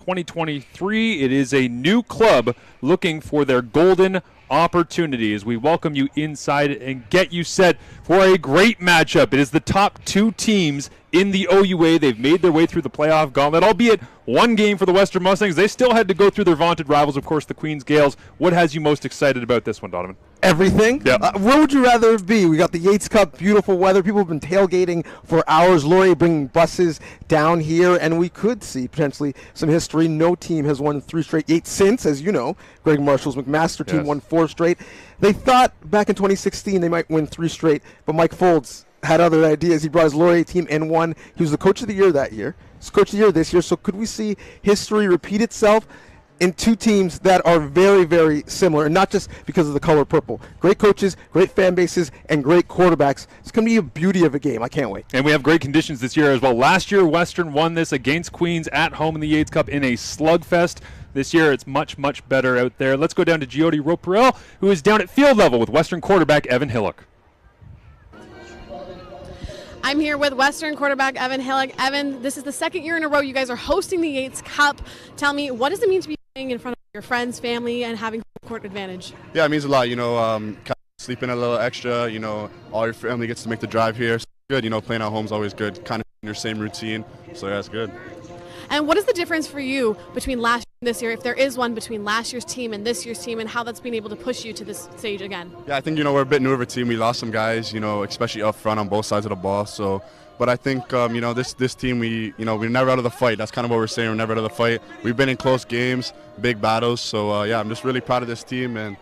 2023. It is a new club looking for their golden opportunity as we welcome you inside and get you set for a great matchup. It is the top two teams in the OUA. They've made their way through the playoff gauntlet, albeit one game for the Western Mustangs. They still had to go through their vaunted rivals, of course, the Queens Gales. What has you most excited about this one, Donovan? Everything. Yep. Where would you rather be? We got the Yates Cup, beautiful weather. People have been tailgating for hours. Laurier bringing buses down here, and we could see potentially some history. No team has won 3 straight Yates since, as you know. Greg Marshall's McMaster team won 4 straight. They thought back in 2016 they might win 3 straight, but Mike Folds had other ideas. He brought his Laurier team and won. He was the coach of the year that year. He's coach of the year this year. So could we see history repeat itself in two teams that are very, very similar, and not just because of the color purple? Great coaches, great fan bases, and great quarterbacks. It's going to be a beauty of a game. I can't wait. And we have great conditions this year as well. Last year, Western won this against Queens at home in the Yates Cup in a slugfest. This year, it's much, much better out there. Let's go down to Giodi Roperel, who is down at field level with Western quarterback Evan Hillock. I'm here with Western quarterback Evan Hillock. Evan, this is the second year in a row you guys are hosting the Yates Cup. Tell me, what does it mean to be playing in front of your friends, family, and having court advantage? Yeah, it means a lot. You know, kind of sleeping a little extra. You know, all your family gets to make the drive here. It's good. You know, playing at home is always good. Kind of in your same routine. So yeah, it's good. And what is the difference for you between last year and this year, if there is one, between last year's team and this year's team, and how that's been able to push you to this stage again? Yeah, I think, you know, we're a bit newer of a team. We lost some guys, you know, especially up front on both sides of the ball. So, but I think, you know, this team, we're never out of the fight. That's kind of what we're saying. We're never out of the fight. We've been in close games, big battles. So, yeah, I'm just really proud of this team. And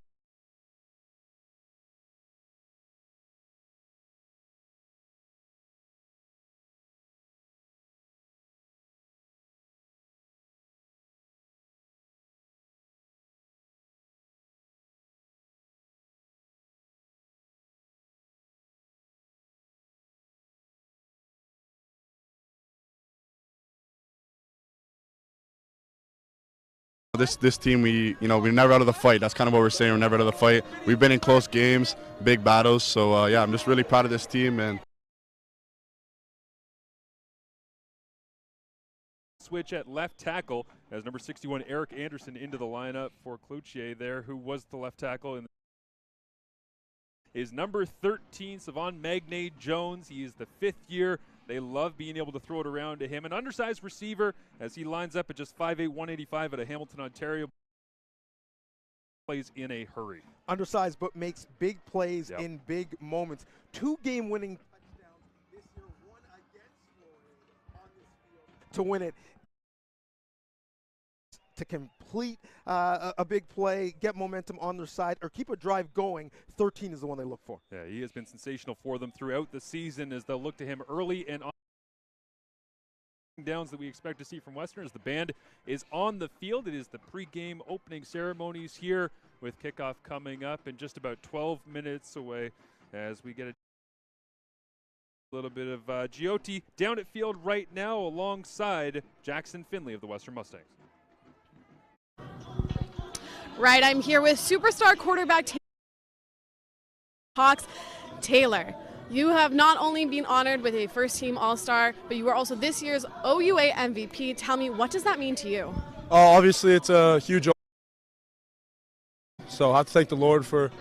this team, we're never out of the fight. That's kind of what we're saying. We're never out of the fight. We've been in close games, big battles. So, yeah, I'm just really proud of this team. And Switch at left tackle as number 61 Eric Anderson into the lineup for Cloutier there, who was the left tackle. And is number 13 Savon Magne Jones. He is the 5th year. They love being able to throw it around to him. An undersized receiver as he lines up at just 5'8", 185 out of Hamilton, Ontario. Plays in a hurry. Undersized, but makes big plays in big moments. 2 game-winning touchdowns this year, one against Florida on this field to win it. To complete a big play, get momentum on their side, or keep a drive going, 13 is the one they look for. Yeah, he has been sensational for them throughout the season as they'll look to him early and on downs that we expect to see from Western as the band is on the field. It is the pregame opening ceremonies here with kickoff coming up in just about 12 minutes away as we get a little bit of Giotti down at field right now alongside Jackson Finley of the Western Mustangs. Right, I'm here with superstar quarterback Hawks. Taylor, you have not only been honored with a first-team All-Star, but you were also this year's OUA MVP. Tell me, what does that mean to you? Obviously, it's a huge honor. So I have to thank the Lord for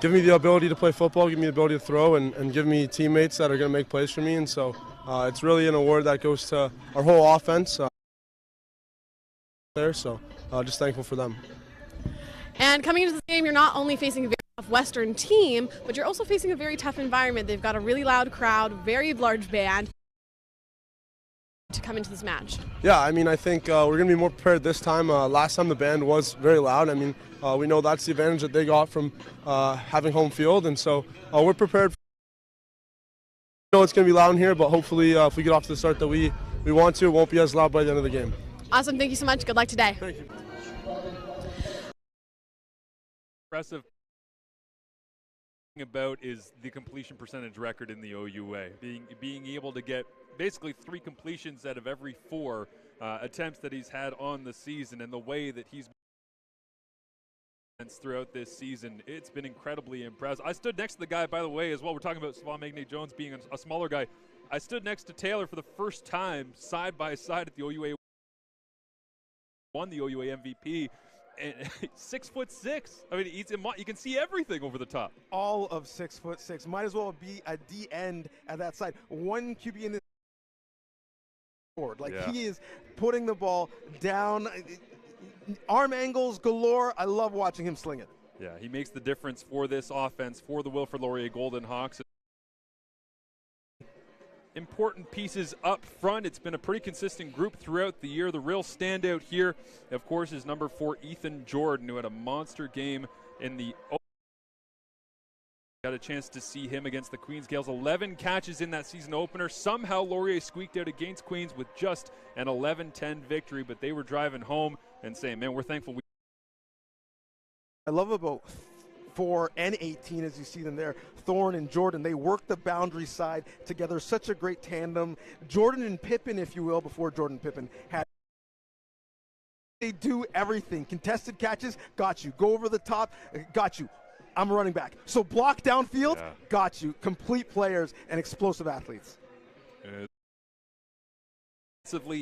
giving me the ability to play football, giving me the ability to throw, and give me teammates that are going to make plays for me. And so it's really an award that goes to our whole offense there. So just thankful for them. And coming into this game, you're not only facing a very tough Western team, but you're also facing a very tough environment. They've got a really loud crowd, very large band to come into this match. Yeah, I mean, I think we're going to be more prepared this time. Last time the band was very loud. I mean, we know that's the advantage that they got from having home field, and so we're prepared. I know it's going to be loud in here, but hopefully if we get off to the start that we want to, it won't be as loud by the end of the game. Awesome. Thank you so much. Good luck today. Thank you. Impressive about is the completion percentage record in the OUA. Being able to get basically 3 completions out of every 4 attempts that he's had on the season, and the way that he's been throughout this season, it's been incredibly impressive. I stood next to the guy, by the way, as well. We're talking about Savon Magne Jones being a smaller guy. I stood next to Taylor for the first time side by side at the OUA won the OUA MVP, and 6'6". I mean, you can see everything over the top. All of 6'6". Might as well be a D end at that side. One QB in this board. Like, Yeah. he is putting the ball down. Arm angles galore. I love watching him sling it. Yeah, he makes the difference for this offense, for the Wilfrid Laurier Golden Hawks. Important pieces up front. It's been a pretty consistent group throughout the year. The real standout here, of course, is number 4, Ethan Jordan, who had a monster game in the got a chance to see him against the Queens Gales. 11 catches in that season opener. Somehow Laurier squeaked out against Queens with just an 11-10 victory, but they were driving home and saying, man, we're thankful. I love about 4 and 18 as you see them there. Thorne and Jordan, they work the boundary side together. Such a great tandem. Jordan and Pippin, if you will, before Jordan Pippin had. They do everything. Contested catches, got you. Go over the top, got you. I'm a running back. So block downfield, Yeah. got you. Complete players and explosive athletes.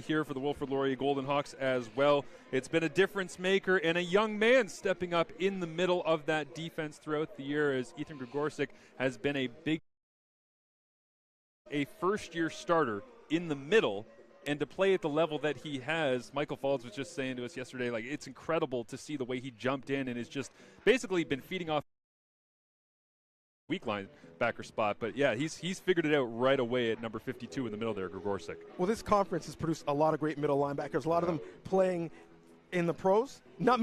Here for the Wilfrid Laurier Golden Hawks as well. It's been a difference maker and a young man stepping up in the middle of that defense throughout the year, as Ethan Grigorczyk has been a first-year starter in the middle, and to play at the level that he has. Michael Falls was just saying to us yesterday, like, it's incredible to see the way he jumped in and has just basically been feeding off weak linebacker spot. But yeah, he's figured it out right away at number 52 in the middle there, Grigorczyk. Well, this conference has produced a lot of great middle linebackers. A lot of them playing in the pros, not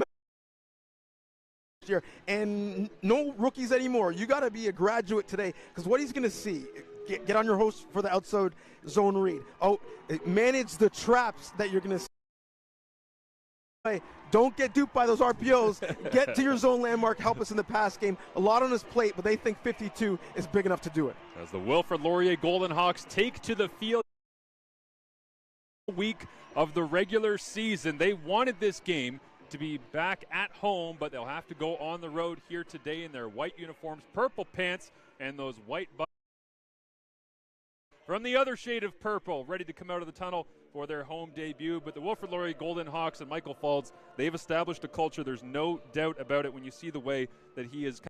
year, and no rookies anymore. You got to be a graduate today, because what he's going to see. Get on your host for the outside zone read. Manage the traps that you're going to see. Don't get duped by those RPOs. Get to your zone landmark. Help us in the pass game. A lot on his plate, but they think 52 is big enough to do it. As the Wilfrid Laurier Golden Hawks take to the field week of the regular season. They wanted this game to be back at home, but they'll have to go on the road here today in their white uniforms, purple pants, and those white buttons. From the other shade of purple, ready to come out of the tunnel for their home debut. But the Wilfrid Laurier Golden Hawks and Michael Falds, they've established a culture. There's no doubt about it when you see the way that he is.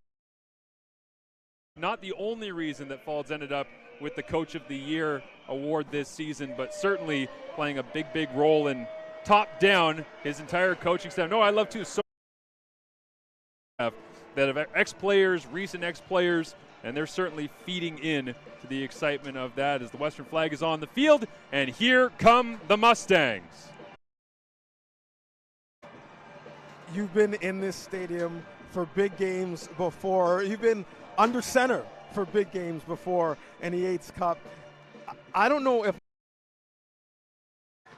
Not the only reason that Falds ended up with the Coach of the Year award this season, but certainly playing a big role in top down his entire coaching staff. No, I love to so that have ex-players, recent ex-players, and they're certainly feeding in to the excitement of that as the Western flag is on the field, and here come the Mustangs. You've been in this stadium for big games before. You've been under center for big games before in the Yates Cup. I don't know if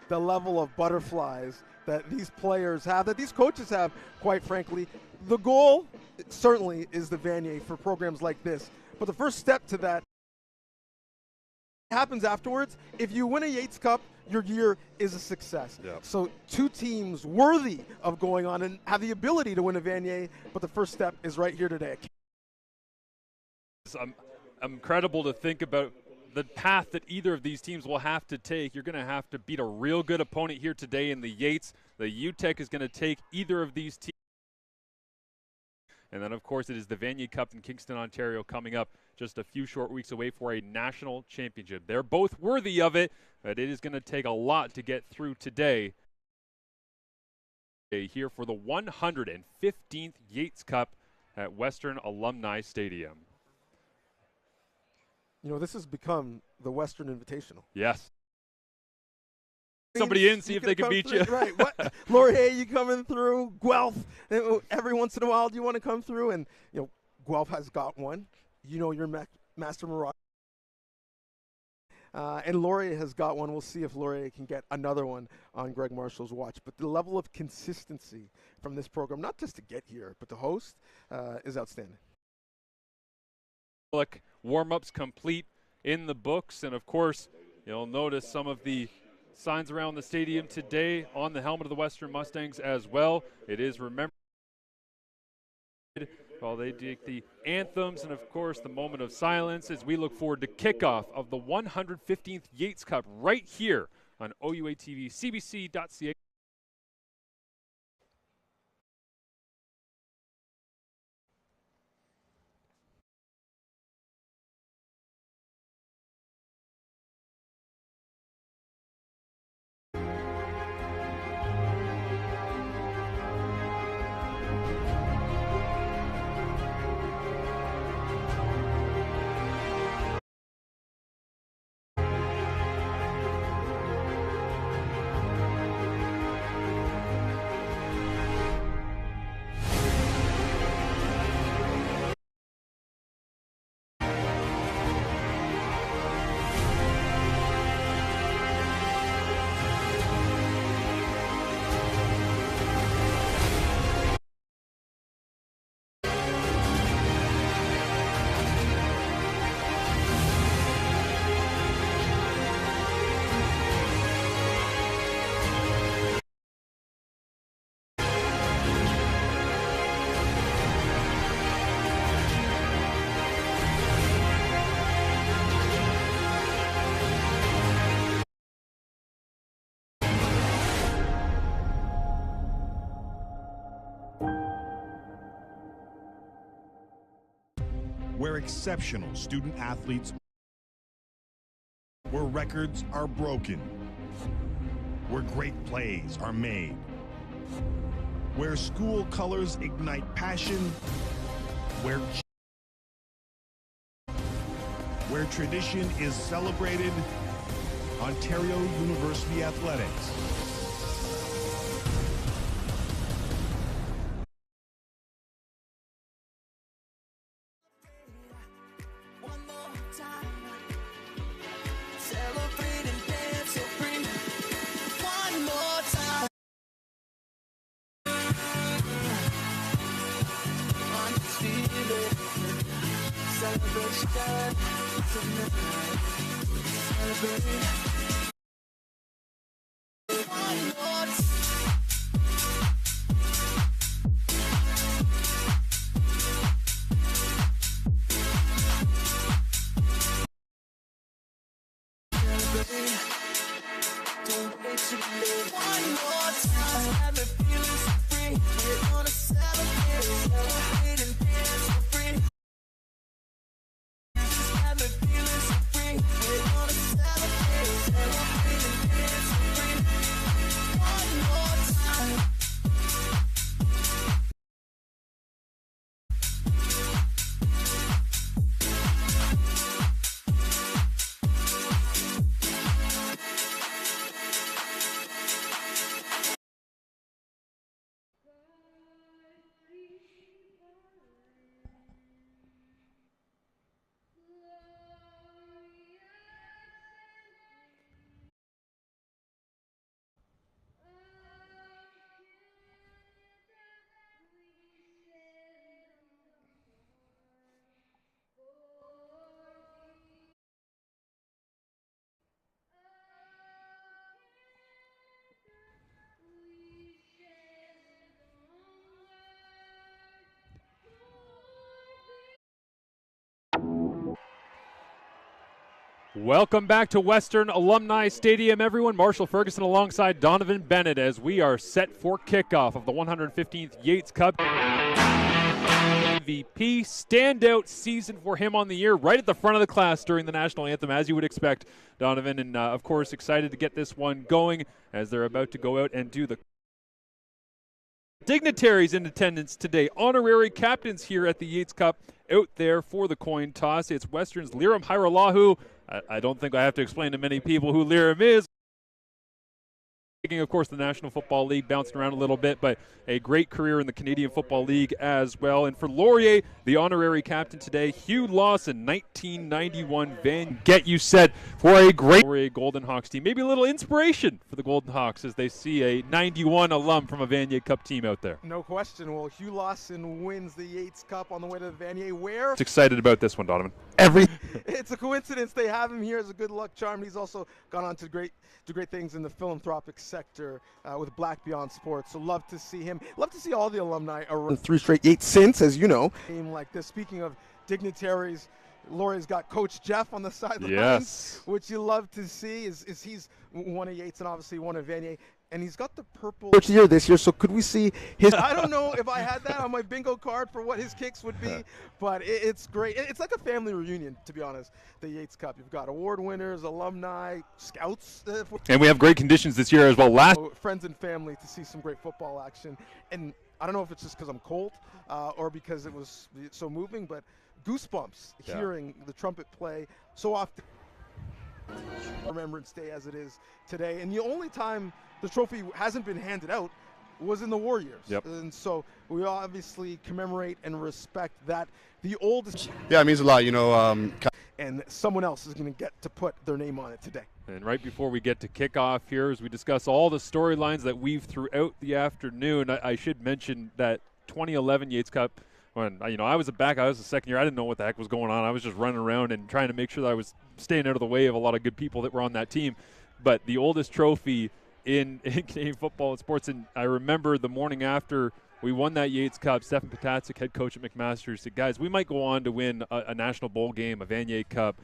the level of butterflies that these players have, that these coaches have, quite frankly. The goal certainly is the Vanier for programs like this. But the first step to that happens afterwards. If you win a Yates Cup, your year is a success. Yep. So 2 teams worthy of going on and have the ability to win a Vanier, but the first step is right here today. It's incredible to think about the path that either of these teams will have to take. You're going to have to beat a real good opponent here today in the Yates. The UTEC is going to take either of these teams. And then, of course, it is the Vanier Cup in Kingston, Ontario, coming up just a few short weeks away for a national championship. They're both worthy of it, but it is going to take a lot to get through today. Here for the 115th Yates Cup at Western Alumni Stadium. You know, this has become the Western Invitational. Yes. Somebody in, see if they can beat you. Right. What? Laurier, you coming through? Guelph, every once in a while, do you want to come through? And, you know, Guelph has got one. You know, your master marauder. And Laurier has got one. We'll see if Laurier can get another one on Greg Marshall's watch. But the level of consistency from this program, not just to get here, but to host, is outstanding. Warm-ups complete in the books. And, of course, you'll notice some of the signs around the stadium today on the helmet of the Western Mustangs as well. It is remembered while they take the anthems and, of course, the moment of silence as we look forward to kickoff of the 115th Yates Cup right here on OUA TV, CBC.ca. where exceptional student athletes, where records are broken, where great plays are made, where school colors ignite passion, where tradition is celebrated. Ontario University Athletics. Welcome back to Western Alumni Stadium, everyone. Marshall Ferguson alongside Donovan Bennett as we are set for kickoff of the 115th Yates Cup. MVP, standout season for him on the year, right at the front of the class during the national anthem, as you would expect, Donovan. And, of course, excited to get this one going as they're about to go out and do the dignitaries in attendance today. Honorary captains here at the Yates Cup out there for the coin toss. It's Western's Liram Hiralahu. I don't think I have to explain to many people who Liram is. Of course, the National Football League, bouncing around a little bit, but a great career in the Canadian Football League as well. And for Laurier, the honorary captain today, Hugh Lawson, 1991 Van. Get you set for a great Laurier Golden Hawks team. Maybe a little inspiration for the Golden Hawks as they see a 91 alum from a Vanier Cup team out there. No question. Well, Hugh Lawson wins the Yates Cup on the way to the Vanier. Where? Excited about this one, Donovan. It's a coincidence they have him here as a good luck charm. He's also gone on to great things in the philanthropic sector with Black Beyond Sports. So love to see him. Love to see all the alumni around. 3 straight Yates since, as you know. Game like this. Speaking of dignitaries, Laurier's got Coach Jeff on the sidelines, yes, which you love to see. Is he's one of Yates and obviously one of Vanier. And he's got the purple Coach of the Year this year, so could we see his... I don't know if I had that on my bingo card for what his kicks would be, but it's great. It's like a family reunion, to be honest, the Yates Cup. You've got award winners, alumni, scouts. And we have great conditions this year as well. Friends and family to see some great football action. And I don't know if it's just because I'm cold or because it was so moving, but goosebumps hearing the trumpet play so often. Remembrance Day as it is today, and the only time the trophy hasn't been handed out was in the war years. And so we obviously commemorate and respect that. The oldest. Yeah, it means a lot, you know. And someone else is going to get to put their name on it today. And right before we get to kickoff here, as we discuss all the storylines that weave throughout the afternoon, I should mention that 2011 Yates Cup, when I was a second year, I didn't know what the heck was going on. I was just running around and trying to make sure that I was staying out of the way of a lot of good people that were on that team. But the oldest trophy in Canadian football and sports, and I remember the morning after we won that Yates Cup, Stefan Patacic, head coach at McMaster, said, guys, we might go on to win a national bowl game, a Vanier Cup.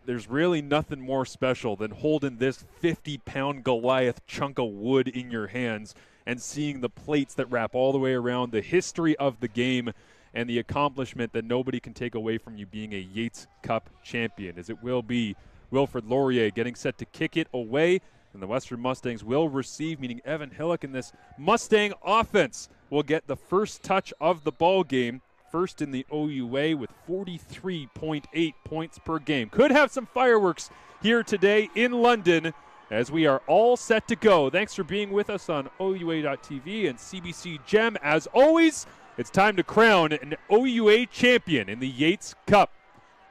There's really nothing more special than holding this 50-pound Goliath chunk of wood in your hands and seeing the plates that wrap all the way around the history of the game. and the accomplishment that nobody can take away from you being a Yates Cup champion, as it will be Wilfred Laurier getting set to kick it away, and the Western Mustangs will receive, meaning Evan Hillock in this Mustang offense will get the first touch of the ball game. First in the OUA with 43.8 points per game. Could have some fireworks here today in London as we are all set to go. Thanks for being with us on OUA.TV and CBC Gem. As always, it's time to crown an OUA champion in the Yates Cup.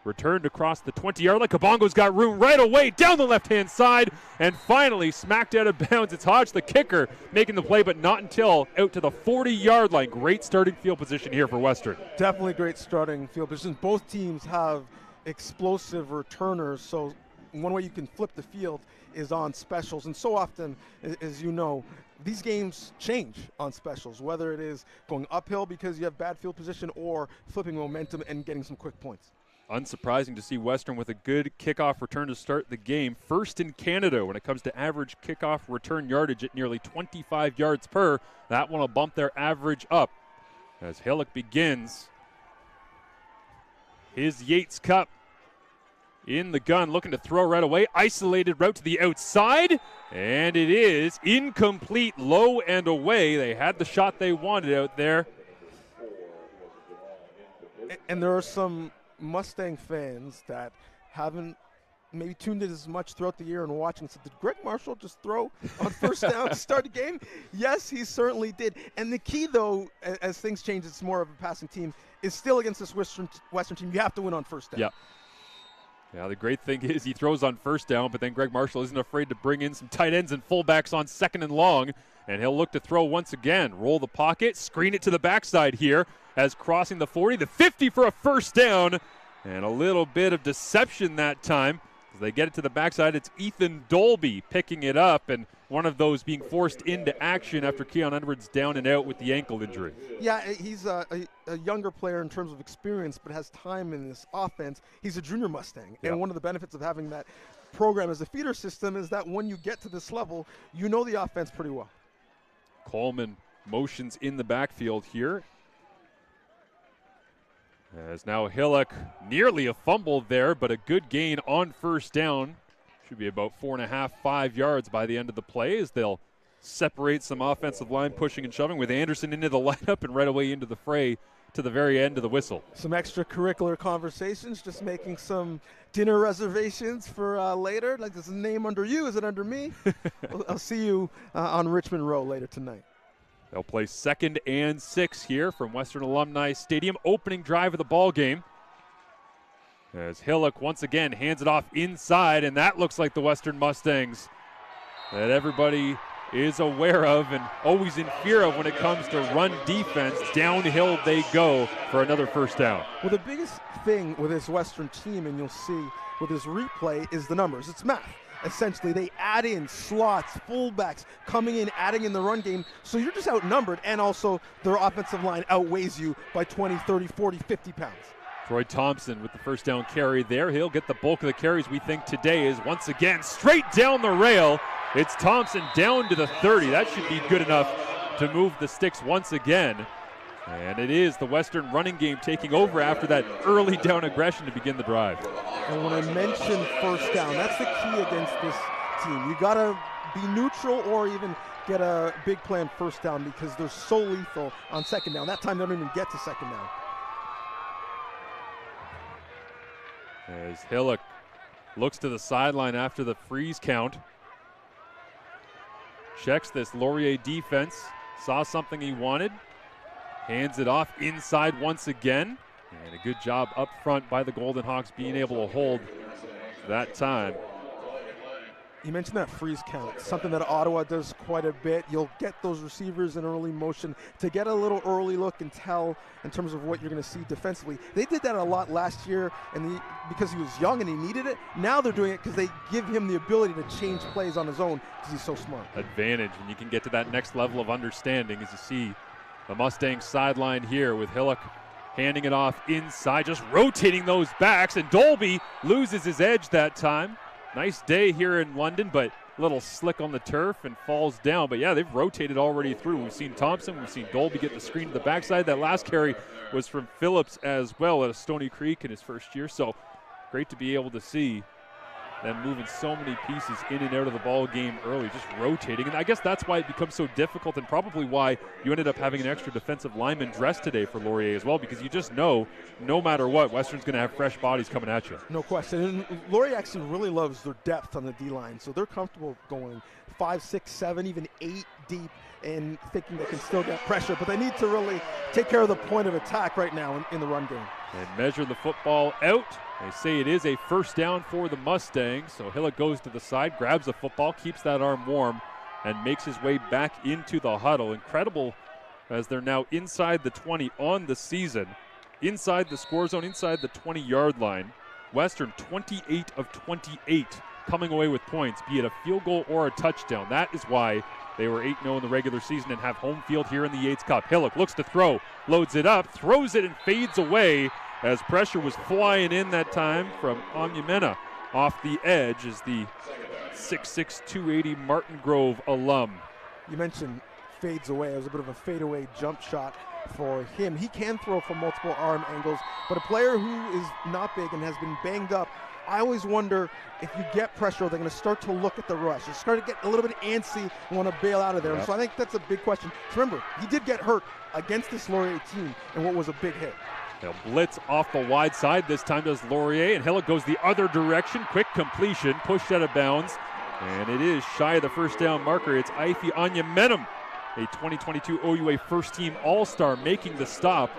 Returned across the 20-yard line. Kabongo's got room right away down the left-hand side, and finally smacked out of bounds. It's Hodge, the kicker, making the play, but not until out to the 40-yard line. Great starting field position here for Western. Definitely great starting field position. Both teams have explosive returners, so one way you can flip the field is on specials. And so often, as you know, these games change on specials, whether it is going uphill because you have bad field position or flipping momentum and getting some quick points. Unsurprising to see Western with a good kickoff return to start the game. First in Canada when it comes to average kickoff return yardage at nearly 25 yards per. That one will bump their average up as Hillock begins his Yates Cup in the gun, looking to throw right away. Isolated route to the outside, and it is incomplete, low and away. They had the shot they wanted out there. And there are some Mustang fans that haven't maybe tuned in as much throughout the year and watching. So did Greg Marshall just throw on first down to start the game? Yes, he certainly did. And the key, though, as things change, it's more of a passing team, is still against this Western team. You have to win on first down. Yeah, the great thing is he throws on first down, but then Greg Marshall isn't afraid to bring in some tight ends and fullbacks on second and long, and he'll look to throw once again. Roll the pocket, screen it to the backside here as crossing the 40, the 50 for a first down, and a little bit of deception that time. As they get it to the backside, it's Ethan Dolby picking it up, and one of those being forced into action after Keon Edwards down and out with the ankle injury. Yeah, he's a younger player in terms of experience, but has time in this offense. He's a junior Mustang, and one of the benefits of having that program as a feeder system is that when you get to this level, you know the offense pretty well. Coleman motions in the backfield here. As now Hillock, nearly a fumble there, but a good gain on first down. Should be about 4.5, 5 yards by the end of the play as they'll separate some offensive line pushing and shoving with Anderson into the lineup and right away into the fray to the very end of the whistle. Some extracurricular conversations, just making some dinner reservations for later. Like, is the name under you? Is it under me? I'll see you on Richmond Row later tonight. They'll play 2nd and 6 here from Western Alumni Stadium. Opening drive of the ball game. As Hillock once again hands it off inside, and that looks like the Western Mustangs that everybody is aware of and always in fear of when it comes to run defense. Downhill they go for another first down. Well, the biggest thing with this Western team, and you'll see with this replay, is the numbers. It's math. Essentially, they add in slots, fullbacks, coming in, adding in the run game, so you're just outnumbered, and also their offensive line outweighs you by 20, 30, 40, 50 pounds. Troy Thompson with the first down carry there. He'll get the bulk of the carries we think today is once again straight down the rail. It's Thompson down to the 30. That should be good enough to move the sticks once again. And it is the Western running game taking over after that early down aggression to begin the drive. And when I mentioned first down, that's the key against this team. You got to be neutral or even get a big play on first down because they're so lethal on second down. That time they don't even get to second down. As Hillock looks to the sideline after the freeze count. Checks this Laurier defense. Saw something he wanted. Hands it off inside once again. And a good job up front by the Golden Hawks being able to hold that time. You mentioned that freeze count, something that Ottawa does quite a bit. You'll get those receivers in early motion to get a little early look and tell in terms of what you're going to see defensively. They did that a lot last year and because he was young and he needed it. Now they're doing it because they give him the ability to change plays on his own because he's so smart. Advantage when you can get to that next level of understanding as you see the Mustangs sideline here with Hillock handing it off inside, just rotating those backs, and Dolby loses his edge that time. Nice day here in London, but little slick on the turf and falls down. But yeah, they've rotated already through. We've seen Thompson, we've seen Dolby get the screen to the backside. That last carry was from Phillips as well at Stony Creek in his first year. So great to be able to see them moving so many pieces in and out of the ball game early, just rotating. And I guess that's why it becomes so difficult, and probably why you ended up having an extra defensive lineman dressed today for Laurier as well, because you just know no matter what, Western's going to have fresh bodies coming at you. No question. And Laurier actually really loves their depth on the D-line, so they're comfortable going 5, 6, 7, even 8 deep and thinking they can still get pressure, but they need to really take care of the point of attack right now in the run game. And measure the football out. They say it is a first down for the Mustangs, so Hillock goes to the side, grabs the football, keeps that arm warm, and makes his way back into the huddle. Incredible as they're now inside the 20 on the season, inside the score zone, inside the 20-yard line. Western 28 of 28 coming away with points, be it a field goal or a touchdown. That is why they were 8-0 in the regular season and have home field here in the Yates Cup. Hillock looks to throw, loads it up, throws it and fades away as pressure was flying in that time from Onyemena off the edge as the 6'6", 280 Martin Grove alum. You mentioned fades away. It was a bit of a fadeaway jump shot for him. He can throw from multiple arm angles, but a player who is not big and has been banged up, I always wonder if you get pressure, they're going to start to look at the rush. They start to get a little bit antsy and want to bail out of there. Yep. So I think that's a big question. So remember, he did get hurt against this Laurier team and what was a big hit. They'll blitz off the wide side. This time does Laurier, and Hillock goes the other direction. Quick completion, pushed out of bounds, and it is shy of the first down marker. It's Ify Onyemena, a 2022 OUA first-team All-Star, making the stop,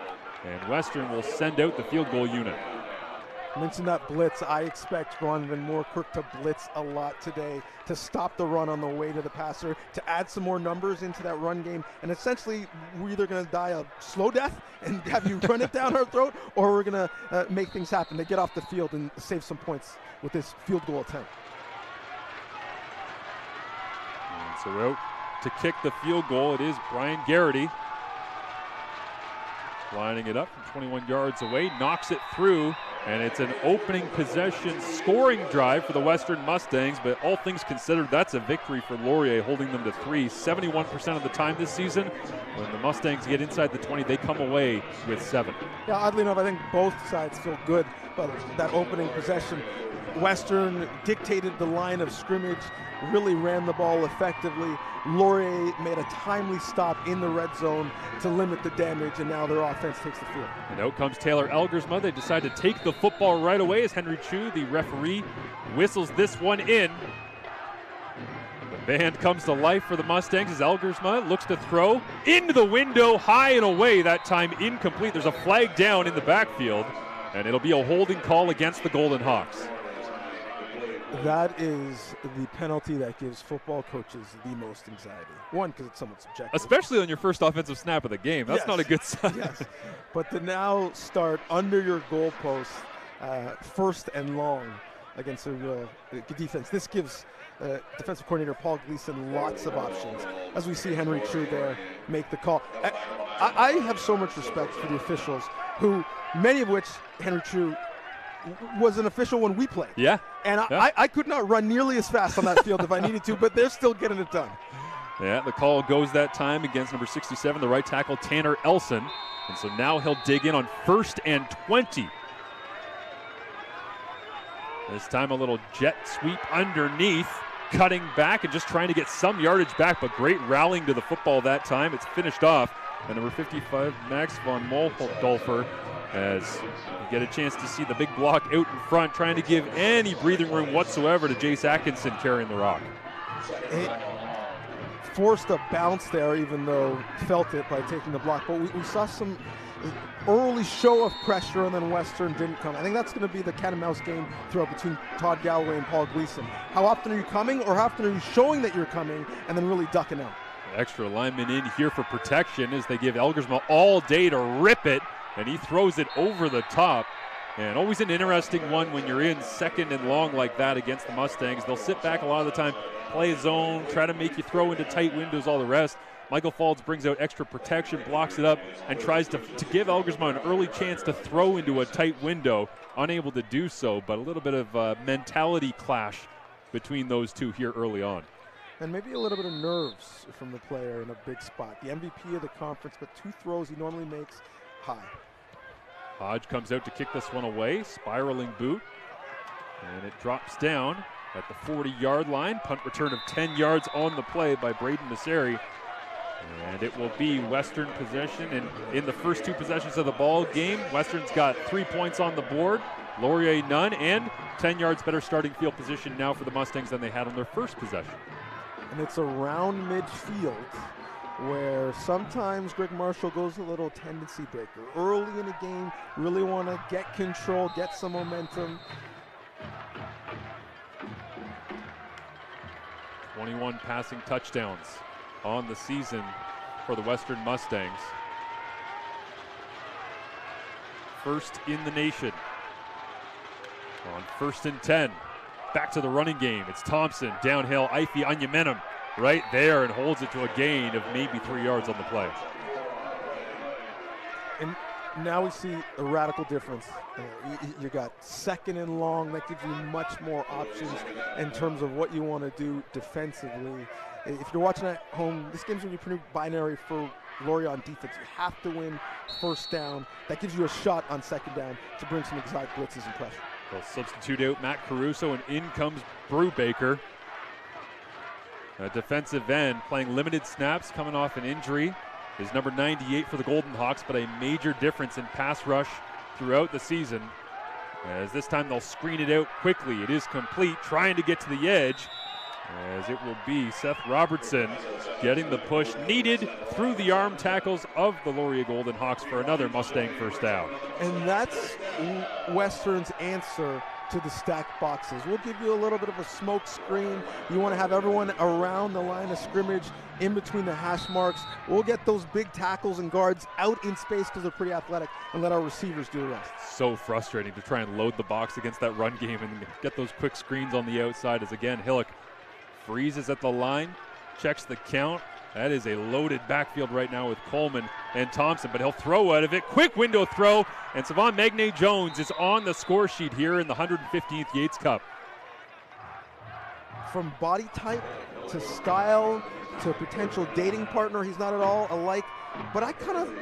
and Western will send out the field goal unit. I mentioned that blitz. I expect Ron Van Moorkirk to blitz a lot today to stop the run on the way to the passer, to add some more numbers into that run game. And essentially, we're either going to die a slow death and have you run it down our throat, or we're going to make things happen to get off the field and save some points with this field goal attempt. And so out to kick the field goal, it is Brian Garrity. Lining it up from 21 yards away, knocks it through, and it's an opening possession scoring drive for the Western Mustangs, but all things considered, that's a victory for Laurier, holding them to 3. 71% of the time this season, when the Mustangs get inside the 20, they come away with 7. Yeah, oddly enough, I think both sides feel good about that opening possession. Western dictated the line of scrimmage, really ran the ball effectively. Laurier made a timely stop in the red zone to limit the damage, and now their offense takes the field. And out comes Taylor Elgersma. They decide to take the football right away as Henry Chu, the referee, whistles this one in. The band comes to life for the Mustangs as Elgersma looks to throw into the window, high and away, that time incomplete. There's a flag down in the backfield, and it'll be a holding call against the Golden Hawks. That is the penalty that gives football coaches the most anxiety. One, because it's somewhat subjective. Especially on your first offensive snap of the game. That's not a good sign. Yes, but to now start under your goalpost, first and long against a good defense. This gives defensive coordinator Paul Gleason lots of options. As we see Henry True there make the call. I have so much respect for the officials, who, many of which Henry True was an official when we played. Yeah. And I could not run nearly as fast on that field if I needed to, but they're still getting it done. Yeah, the call goes that time against number 67, the right tackle, Tanner Elson. And so now he'll dig in on 1st and 20. This time a little jet sweep underneath, cutting back and just trying to get some yardage back, but great rallying to the football that time. It's finished off. And number 55, Max von Moldolfer, as you get a chance to see the big block out in front, trying to give any breathing room whatsoever to Jace Atkinson carrying the rock. It forced a bounce there, even though felt it by taking the block. But we saw some early show of pressure, and then Western didn't come. I think that's going to be the cat and mouse game throughout between Todd Galloway and Paul Gleason. How often are you coming, or how often are you showing that you're coming and then really ducking out? Extra lineman in here for protection as they give Elgersma all day to rip it, and he throws it over the top. And always an interesting one when you're in 2nd and long like that against the Mustangs. They'll sit back a lot of the time, play zone, try to make you throw into tight windows, all the rest. Michael Faulds brings out extra protection, blocks it up, and tries to give Elgersma an early chance to throw into a tight window. Unable to do so, but a little bit of mentality clash between those two here early on. And maybe a little bit of nerves from the player in a big spot. The MVP of the conference, but 2 throws he normally makes high. Hodge comes out to kick this one away, spiraling boot, and it drops down at the 40-yard line. Punt return of 10 yards on the play by Braden Messeri. And it will be Western possession. And in the first 2 possessions of the ball game, Western's got 3 points on the board, Laurier none, and 10 yards better starting field position now for the Mustangs than they had on their first possession. And it's around midfield where sometimes Greg Marshall goes a little tendency breaker. Early in the game, really want to get control, get some momentum. 21 passing touchdowns on the season for the Western Mustangs. First in the nation. On 1st and 10. Back to the running game. It's Thompson, downhill, Ify Anyamenim right there, and holds it to a gain of maybe 3 yards on the play. And now we see a radical difference. You got 2nd and long. That gives you much more options in terms of what you want to do defensively. If you're watching at home, this game's going to be pretty binary for Laurier on defense. You have to win 1st down. That gives you a shot on 2nd down to bring some exotic blitzes and pressure. They'll substitute out Matt Caruso, and in comes Brubaker. A defensive end playing limited snaps, coming off an injury, is number 98 for the Golden Hawks, but a major difference in pass rush throughout the season. As this time they'll screen it out quickly. It is complete, trying to get to the edge, as it will be Seth Robertson getting the push needed through the arm tackles of the Laurier Golden Hawks for another Mustang 1st down. And that's Western's answer to the stacked boxes. We'll give you a little bit of a smoke screen. You want to have everyone around the line of scrimmage, in between the hash marks. We'll get those big tackles and guards out in space because they're pretty athletic, and let our receivers do the rest. So frustrating to try and load the box against that run game and get those quick screens on the outside, as again Hillock freezes at the line, checks the count. That is a loaded backfield right now with Coleman and Thompson, but he'll throw out of it. Quick window throw, and Savon Magne-Jones is on the score sheet here in the 115th Yates Cup. From body type to style to potential dating partner, he's not at all alike, but I kind of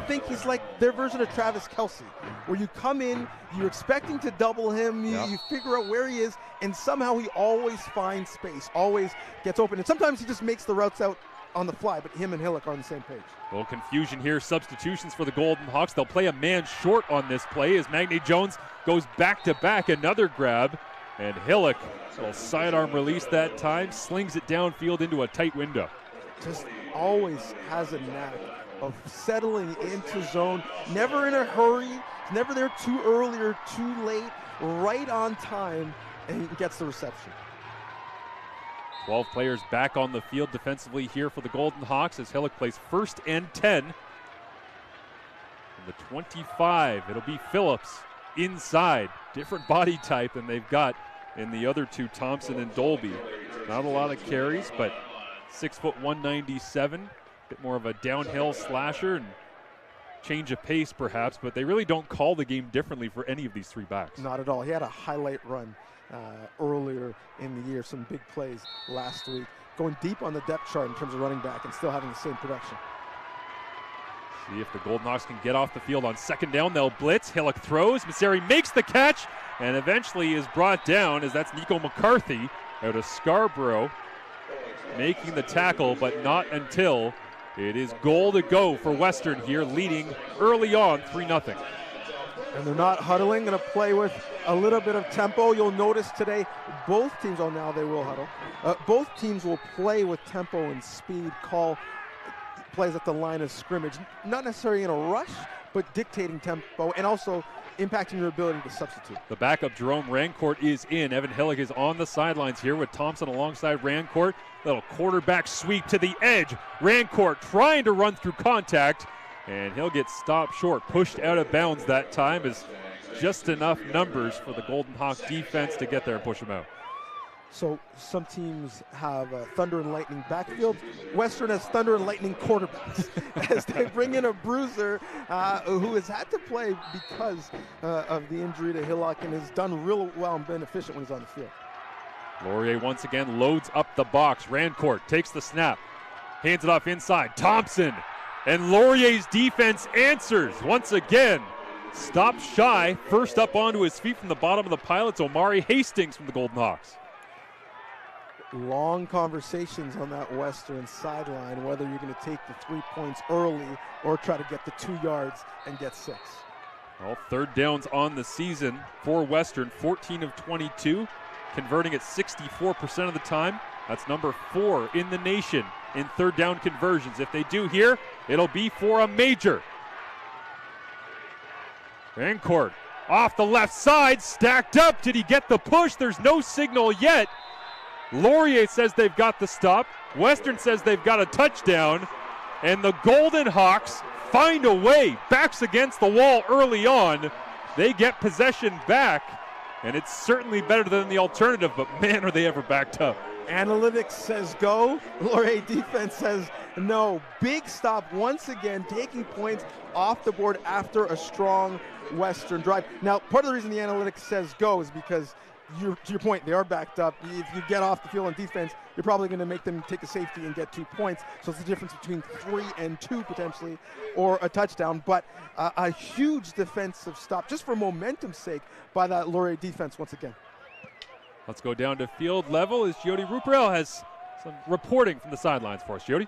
think he's like their version of Travis Kelce, where you come in, you're expecting to double him, you figure out where he is, and somehow he always finds space, always gets open, and sometimes he just makes the routes out on the fly, but him and Hillock are on the same page. A little confusion here. Substitutions for the Golden Hawks. They'll play a man short on this play as Magne-Jones goes back-to-back, another grab, and Hillock, a little sidearm release that time, slings it downfield into a tight window. Just always has a knack of settling into zone, never in a hurry, never there too early or too late, right on time, and he gets the reception. 12 players back on the field defensively here for the Golden Hawks as Hillock plays 1st and 10. From the 25, it'll be Phillips inside. Different body type than they've got in the other two, Thompson and Dolby. Not a lot of carries, but 6 foot 197. Bit more of a downhill slasher and change of pace perhaps, but they really don't call the game differently for any of these 3 backs. Not at all. He had a highlight run earlier in the year, some big plays last week, going deep on the depth chart in terms of running back and still having the same production. See if the Golden Hawks can get off the field on 2nd down. They'll blitz. Hillock throws. Messeri makes the catch and eventually is brought down as that's Nico McCarthy out of Scarborough making the tackle, but not until it is goal to go for Western here, leading early on 3-0. And they're not huddling, going to play with a little bit of tempo. You'll notice today both teams, now they will huddle. Both teams will play with tempo and speed, call plays at the line of scrimmage. Not necessarily in a rush, but dictating tempo and also impacting your ability to substitute. The backup, Jerome Rancourt, is in. Evan Hillock is on the sidelines here with Thompson alongside Rancourt. Little quarterback sweep to the edge. Rancourt trying to run through contact, and he'll get stopped short, pushed out of bounds that time, is just enough numbers for the Golden Hawk defense to get there and push him out. So some teams have thunder and lightning backfield. Western has thunder and lightning quarterbacks as they bring in a bruiser who has had to play because of the injury to Hillock and has done real well and been efficient when he's on the field. Laurier once again loads up the box. Rancourt takes the snap, hands it off inside. Thompson, and Laurier's defense answers once again. Stops shy, first up onto his feet from the bottom of the pile. It's Omari Hastings from the Golden Hawks. Long conversations on that Western sideline, whether you're going to take the 3 points early or try to get the 2 yards and get 6. Well, third downs on the season for Western, 14 of 22, converting at 64% of the time. That's number 4 in the nation in third down conversions. If they do here, it'll be for a major. Rancourt off the left side, stacked up. Did he get the push? There's no signal yet. Laurier says they've got the stop. Western says they've got a touchdown. And the Golden Hawks find a way. Backs against the wall early on. They get possession back. And it's certainly better than the alternative, but man, are they ever backed up. Analytics says go. Laurier defense says no. Big stop once again, taking points off the board after a strong Western drive. Now, part of the reason the analytics says go is because, to your point, they are backed up. If you get off the field on defense, you're probably going to make them take a safety and get 2 points. So it's the difference between 3 and 2 potentially, or a touchdown. But a huge defensive stop, just for momentum's sake, by that Laurier defense once again. Let's go down to field level as Jody Ruparel has some reporting from the sidelines for us. Jody?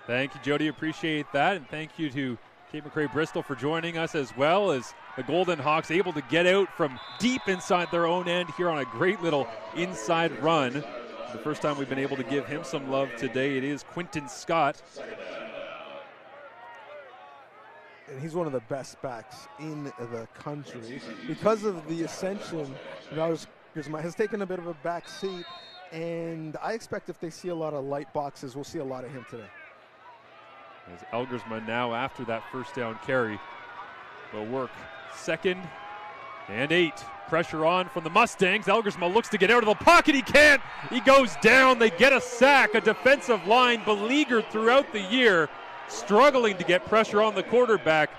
Thank you, Jody. Appreciate that. And thank you to Kate McRae Bristol for joining us, as well as the Golden Hawks able to get out from deep inside their own end here on a great little inside run. The first time we've been able to give him some love today, it is Quinton Scott. And he's one of the best backs in the country. Because of the ascension, has taken a bit of a back seat, and I expect if they see a lot of light boxes, we'll see a lot of him today. As Elgersma now, after that first down carry, will work 2nd and 8. Pressure on from the Mustangs. Elgersma looks to get out of the pocket. He can't. He goes down. They get a sack. A defensive line beleaguered throughout the year, struggling to get pressure on the quarterback,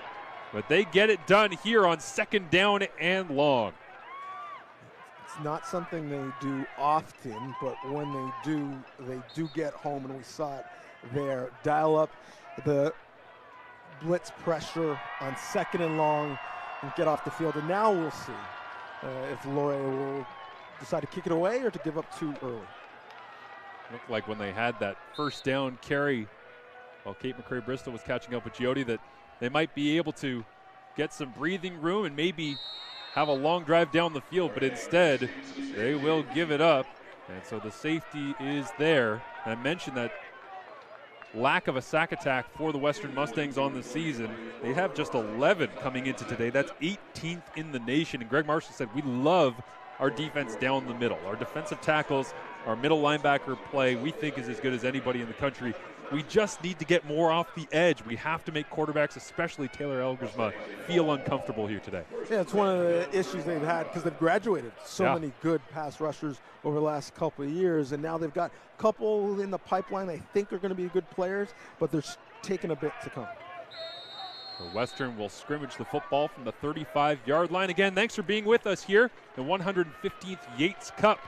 but they get it done here on 2nd down and long. It's not something they do often, but when they do get home, and we saw it there. Dial up the blitz pressure on 2nd and long and get off the field. And now we'll see if Laurier will decide to kick it away or to give up too early. Looked like when they had that first down carry, while Kate McRae Bristol was catching up with Jody, that they might be able to get some breathing room and maybe have a long drive down the field, but instead they will give it up. And so the safety is there. And I mentioned that lack of a sack attack for the Western Mustangs on the season. They have just 11 coming into today. That's 18th in the nation. And Greg Marshall said, we love our defense down the middle. Our defensive tackles, our middle linebacker play, we think is as good as anybody in the country. we just need to get more off the edge. We have to make quarterbacks, especially Taylor Elgersma, feel uncomfortable here today. Yeah, it's one of the issues they've had because they've graduated so many good pass rushers over the last couple of years, and now they've got a couple in the pipeline I think are going to be good players, but they're taking a bit to come. So Western will scrimmage the football from the 35-yard line. Again, thanks for being with us here, the 115th Yates Cup.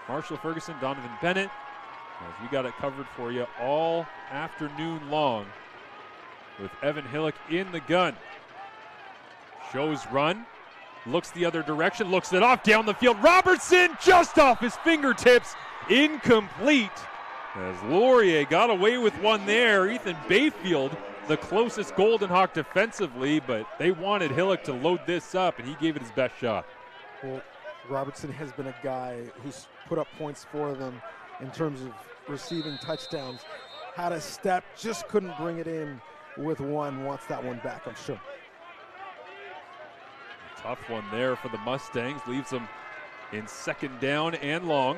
Marshall Ferguson, Donovan Bennett, as we got it covered for you all afternoon long with Evan Hillock in the gun. Shows run, looks the other direction, looks it off down the field. Robertson just off his fingertips, incomplete. As Laurier got away with one there. Ethan Bayfield, the closest Golden Hawk defensively, but they wanted Hillock to load this up, and he gave it his best shot. Well, Robertson has been a guy who's put up points for them in terms of receiving touchdowns. Had a step, just couldn't bring it in with one. Wants that one back, I'm sure. A tough one there for the Mustangs. Leaves them in second down and long.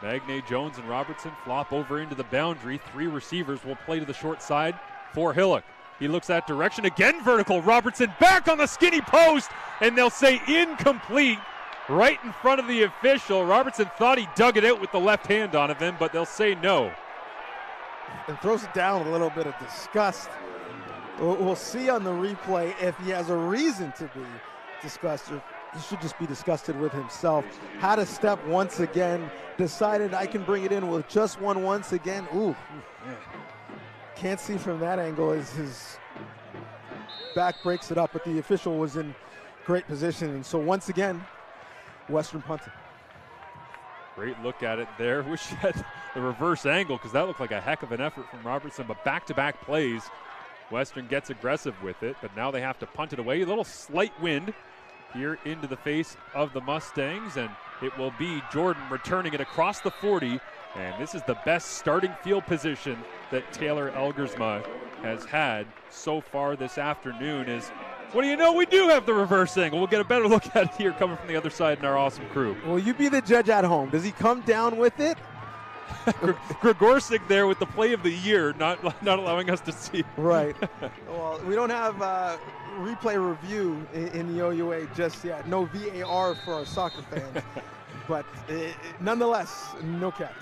Magne, Jones, and Robertson flop over into the boundary. Three receivers will play to the short side for Hillock. He looks that direction, again vertical. Robertson back on the skinny post, and they'll say incomplete right in front of the official. Robertson thought he dug it out with the left hand on him, but they'll say no. And throws it down with a little bit of disgust. We'll see on the replay if he has a reason to be disgusted. He should just be disgusted with himself. Had a step once again, decided I can bring it in with just one once again. Ooh, can't see from that angle as his back breaks it up, but the official was in great position. And so once again, Western punted. Great look at it there. Wish you had the reverse angle because that looked like a heck of an effort from Robertson, but back-to-back plays. Western gets aggressive with it, but now they have to punt it away. A little slight wind here into the face of the Mustangs, and it will be Jordan returning it across the 40, and this is the best starting field position that Taylor Elgersma has had so far this afternoon. Is what do you know, we do have the reverse angle. We'll get a better look at it here coming from the other side in our awesome crew. Well, you be the judge at home. Does he come down with it? Gregorczyk there with the play of the year, not allowing us to see. Right. Well, we don't have replay review in the OUA just yet. No VAR for our soccer fans. But nonetheless, no catch.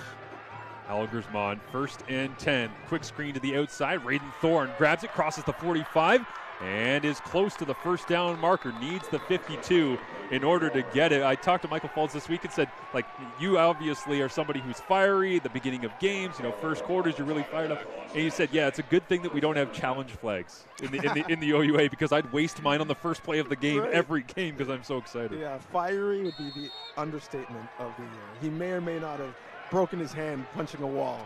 Elgersma, 1st and 10. Quick screen to the outside. Raiden Thorne grabs it, crosses the 45, and is close to the first down marker. Needs the 52 in order to get it. I talked to Michael Falls this week and said, like, you obviously are somebody who's fiery at the beginning of games. You know, first quarters, you're really fired up. And he said, yeah, it's a good thing that we don't have challenge flags in the OUA because I'd waste mine on the first play of the game every game because I'm so excited. Yeah, fiery would be the understatement of the year. He may or may not have broken his hand punching a wall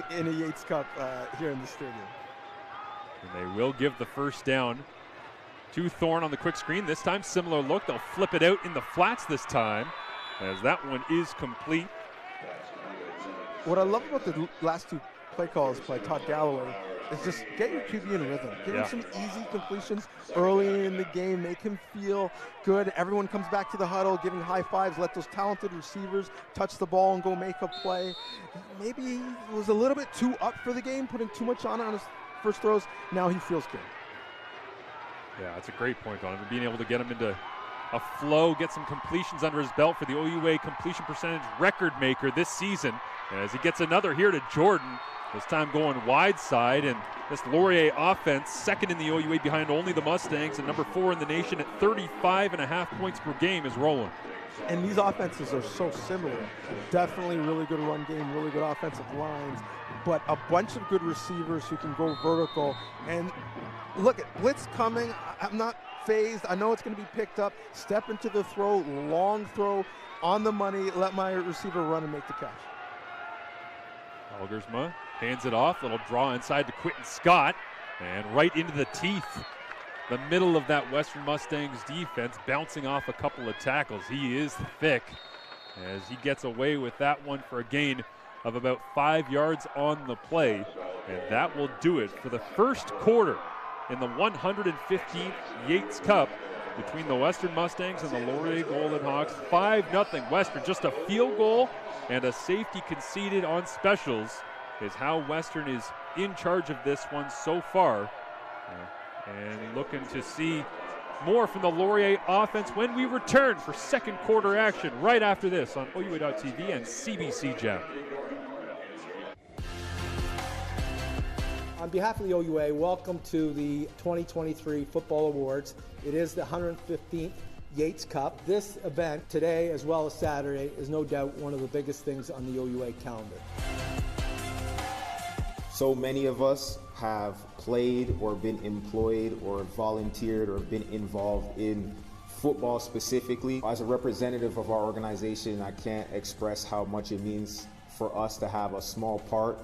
in a Yates Cup here in the stadium. And they will give the first down to Thorne on the quick screen. This time, similar look. They'll flip it out in the flats this time, as that one is complete. What I love about the last two play calls by Todd Galloway is just get your QB in rhythm. Give him some easy completions early in the game. Make him feel good. Everyone comes back to the huddle, giving high fives. Let those talented receivers touch the ball and go make a play. Maybe he was a little bit too up for the game, putting too much on his first throws. Now he feels good. Yeah, that's a great point on him. Being able to get him into a flow, get some completions under his belt for the OUA completion percentage record maker this season. As he gets another here to Jordan, this time going wide side, and this Laurier offense, second in the OUA behind only the Mustangs, and number 4 in the nation at 35.5 points per game is rolling. And these offenses are so similar. Definitely really good run game, really good offensive lines, but a bunch of good receivers who can go vertical. And look, at blitz coming. I'm not phased. I know it's going to be picked up. Step into the throw, long throw, on the money. Let my receiver run and make the catch. Elgersma hands it off. Little draw inside to Quentin Scott, and right into the teeth. The middle of that Western Mustangs defense, bouncing off a couple of tackles. He is thick as he gets away with that one for a gain of about 5 yards on the play. And that will do it for the first quarter in the 115th Yates Cup between the Western Mustangs and the Laurier Golden Hawks. 5-0 Western, just a field goal and a safety conceded on specials is how Western is in charge of this one so far. And looking to see more from the Laurier offense when we return for second quarter action right after this on OUA.TV and CBC Gem. On behalf of the OUA, welcome to the 2023 Football Awards. It is the 115th Yates Cup. This event today as well as Saturday is no doubt one of the biggest things on the OUA calendar. So many of us have played or been employed or volunteered or been involved in football specifically. As a representative of our organization, I can't express how much it means for us to have a small part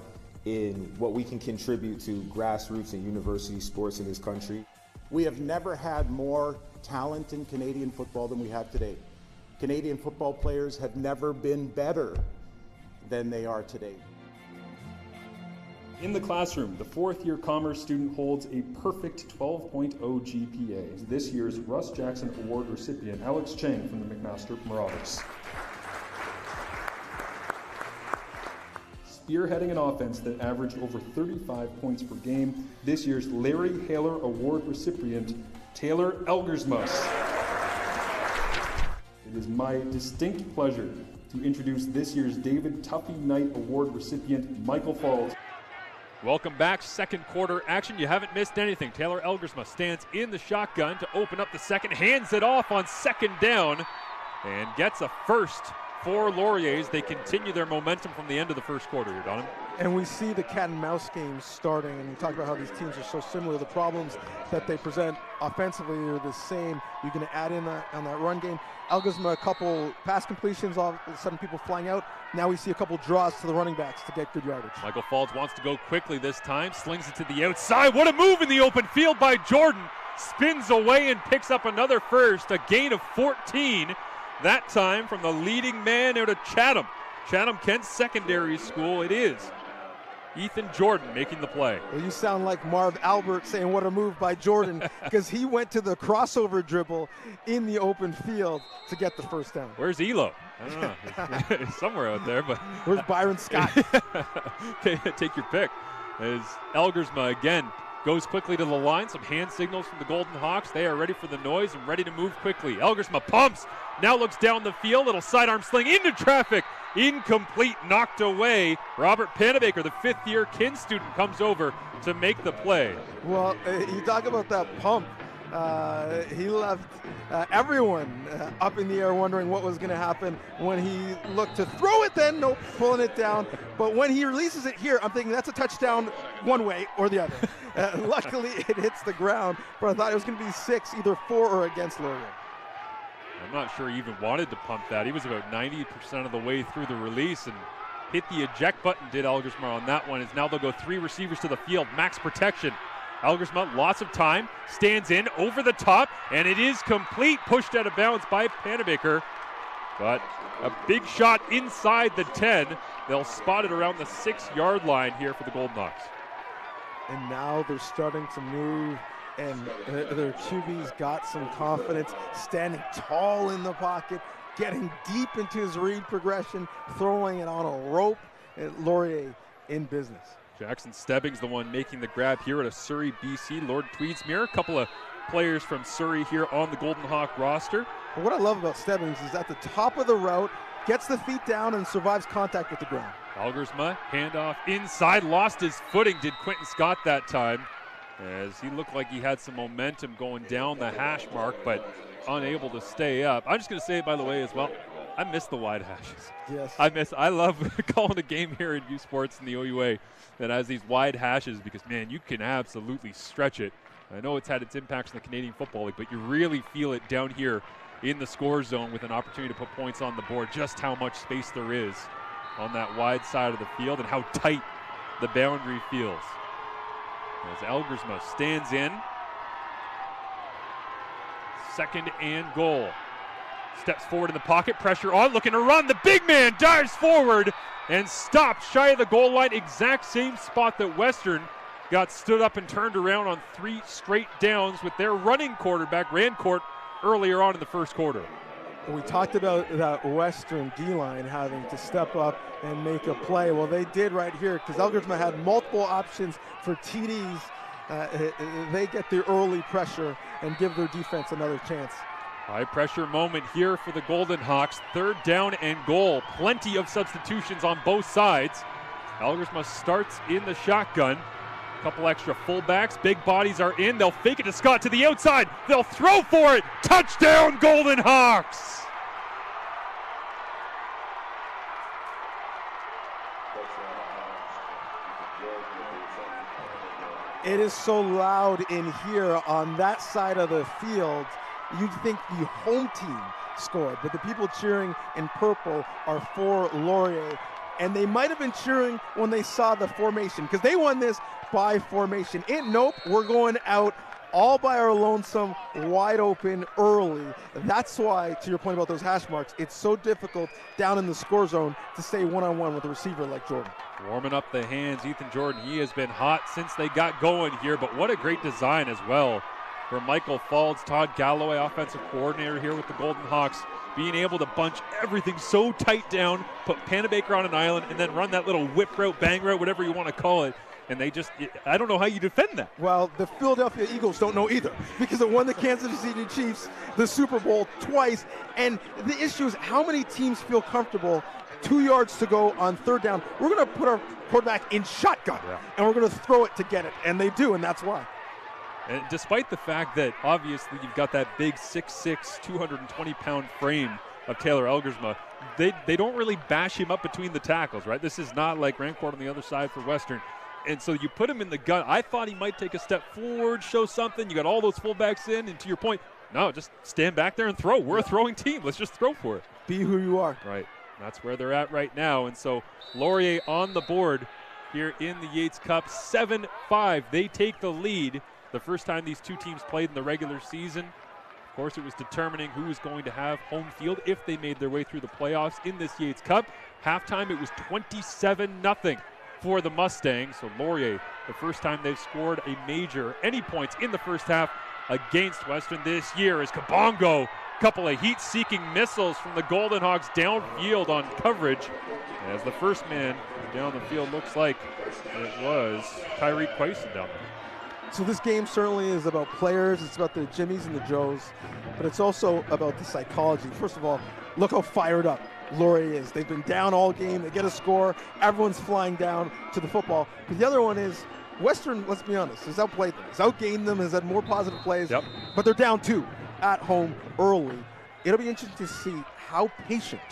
in what we can contribute to grassroots and university sports in this country. We have never had more talent in Canadian football than we have today. Canadian football players have never been better than they are today. In the classroom, the fourth-year commerce student holds a perfect 12.0 GPA. This year's Russ Jackson Award recipient, Alex Chang from the McMaster Marauders. Spearheading an offense that averaged over 35 points per game, this year's Larry Haler Award recipient, Taylor Elgersmus. It is my distinct pleasure to introduce this year's David Tuffy Knight Award recipient, Michael Falls. Welcome back, second quarter action. You haven't missed anything. Taylor Elgersma stands in the shotgun to open up the second, hands it off on second down, and gets a first for Lauriers. They continue their momentum from the end of the first quarter here, Donovan. And we see the cat and mouse game starting, and you talk about how these teams are so similar. The problems that they present offensively are the same. You're going to add in on that run game. Elgersma, a couple pass completions, all of a sudden people flying out. Now we see a couple draws to the running backs to get good yardage. Michael Falls wants to go quickly this time, slings it to the outside. What a move in the open field by Jordan. Spins away and picks up another first, a gain of 14. That time from the leading man out of Chatham. Chatham-Kent Secondary School it is. Ethan Jordan making the play. Well, you sound like Marv Albert saying what a move by Jordan, because he went to the crossover dribble in the open field to get the first down. Where's Elo? I don't know. He's somewhere out there, but where's Byron Scott? Take your pick. As Elgersma again goes quickly to the line. Some hand signals from the Golden Hawks. They are ready for the noise and ready to move quickly. Elgersma pumps. Now looks down the field. Little sidearm sling into traffic. Incomplete, knocked away. Robert Panabaker, the fifth-year kin student, comes over to make the play. Well, you talk about that pump. He left everyone up in the air wondering what was going to happen when he looked to throw it then. Nope, pulling it down. But when he releases it here, I'm thinking that's a touchdown one way or the other. Luckily, it hits the ground, but I thought it was going to be 6, either for or against Laurier. I'm not sure he even wanted to pump that. He was about 90% of the way through the release and hit the eject button, did Elgersma on that one. As now they'll go 3 receivers to the field, max protection. Elgersma, lots of time, stands in over the top, and it is complete, pushed out of bounds by Panabaker. But a big shot inside the 10. They'll spot it around the 6-yard line here for the Golden Hawks. And now they're starting to move, and their QB's got some confidence, standing tall in the pocket, getting deep into his read progression, throwing it on a rope. Laurier in business. Jackson Stebbings the one making the grab here at a Surrey, BC. Lord Tweedsmuir, a couple of players from Surrey here on the Golden Hawk roster. But what I love about Stebbings is at the top of the route, gets the feet down and survives contact with the ground. Elgersma, handoff inside, lost his footing, did Quentin Scott that time, as he looked like he had some momentum going down the hash mark, but unable to stay up. I'm just going to say it, by the way, as well, I miss the wide hashes. Yes. I love calling a game here in U Sports in the OUA that has these wide hashes because, man, you can absolutely stretch it. I know it's had its impacts in the Canadian Football League, but you really feel it down here in the score zone with an opportunity to put points on the board, just how much space there is on that wide side of the field and how tight the boundary feels. As Elgersma stands in. 2nd and goal. Steps forward in the pocket, pressure on, looking to run. The big man dives forward and stopped shy of the goal line. Exact same spot that Western got stood up and turned around on 3 straight downs with their running quarterback, Rancourt, earlier on in the first quarter. We talked about that Western D-line having to step up and make a play. Well, they did right here because Elgersma had multiple options for TDs. They get the early pressure and give their defense another chance. High pressure moment here for the Golden Hawks. 3rd down and goal. Plenty of substitutions on both sides. Elgersma starts in the shotgun. A couple extra fullbacks. Big bodies are in. They'll fake it to Scott to the outside. They'll throw for it. Touchdown, Golden Hawks! It is so loud in here on that side of the field. You'd think the home team scored, but the people cheering in purple are for Laurier. And they might have been cheering when they saw the formation because they won this by formation. Nope, we're going out all by our lonesome, wide open early. That's why, to your point about those hash marks, it's so difficult down in the score zone to stay one-on-one with a receiver like Jordan. Warming up the hands, Ethan Jordan. He has been hot since they got going here, but what a great design as well for Michael Faulds, Todd Galloway, offensive coordinator here with the Golden Hawks, being able to bunch everything so tight down, put Panabaker on an island, and then run that little whip route, bang route, whatever you want to call it. And they just, I don't know how you defend that. Well, the Philadelphia Eagles don't know either because it won the Kansas City Chiefs the Super Bowl twice. And the issue is how many teams feel comfortable 2 yards to go on 3rd down. We're going to put our quarterback in shotgun, and we're going to throw it to get it. And they do, and that's why. And despite the fact that obviously you've got that big 6'6", 220-pound frame of Taylor Elgersma, they don't really bash him up between the tackles, right? This is not like Rancourt on the other side for Western. And so you put him in the gun. I thought he might take a step forward, show something. You got all those fullbacks in, and to your point, no, just stand back there and throw. We're a throwing team. Let's just throw for it. Be who you are. Right. That's where they're at right now. And so Laurier on the board here in the Yates Cup, 7-5. They take the lead. The first time these two teams played in the regular season. Of course, it was determining who was going to have home field if they made their way through the playoffs in this Yates Cup. Halftime, it was 27-0 for the Mustangs. So Laurier, the first time they've scored any points in the first half against Western this year is Kabongo. Couple of heat-seeking missiles from the Golden Hawks downfield on coverage. As the first man down the field looks like it was Tyreek Quayson down there. So this game certainly is about players. It's about the Jimmies and the Joes, but it's also about the psychology. First of all, look how fired up Laurier is. They've been down all game. They get a score. Everyone's flying down to the football. But the other one is Western, let's be honest, has outplayed them, has outgained them, has had more positive plays, but they're down 2 at home early. It'll be interesting to see how patient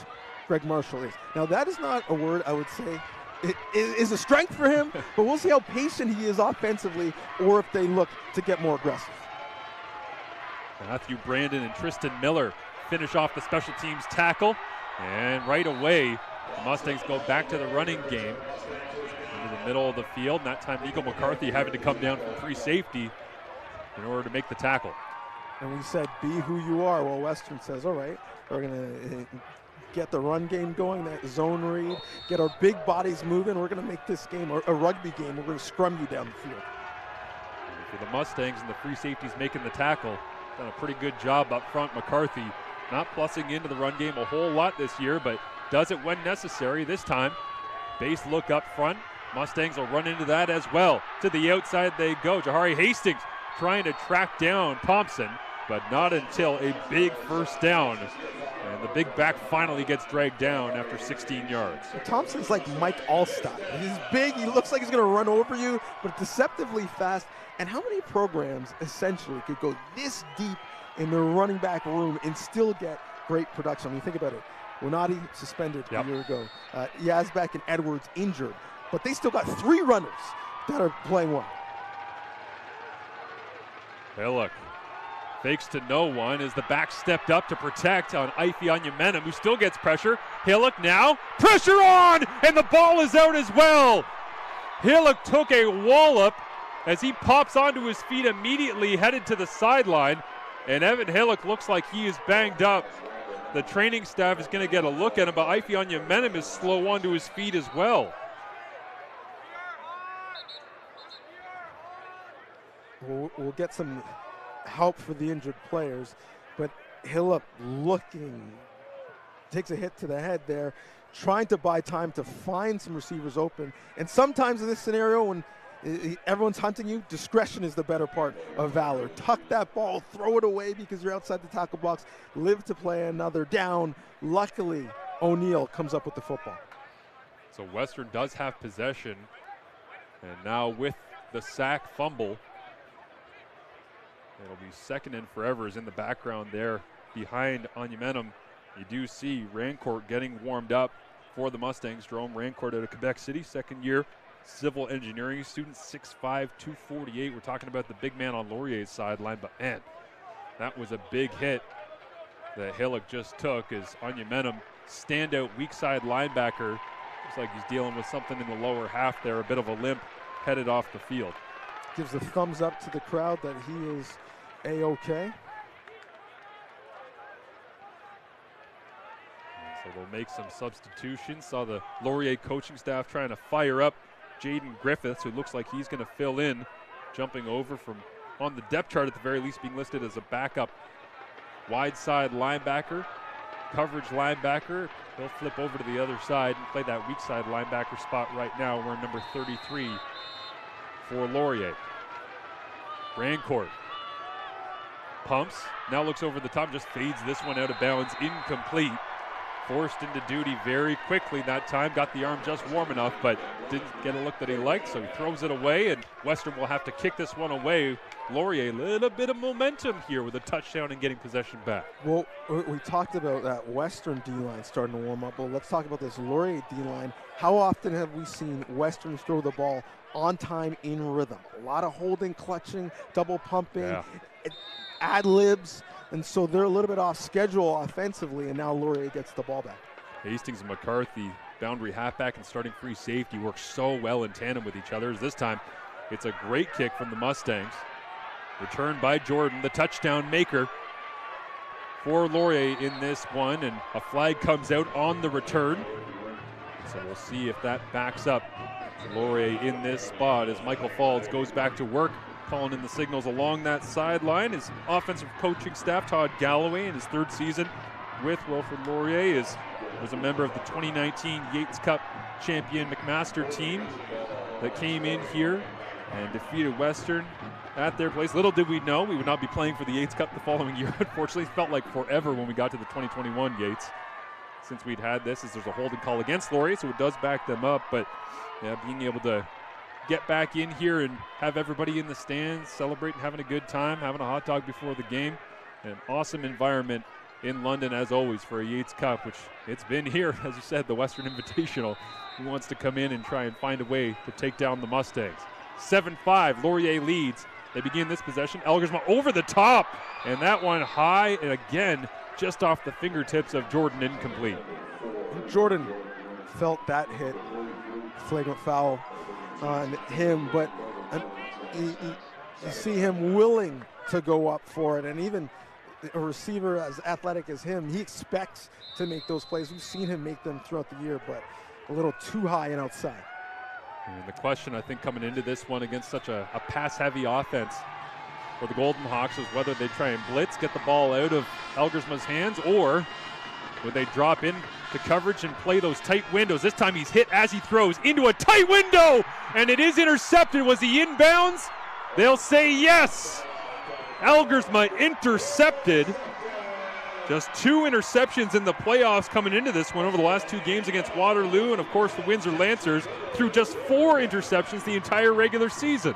Greg Marshall is. Now, that is not a word I would say it is a strength for him, but we'll see how patient he is offensively or if they look to get more aggressive. Matthew Brandon and Tristan Miller finish off the special teams tackle, and right away the Mustangs go back to the running game into the middle of the field, and that time Nico McCarthy having to come down from free safety in order to make the tackle. And we said, be who you are. Well, Western says, all right, we're going to get the run game going, that zone read, get our big bodies moving. We're going to make this game a rugby game. We're going to scrum you down the field. And for the Mustangs and the free safeties making the tackle, done a pretty good job up front. McCarthy not plussing into the run game a whole lot this year, but does it when necessary. This time, base look up front. Mustangs will run into that as well. To the outside they go. Jahari Hastings trying to track down Thompson, but not until a big first down. And the big back finally gets dragged down after 16 yards. Thompson's like Mike Allstott. He's big, he looks like he's going to run over you, but deceptively fast. And how many programs essentially could go this deep in their running back room and still get great production? I mean, think about it. Winati suspended a year ago. Yazbek and Edwards injured, but they still got 3 runners that are playing well. Hillock fakes to no one as the back stepped up to protect on Ife Onyamenem, who still gets pressure. Hillock now, pressure on, and the ball is out as well. Hillock took a wallop as he pops onto his feet immediately, headed to the sideline, and Evan Hillock looks like he is banged up. The training staff is going to get a look at him, but Ife Onyamenem is slow onto his feet as well. We'll get some help for the injured players, but Hillup takes a hit to the head there, trying to buy time to find some receivers open. And sometimes in this scenario, when everyone's hunting you, discretion is the better part of valor. Tuck that ball, throw it away because you're outside the tackle box, live to play another down. Luckily, O'Neill comes up with the football. So Western does have possession, and now with the sack fumble, it'll be second and forever. Is in the background there behind Onyemenum. You do see Rancourt getting warmed up for the Mustangs. Jerome Rancourt out of Quebec City, second year civil engineering student, 6'5", 248. We're talking about the big man on Laurier's sideline, but man, that was a big hit that Hillock just took as Onyemenum, standout weak side linebacker. Looks like he's dealing with something in the lower half there, a bit of a limp, headed off the field. Gives a thumbs up to the crowd that he is A-OK. So they'll make some substitutions. Saw the Laurier coaching staff trying to fire up Jaden Griffiths, who looks like he's going to fill in, jumping over from on the depth chart at the very least, being listed as a backup wide side linebacker, coverage linebacker. He'll flip over to the other side and play that weak side linebacker spot right now. We're number 33 for Laurier. Rancourt pumps, now looks over the top, just fades this one out of bounds, incomplete. Forced into duty very quickly that time, got the arm just warm enough, but didn't get a look that he liked, so he throws it away, and Western will have to kick this one away. Laurier, a little bit of momentum here with a touchdown and getting possession back. Well, we talked about that Western D-line starting to warm up. Well, let's talk about this Laurier D-line. How often have we seen Western throw the ball on time, in rhythm? A lot of holding, clutching, double pumping, ad-libs. And so they're a little bit off schedule offensively, and now Laurier gets the ball back. Hastings and McCarthy, boundary halfback and starting free safety, work so well in tandem with each other. As this time, it's a great kick from the Mustangs. Returned by Jordan, the touchdown maker for Laurier in this one, and a flag comes out on the return. So we'll see if that backs up Laurier in this spot as Michael Falls goes back to work, calling in the signals along that sideline. His offensive coaching staff, Todd Galloway, in his third season with Wilfrid Laurier, was a member of the 2019 Yates Cup champion McMaster team that came in here and defeated Western at their place. Little did we know we would not be playing for the Yates Cup the following year. Unfortunately, it felt like forever when we got to the 2021 Yates since we'd had this, as there's a holding call against Laurier, so it does back them up. But yeah, being able to get back in here and have everybody in the stands celebrating, having a good time, having a hot dog before the game. An awesome environment in London, as always, for a Yates Cup, which it's been here, as you said, the Western Invitational. Who wants to come in and try and find a way to take down the Mustangs? 7-5, Laurier leads. They begin this possession. Elgersma over the top, and that one high, and again, just off the fingertips of Jordan, incomplete. Jordan felt that hit, flagrant foul on him, but you see him willing to go up for it, and even a receiver as athletic as him, he expects to make those plays. We've seen him make them throughout the year, but a little too high and outside. And the question, I think, coming into this one against such a pass-heavy offense for the Golden Hawks was whether they try and blitz, get the ball out of Elgersma's hands, or would they drop in to coverage and play those tight windows. This time he's hit as he throws into a tight window, and it is intercepted. Was he inbounds? They'll say yes. Elgersma intercepted. Just 2 interceptions in the playoffs coming into this one over the last 2 games against Waterloo and, of course, the Windsor Lancers, through just 4 interceptions the entire regular season.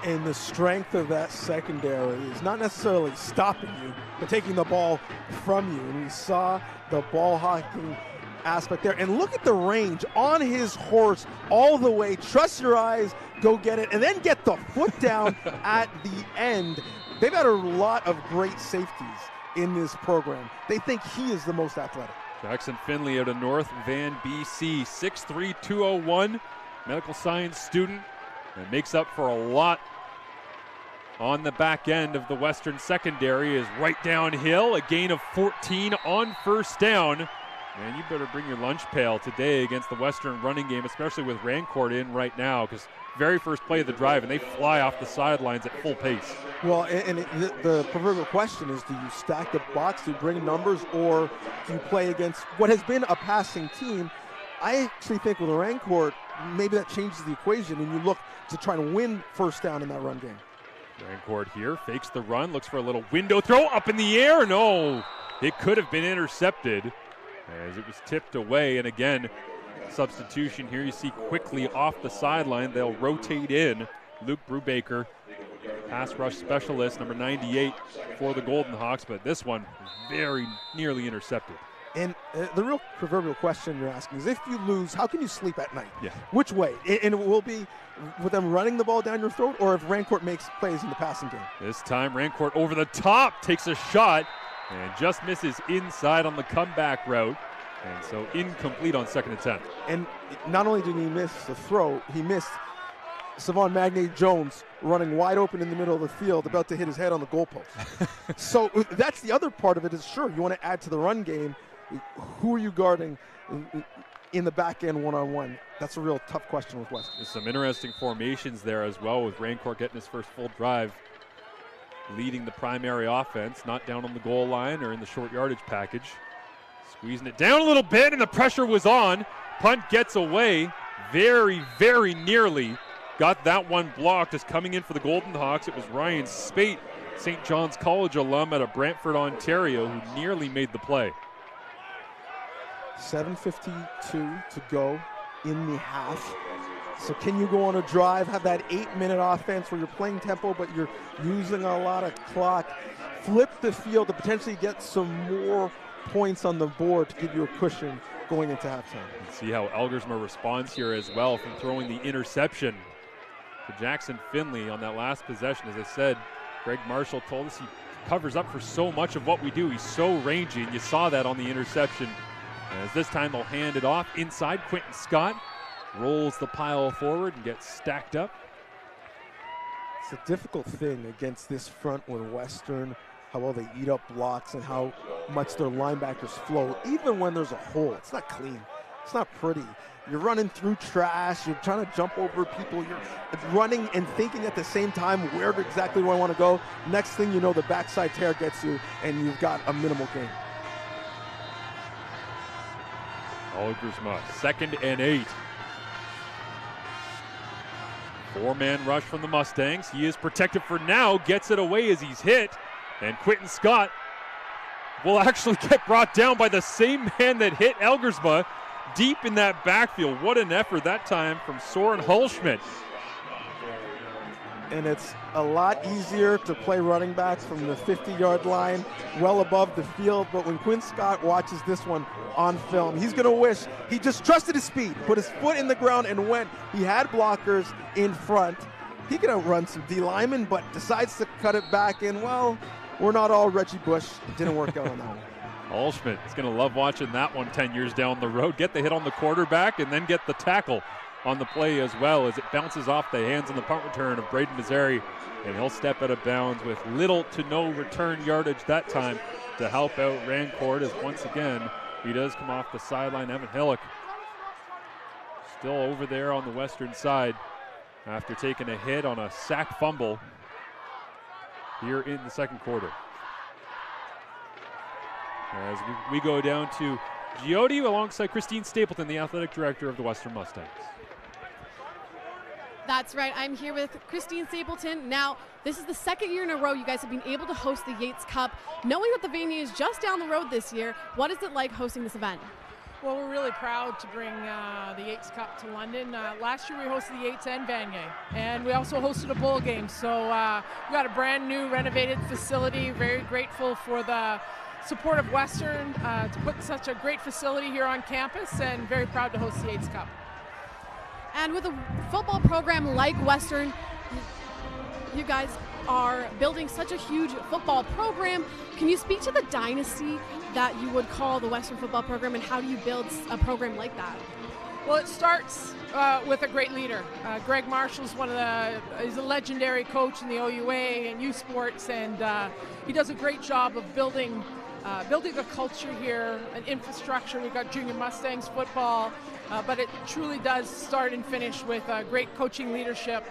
And the strength of that secondary is not necessarily stopping you, but taking the ball from you. And we saw the ball hawking aspect there. And look at the range on his horse all the way. Trust your eyes, go get it, and then get the foot down at the end. They've had a lot of great safeties in this program. They think he is the most athletic. Jackson Finley out of North Van, BC, 6'3", 201, medical science student, and makes up for a lot on the back end of the Western secondary. Is right downhill, a gain of 14 on first down. Man, you better bring your lunch pail today against the Western running game, especially with Rancourt in right now, because very first play of the drive, and they fly off the sidelines at full pace. Well, and the proverbial question is, do you stack the box, do you bring numbers, or do you play against what has been a passing team? I actually think with Rancourt, maybe that changes the equation, and you look to try to win first down in that run game. Rancourt here, fakes the run, looks for a little window throw up in the air. No, it could have been intercepted as it was tipped away. And again, substitution here. You see quickly off the sideline, they'll rotate in Luke Brubaker, pass rush specialist, number 98 for the Golden Hawks, but this one very nearly intercepted. And the real proverbial question you're asking is, if you lose, how can you sleep at night? Yeah. Which way? And it will be with them running the ball down your throat, or if Rancourt makes plays in the passing game? This time Rancourt over the top, takes a shot, and just misses inside on the comeback route. And so incomplete on second attempt. And not only did he miss the throw, he missed Savon Magnay-Jones running wide open in the middle of the field, about to hit his head on the goalpost. So that's the otder part of it is, sure, you want to add to the run game. Who are you guarding in the back end one-on-one? That's a real tough question with West. There's some interesting formations there as well, with Rancourt getting his first full drive, leading the primary offense, not down on the goal line or in the short yardage package. Squeezing it down a little bit, and the pressure was on. Punt gets away very, very nearly. Got that one blocked as coming in for the Golden Hawks. It was Ryan Spate, St. John's College alum out of Brantford, Ontario, who nearly made the play. 7:52 to go in the half. So can you go on a drive, have that 8-minute offense where you're playing tempo but you're using a lot of clock, flip the field to potentially get some more points on the board to give you a cushion going into halftime? See how Elgersma responds here as well from throwing the interception to Jackson Finley on that last possession. As I said, Greg Marshall told us he covers up for so much of what we do. He's so rangy, and you saw that on the interception. As this time they'll hand it off inside. Quentin Scott rolls the pile forward and gets stacked up. It's a difficult thing against this front with Western, how well they eat up blocks and how much their linebackers flow. Even when there's a hole, it's not clean. It's not pretty. You're running through trash. You're trying to jump over people. You're running and thinking at the same time, where exactly do I want to go? Next thing you know, the backside tear gets you, and you've got a minimal gain. Elgersma, 2nd and 8. 4-man rush from the Mustangs. He is protected for now, gets it away as he's hit. And Quentin Scott will actually get brought down by the same man that hit Elgersma deep in that backfield. What an effort that time from Soren Hulschmidt. And it's a lot easier to play running back from the 50-yard line, well above the field. But when Quinn Scott watches this one on film, he's going to wish he just trusted his speed, put his foot in the ground and went. He had blockers in front. He could outrun some D linemen, but decides to cut it back in. Well, we're not all Reggie Bush. It didn't work out on that one. Hulschmidt is going to love watching that one 10 years down the road. Get the hit on the quarterback and then get the tackle on the play as well, as it bounces off the hands on the punt return of Braden Mazzari, and he'll step out of bounds with little to no return yardage that time to help out Rancourt, as once again he does come off the sideline. Evan Hillock still over there on the Western side after taking a hit on a sack fumble here in the second quarter. As we go down to Giodi alongside Christine Stapleton, the athletic director of the Western Mustangs. That's right. I'm here with Christine Stapleton. Now, this is the second year in a row you guys have been able to host the Yates Cup. Knowing that the venue is just down the road this year, what is it like hosting this event? Well, we're really proud to bring the Yates Cup to London. Last year we hosted the Yates and Vanier, and we also hosted a bowl game. So we got a brand new renovated facility. Very grateful for the support of Western to put such a great facility here on campus, and very proud to host the Yates Cup. And with a football program like Western, you guys are building such a huge football program. Can you speak to the dynasty that you would call the Western football program, and how do you build a program like that? Well, it starts with a great leader. Greg Marshall's he's a legendary coach in the OUA and youth sports, and he does a great job of building building a culture here, an infrastructure. We've got Junior Mustangs football, but it truly does start and finish with great coaching leadership,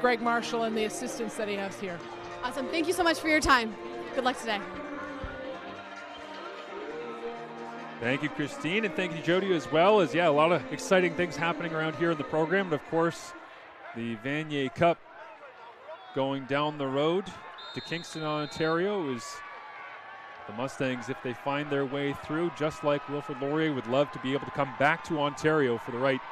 Greg Marshall and the assistants that he has here. Awesome. Thank you so much for your time. Good luck today. Thank you, Christine, and thank you, Jody, as well. As, a lot of exciting things happening around here in the program. And, of course, the Vanier Cup going down the road to Kingston, Ontario, is the Mustangs, if they find their way through, just like Wilfrid Laurier, would love to be able to come back to Ontario for the right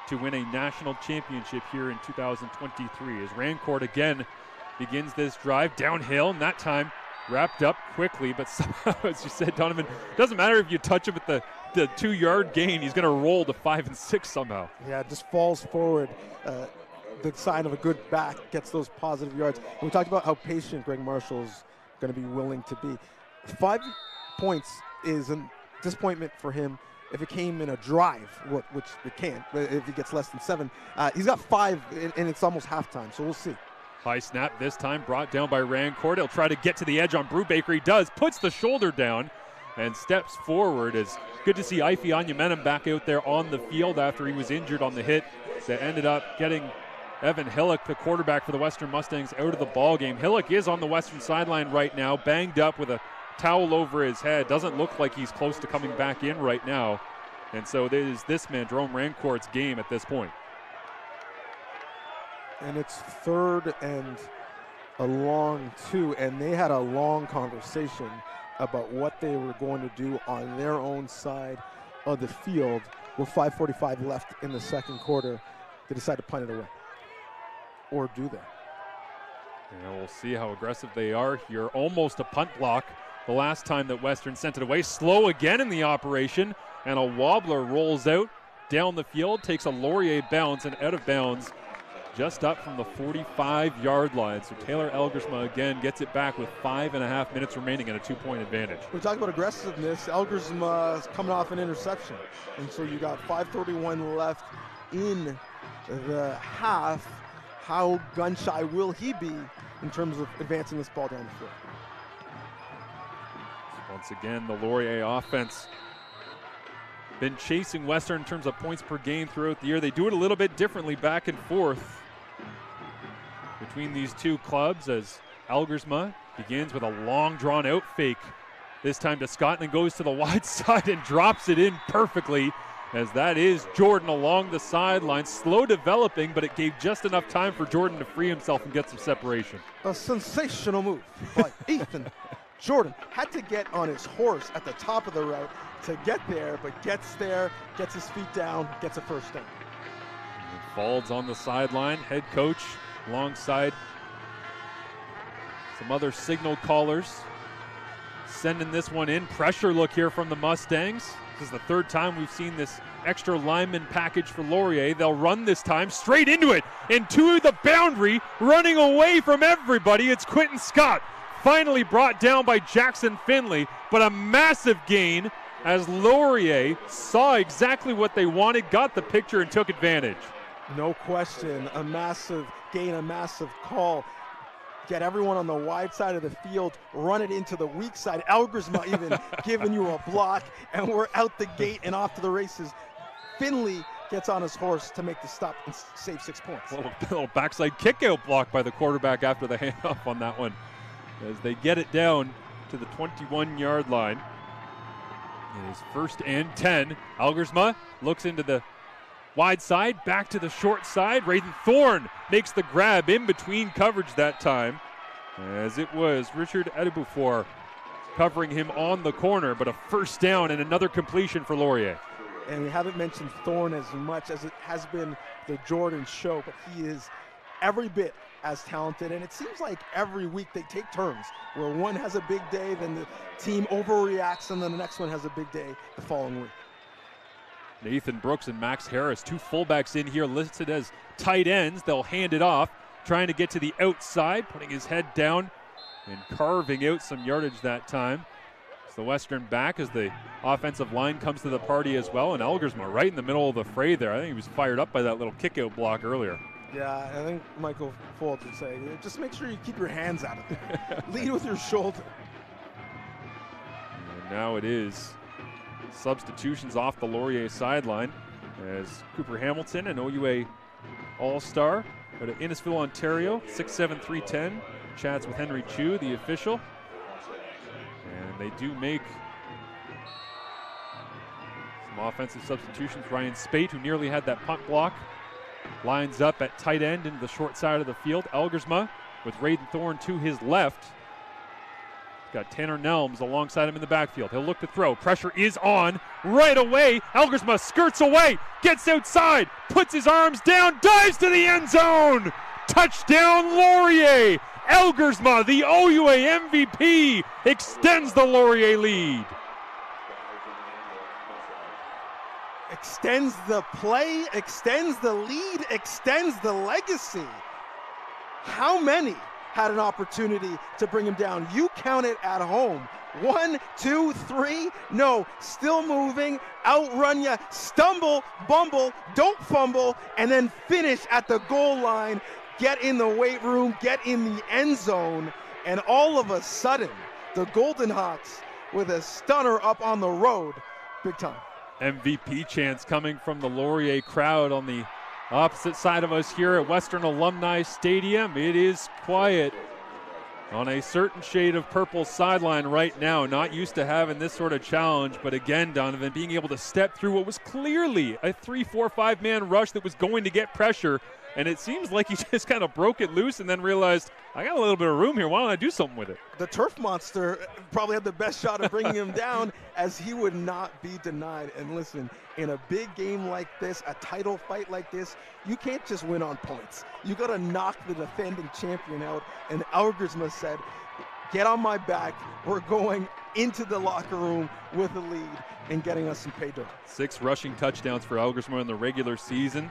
to win a national championship here in 2023. As Rancourt again begins this drive downhill, and that time wrapped up quickly, but somehow, as you said, Donovan, doesn't matter if you touch him at the 2-yard gain, he's going to roll to 5 and 6 somehow. Yeah, it just falls forward. The sign of a good back, gets those positive yards. And we talked about how patient Greg Marshall's going to be willing to be. 5 points is a disappointment for him if it came in a drive, which it can't, but if he gets less than 7. He's got 5, and it's almost halftime, so we'll see. High snap this time, brought down by Rancourt. He'll try to get to the edge on Brubaker. He does, puts the shoulder down and steps forward. It's good to see Ife Anyamenem back out there on the field after he was injured on the hit that ended up getting Evan Hillock, the quarterback for the Western Mustangs, out of the ball game. Hillock is on the Western sideline right now, banged up with a towel over his head. Doesn't look like he's close to coming back in right now. And so it is this man, Jerome Rancourt's game at this point. And it's 3rd and a long 2, and they had a long conversation about what they were going to do on their own side of the field with 5:45 left in the second quarter. They decide to punt it away. Or do they? And we'll see how aggressive they are here. Almost a punt block the last time that Western sent it away. Slow again in the operation, and a wobbler rolls out down the field, takes a Laurier bounce and out of bounds just up from the 45-yard line. So Taylor Elgersma again gets it back with 5.5 minutes remaining and a 2-point advantage. We talk about aggressiveness. Elgersma is coming off an interception. And so you got 5:31 left in the half. How gun-shy will he be in terms of advancing this ball down the field? Once again, the Laurier offense been chasing Western in terms of points per game throughout the year. They do it a little bit differently back and forth between these two clubs as Elgersma begins with a long drawn-out fake. This time to Scott, and then goes to the wide side and drops it in perfectly, as that is Jordan along the sideline. Slow developing, but it gave just enough time for Jordan to free himself and get some separation. A sensational move by Ethan Jordan. Had to get on his horse at the top of the route to get there, but gets there, gets his feet down, gets a first down. Falls on the sideline, head coach alongside some other signal callers. Sending this one in. Pressure look here from the Mustangs. This is the 3rd time we've seen this extra lineman package for Laurier. They'll run this time straight into it, into the boundary, running away from everybody. It's Quentin Scott, finally brought down by Jackson Finley, but a massive gain as Laurier saw exactly what they wanted, got the picture, and took advantage. No question, a massive gain, a massive call. Get everyone on the wide side of the field, run it into the weak side. Elgersma even giving you a block, and we're out the gate and off to the races. Finley gets on his horse to make the stop and save 6 points. A little backside kick-out block by the quarterback after the handoff on that one, as they get it down to the 21-yard line. It is 1st and 10. Elgersma looks into the wide side, back to the short side. Raiden Thorne makes the grab in between coverage that time, as it was Richard Adebufor covering him on the corner, but a first down and another completion for Laurier. And we haven't mentioned Thorne as much as it has been the Jordan show, but he is every bit as talented, and it seems like every week they take turns where one has a big day, then the team overreacts, and then the next one has a big day the following week. Nathan Brooks and Max Harris, 2 fullbacks in here listed as tight ends. They'll hand it off, trying to get to the outside, putting his head down and carving out some yardage that time. It's the Western back as the offensive line comes to the party as well, and Elgersma right in the middle of the fray there. I think he was fired up by that little kick-out block earlier. Yeah, I think Michael Foltz would say, just make sure you keep your hands out of there. Lead with your shoulder. Now it is substitutions off the Laurier sideline as Cooper Hamilton, an OUA All-Star out of Innisfil, Ontario, 6'7", 310, chats with Henry Chu, the official. And they do make some offensive substitutions. Ryan Spate, who nearly had that punt block, lines up at tight end into the short side of the field. Elgersma with Raiden Thorne to his left. Got Tanner Nelms alongside him in the backfield. He'll look to throw. Pressure is on right away. Elgersma skirts away, gets outside, puts his arms down, dives to the end zone. Touchdown Laurier. Elgersma, the OUA MVP, extends the Laurier lead. Extends the play, extends the lead, extends the legacy. How many had an opportunity to bring him down? You count it at home. 1, 2, 3. No, still moving, outrun you, stumble, bumble, don't fumble, and then finish at the goal line. Get in the weight room, get in the end zone, and all of a sudden, the Golden Hawks with a stunner up on the road, big time. MVP chants coming from the Laurier crowd on the opposite side of us here at Western Alumni Stadium. It is quiet on a certain shade of purple sideline right now. Not used to having this sort of challenge, but again, Donovan, being able to step through what was clearly a 3-4-5 man rush that was going to get pressure. And it seems like he just kind of broke it loose and then realized, I got a little bit of room here. Why don't I do something with it? The turf monster probably had the best shot of bringing him down, as he would not be denied. And listen, in a big game like this, a title fight like this, you can't just win on points. You got to knock the defending champion out. And Elgersma said, get on my back. We're going into the locker room with a lead and getting us some pay dirt. 6 rushing touchdowns for Elgersma in the regular season.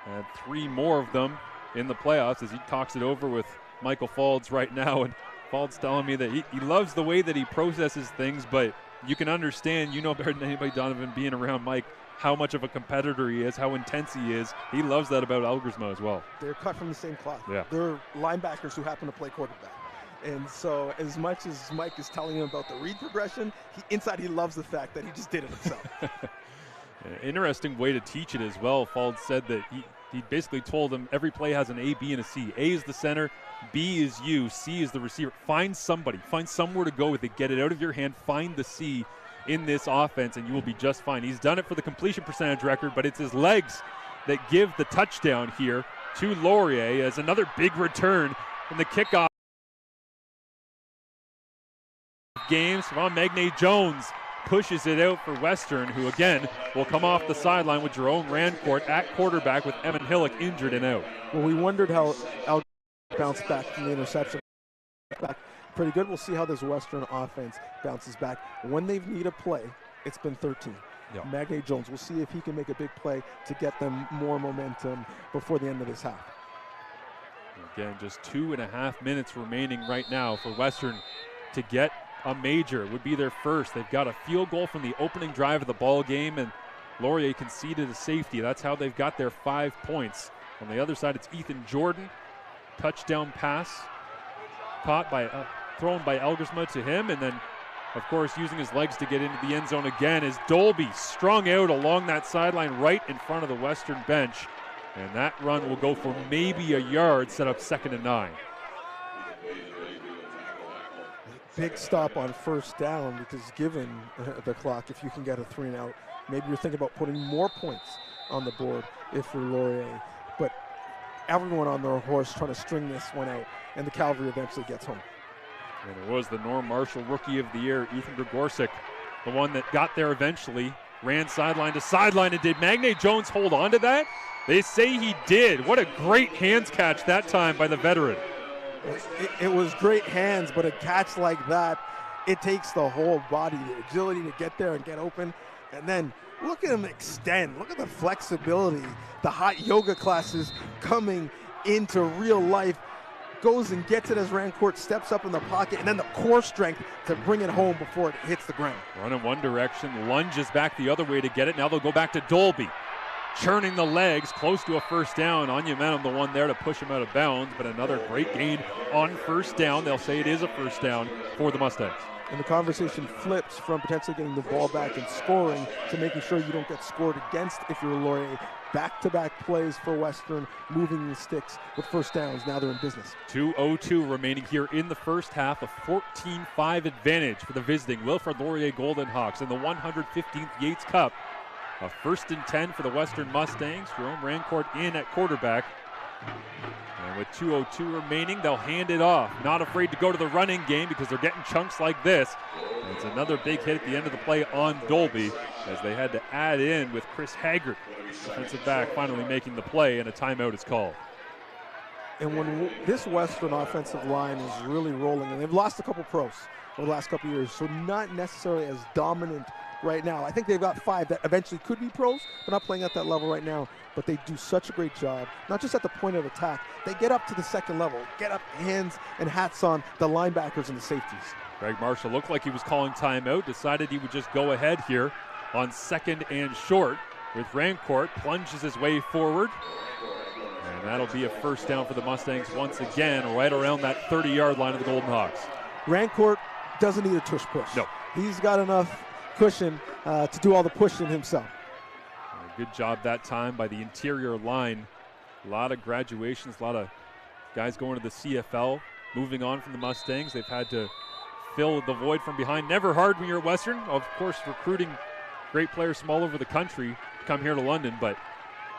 And 3 more of them in the playoffs as he talks it over with Michael Faulds right now. And Faulds telling me that he loves the way that he processes things, but you can understand, you know better than anybody, Donovan, being around Mike, how much of a competitor he is, how intense he is. He loves that about Elgersma as well. They're cut from the same cloth. Yeah. They're linebackers who happen to play quarterback. And so as much as Mike is telling him about the read progression, inside he loves the fact that he just did it himself. Interesting way to teach it as well. Faulds said that he basically told him every play has an A, B, and a C. A is the center, B is you, C is the receiver. Find somebody, find somewhere to go with it, get it out of your hand, find the C in this offense, and you will be just fine. He's done it for the completion percentage record, but it's his legs that give the touchdown here to Laurier as another big return in the kickoff game. Savon Magne-Jones pushes it out for Western, who again will come off the sideline with Jerome Rancourt at quarterback with Evan Hillock injured and out. Well, we wondered how Al bounced back from the interception. Back pretty good. We'll see how this Western offense bounces back. When they need a play, it's been 13. Yep. Magne-Jones, we'll see if he can make a big play to get them more momentum before the end of this half. Again, just 2.5 minutes remaining right now for Western to get a major. It would be their first. They've got a field goal from the opening drive of the ball game, and Laurier conceded a safety. That's how they've got their 5 points. On the other side, it's Ethan Jordan. Touchdown pass caught by thrown by Elgersma to him, and then of course using his legs to get into the end zone again is Dolby, strung out along that sideline right in front of the Western bench, and that run will go for maybe a yard, set up 2nd and 9. Big stop on first down, because given the clock, if you can get a 3 and out, maybe you're thinking about putting more points on the board if you're Laurier. But everyone on their horse trying to string this one out, and the cavalry eventually gets home. And it was the Norm Marshall Rookie of the Year, Ethan Gregorczyk, the one that got there eventually, ran sideline to sideline, and did Magne-Jones hold on to that? They say he did. What a great hands catch that time by the veteran. It was great hands, but a catch like that, it takes the whole body, the agility to get there and get open. And then look at him extend. Look at the flexibility, the hot yoga classes coming into real life. Goes and gets it as Rancourt steps up in the pocket, and then the core strength to bring it home before it hits the ground. Run in one direction, lunges back the other way to get it. Now they'll go back to Dolby. Churning the legs, close to a first down. Onyemenu, the one there to push him out of bounds, but another great gain on first down. They'll say it is a first down for the Mustangs. And the conversation flips from potentially getting the ball back and scoring to making sure you don't get scored against if you're Laurier. Back-to-back plays for Western, moving the sticks with first downs. Now they're in business. 2:02 remaining here in the first half. A 14-5 advantage for the visiting Wilfrid Laurier Golden Hawks in the 115th Yates Cup. A 1st and 10 for the Western Mustangs. Jerome Rancourt in at quarterback. And with 2:02 remaining, they'll hand it off. Not afraid to go to the running game because they're getting chunks like this. And it's another big hit at the end of the play on Dolby as they had to add in with Chris Haggart, defensive back, finally making the play, and a timeout is called. And when this Western offensive line is really rolling, and they've lost a couple pros over the last couple years, so not necessarily as dominant right now. I think they've got 5 that eventually could be pros, but not playing at that level right now. But they do such a great job, not just at the point of attack. They get up to the second level, get up hands and hats on the linebackers and the safeties. Greg Marshall looked like he was calling timeout, decided he would just go ahead here on 2nd and short with Rancourt, plunges his way forward. And that'll be a first down for the Mustangs once again, right around that 30-yard line of the Golden Hawks. Rancourt doesn't need a tush push. No. He's got enough cushion to do all the pushing himself. Good job that time by the interior line. A lot of graduations, a lot of guys going to the CFL, moving on from the Mustangs. They've had to fill the void from behind. Never hard when you're at Western. Of course, recruiting great players from all over the country to come here to London, but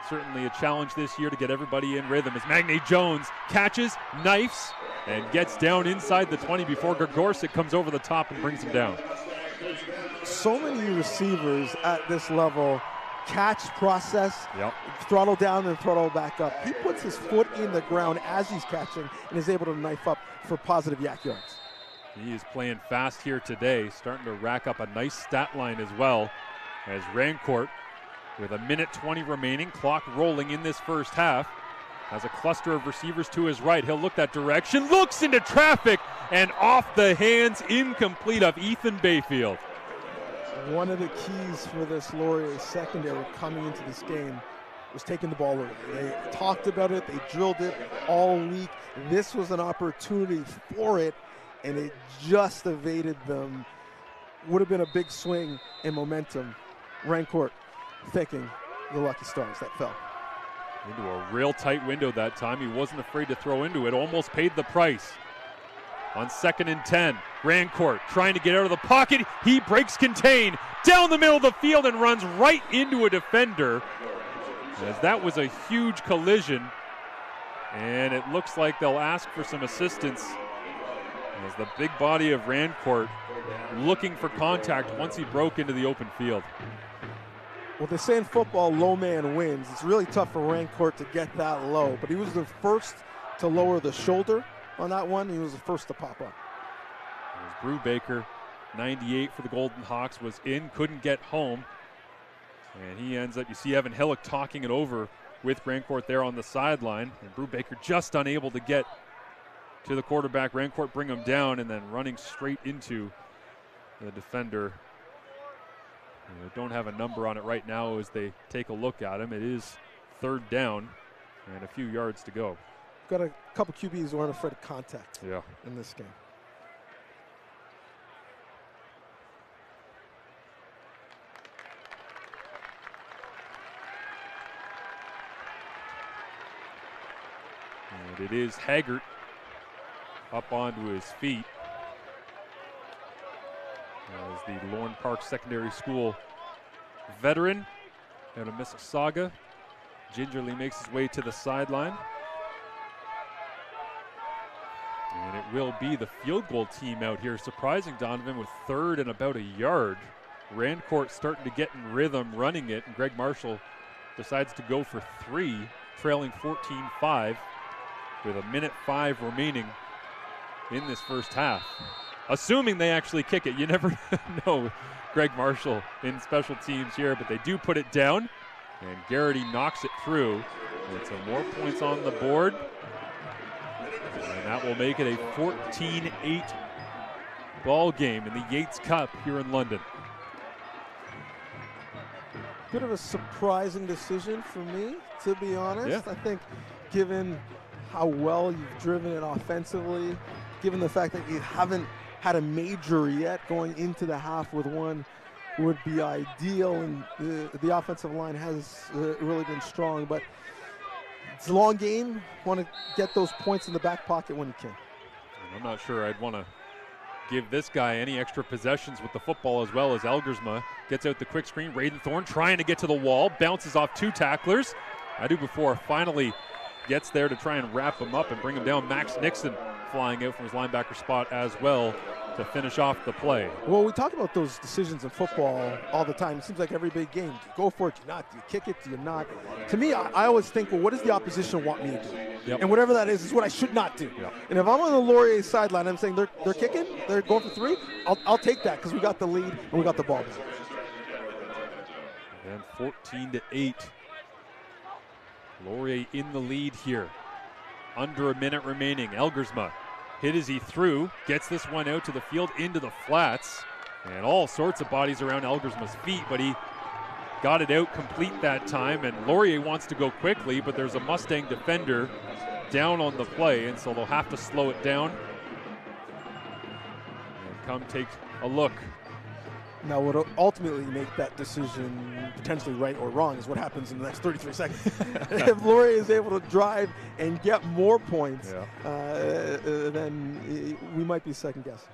certainly a challenge this year to get everybody in rhythm as Magne Jones catches, knifes, and gets down inside the 20 before Gregorczyk comes over the top and brings him down. So many receivers at this level catch, process, throttle down and throttle back up. He puts his foot in the ground as he's catching and is able to knife up for positive yak yards. He is playing fast here today, starting to rack up a nice stat line as well as Rancourt, with 1:20 remaining, clock rolling in this first half, has a cluster of receivers to his right. He'll look that direction, looks into traffic, and off the hands, incomplete of Ethan Bayfield. One of the keys for this Laurier secondary coming into this game was taking the ball early. They talked about it, they drilled it all week. This was an opportunity for it, and it just evaded them. Would have been a big swing in momentum. Rancourt thinking the lucky stars that fell. Into a real tight window that time. He wasn't afraid to throw into it, almost paid the price. On 2nd and 10, Rancourt trying to get out of the pocket. He breaks contain down the middle of the field and runs right into a defender, as that was a huge collision. And it looks like they'll ask for some assistance as the big body of Rancourt looking for contact once he broke into the open field. Well, they say in football, low man wins. It's really tough for Rancourt to get that low, but he was the first to lower the shoulder on that one. He was the first to pop up. Brubaker, 98 for the Golden Hawks, was in, couldn't get home. And he ends up, you see Evan Hillock talking it over with Rancourt there on the sideline. And Brubaker just unable to get to the quarterback. Rancourt bring him down and then running straight into the defender. They don't have a number on it right now as they take a look at him. It is 3rd down and a few yards to go. Got a couple QBs who aren't afraid of contact in this game. And it is Haggart up onto his feet as the Lorne Park Secondary School veteran out of Mississauga gingerly makes his way to the sideline. And it will be the field goal team out here. Surprising, Donovan, with 3rd and about a yard. Rancourt starting to get in rhythm running it, and Greg Marshall decides to go for 3, trailing 14-5 with 1:05 remaining in this first half. Assuming they actually kick it. You never know, Greg Marshall in special teams here, but they do put it down, and Garrity knocks it through. And some more points on the board. And that will make it a 14-8 ball game in the Yates Cup here in London. Bit of a surprising decision for me, to be honest. I think given how well you've driven it offensively, given the fact that you haven't had a major yet. Going into the half with one would be ideal, and the offensive line has really been strong. But it's a long game. Want to get those points in the back pocket when you can. And I'm not sure I'd want to give this guy any extra possessions with the football as well as Elgersma gets out the quick screen. Raiden Thorne trying to get to the wall, bounces off 2 tacklers. Before finally gets there to try and wrap him up and bring him down. Max Nixon flying out from his linebacker spot as well to finish off the play. Well, we talk about those decisions in football all the time. It seems like every big game, do you go for it, do you not? Do you kick it, do you not? To me, I always think, well, what does the opposition want me to do? Yep. And whatever that is what I should not do. Yep. And if I'm on the Laurier sideline, I'm saying they're kicking, they're going for 3, I'll take that because we got the lead and we got the ball back. And 14-8. Laurier in the lead here. Under a minute remaining. Elgersma hit as he threw, gets this one out to the field into the flats, and all sorts of bodies around Elgersma's feet, but he got it out complete that time, and Laurier wants to go quickly, but there's a Mustang defender down on the play, and so they'll have to slow it down and come take a look. Now, what will ultimately make that decision potentially right or wrong is what happens in the next 33 seconds. If Laurier is able to drive and get more points, then we might be second guessing.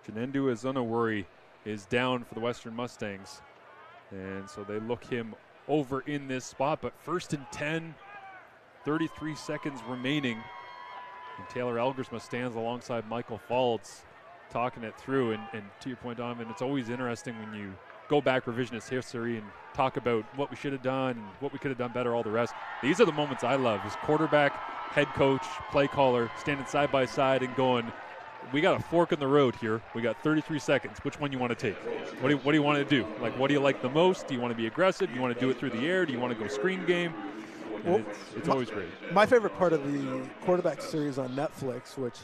Chinendu Azunawuri is down for the Western Mustangs, and so they look him over in this spot, but 1st and 10, 33 seconds remaining, and Taylor Elgersma stands alongside Michael Faulds, talking it through, and to your point, Donovan, it's always interesting when you go back revisionist history and talk about what we should have done and what we could have done better, all the rest. These are the moments I love, is quarterback, head coach, play caller, standing side by side and going, we got a fork in the road here. We got 33 seconds. Which one you want to take? What do you want to do? Like, what do you like the most? Do you want to be aggressive? Do you want to do it through the air? Do you want to go screen game? Well, it's always great. My favorite part of the quarterback series on Netflix, which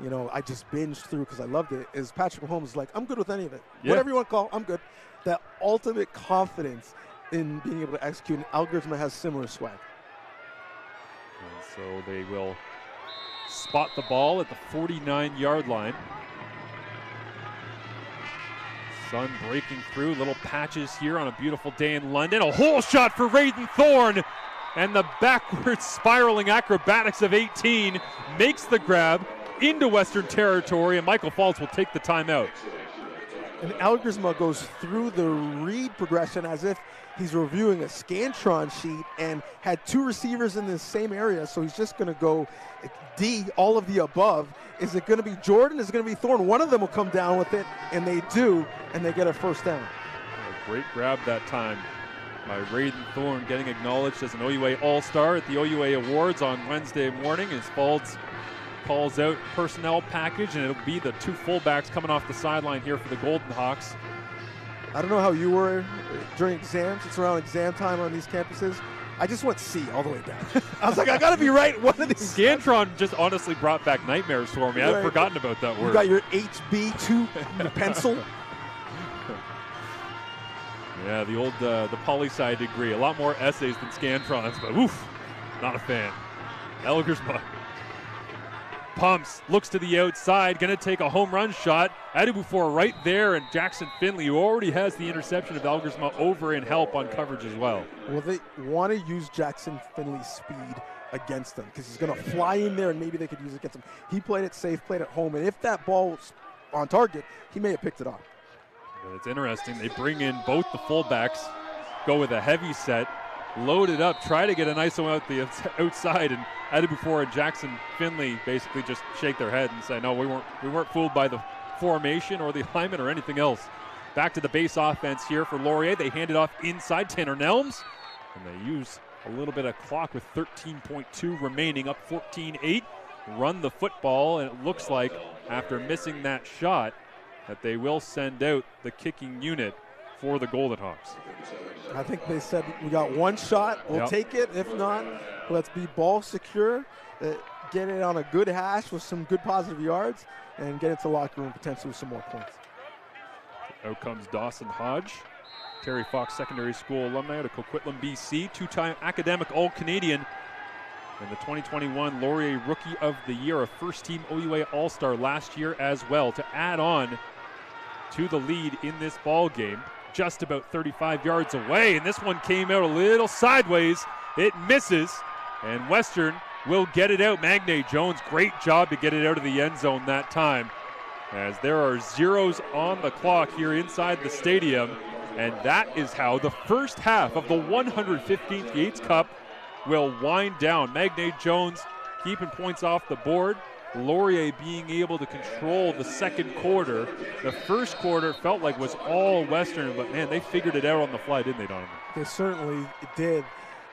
I just binged through because I loved it, is Patrick Mahomes is like, I'm good with any of it. Yeah. Whatever you want to call, I'm good. That ultimate confidence in being able to execute, and Elgersma has similar swag. And so they will spot the ball at the 49-yard line. Sun breaking through, little patches here on a beautiful day in London. A hole shot for Raiden Thorne, and the backward spiraling acrobatics of 18 makes the grab into Western territory, and Michael Faulds will take the timeout. And Elgersma goes through the read progression as if he's reviewing a Scantron sheet and had 2 receivers in the same area, so he's just going to go D, all of the above. Is it going to be Jordan? Is it going to be Thorne? One of them will come down with it, and they do, and they get a first down. A great grab that time by Raiden Thorne, getting acknowledged as an OUA All-Star at the OUA Awards on Wednesday morning as Faulds calls out personnel package, and it'll be the 2 fullbacks coming off the sideline here for the Golden Hawks. I don't know how you were during exams. It's around exam time on these campuses. I just went C all the way down. I was like, I got to be right one of these. Scantron just honestly brought back nightmares for me. Right. I've forgotten about that word. You got your HB2 pencil. Yeah, the old the poli-sci degree. A lot more essays than Scantron's, but oof, not a fan. Elgersma pumps, looks to the outside, going to take a home run shot. Adubufor right there, and Jackson Finley, who already has the interception of Elgersma, over in help on coverage as well. Well, they want to use Jackson Finley's speed against them because he's going to fly in there, and maybe they could use it against him. He played it safe, played it home, and if that ball was on target, he may have picked it off. It's interesting. They bring in both the fullbacks, go with a heavy set, load it up, try to get an ISO out the outside, and Adubufor and Jackson Finley basically just shake their head and say, no, we weren't fooled by the formation or the alignment or anything else. Back to the base offense here for Laurier. They hand it off inside Tanner Nelms, and they use a little bit of clock with 13.2 remaining, up 14-8. Run the football, and it looks like after missing that shot that they will send out the kicking unit for the Golden Hawks. I think they said we got one shot, we'll take it. If not, let's be ball secure, get it on a good hash with some good positive yards, and get it to locker room potentially with some more points. Out comes Dawson Hodge, Terry Fox Secondary School alumni out of Coquitlam, BC, 2-time academic All-Canadian. And the 2021 Laurier Rookie of the Year, a first-team OUA All-Star last year as well, to add on to the lead in this ball game. Just about 35 yards away, and this one came out a little sideways. It misses, and Western will get it out. Magne Jones, great job to get it out of the end zone that time, as there are zeros on the clock here inside the stadium. And that is how the first half of the 115th Yates Cup will wind down. Magne Jones keeping points off the board. Laurier being able to control the second quarter. The first quarter felt like was all Western, but man, they figured it out on the fly, didn't they, Donovan? They certainly did.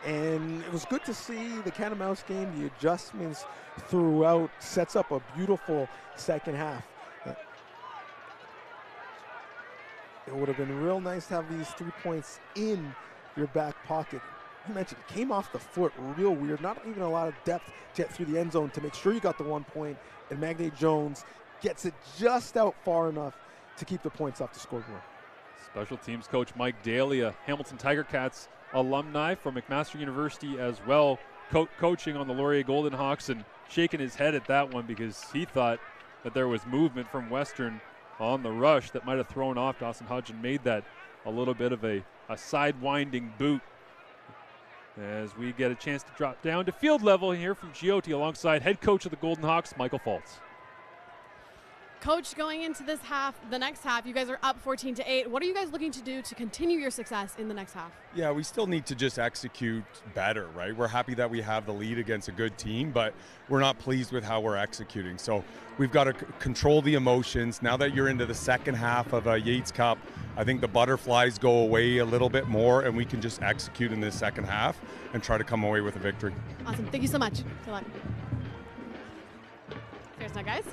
And it was good to see the cat and mouse game, the adjustments throughout, sets up a beautiful second half. It would have been real nice to have these 3 points in your back pocket. You mentioned it came off the foot, real weird. Not even a lot of depth to get through the end zone to make sure you got the 1 point. And Magne Jones gets it just out far enough to keep the points off the scoreboard. Special teams coach Mike Daly, a Hamilton Tiger Cats alumni from McMaster University as well, coaching on the Laurier Golden Hawks, and shaking his head at that one because he thought that there was movement from Western on the rush that might have thrown off Dawson Hodge and made that a little bit of a side-winding boot. As we get a chance to drop down to field level here from Giotti alongside head coach of the Golden Hawks, Michael Fultz. Coach, going into this half, the next half, you guys are up 14-8. What are you guys looking to do to continue your success in the next half? Yeah, we still need to just execute better, right? We're happy that we have the lead against a good team, but we're not pleased with how we're executing. So we've got to control the emotions. Now that you're into the second half of a Yates Cup, I think the butterflies go away a little bit more, and we can just execute in this second half and try to come away with a victory. Awesome. Thank you so much. Good luck. Cheers now, guys.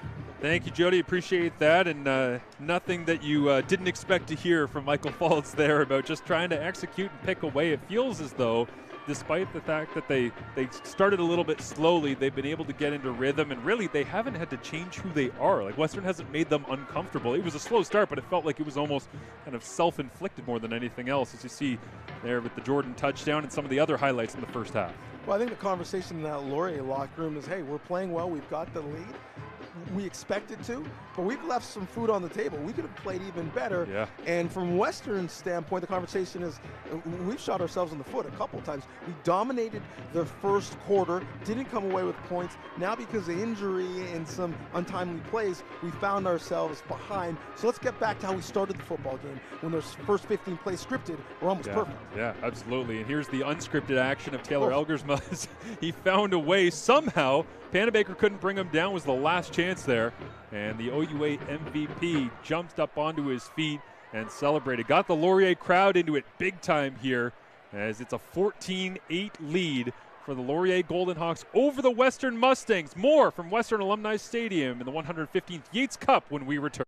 Thank you, Jody. Appreciate that. And nothing that you didn't expect to hear from Michael Fultz there about just trying to execute and pick away. It feels as though, despite the fact that they started a little bit slowly, they've been able to get into rhythm, and really they haven't had to change who they are. Like, Western hasn't made them uncomfortable. It was a slow start, but it felt like it was almost kind of self-inflicted more than anything else, as you see there with the Jordan touchdown and some of the other highlights in the first half. Well, I think the conversation in that Laurier locker room is, hey, we're playing well, we've got the lead. We expected to, but we've left some food on the table. We could have played even better. Yeah. And from Western's standpoint, the conversation is we've shot ourselves in the foot a couple of times. We dominated the first quarter, didn't come away with points. Now, because of injury and some untimely plays, we found ourselves behind. So let's get back to how we started the football game. When those first 15 plays scripted, we're almost perfect. Yeah, absolutely. And here's the unscripted action of Taylor Elgersma. He found a way somehow. Panabaker couldn't bring him down, was the last chance there. And the OUA MVP jumped up onto his feet and celebrated. Got the Laurier crowd into it big time here, as it's a 14-8 lead for the Laurier Golden Hawks over the Western Mustangs. More from Western Alumni Stadium in the 115th Yates Cup when we return.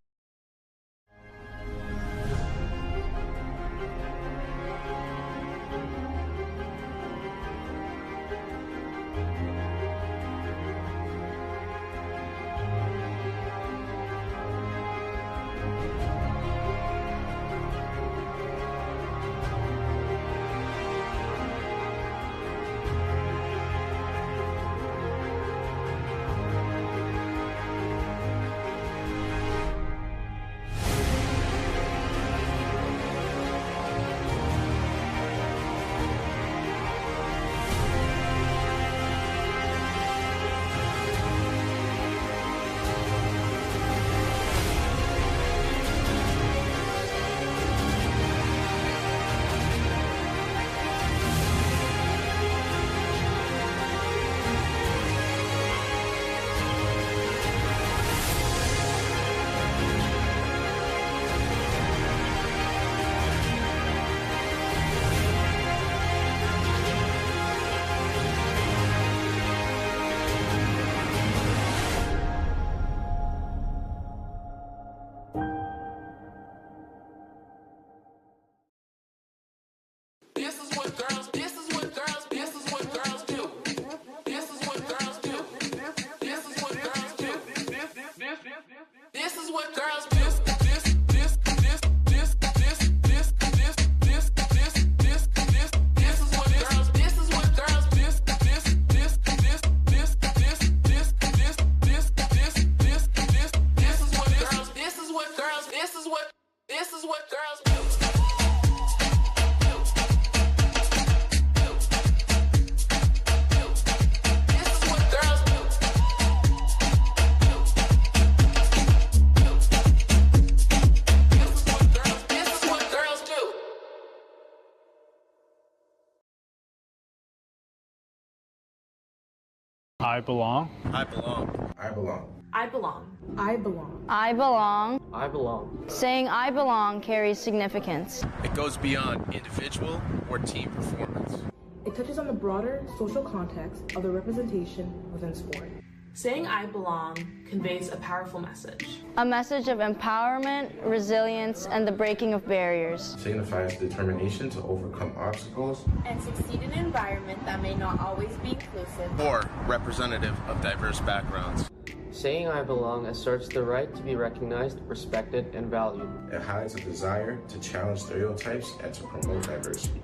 I belong. I belong. I belong. I belong. I belong. I belong. I belong. Saying I belong carries significance. It goes beyond individual or team performance. It touches on the broader social context of the representation within sport. Saying I belong conveys a powerful message. A message of empowerment, resilience, and the breaking of barriers. Signifies determination to overcome obstacles and succeed in an environment that may not always be inclusive or representative of diverse backgrounds. Saying I belong asserts the right to be recognized, respected, and valued. It hides a desire to challenge stereotypes and to promote diversity.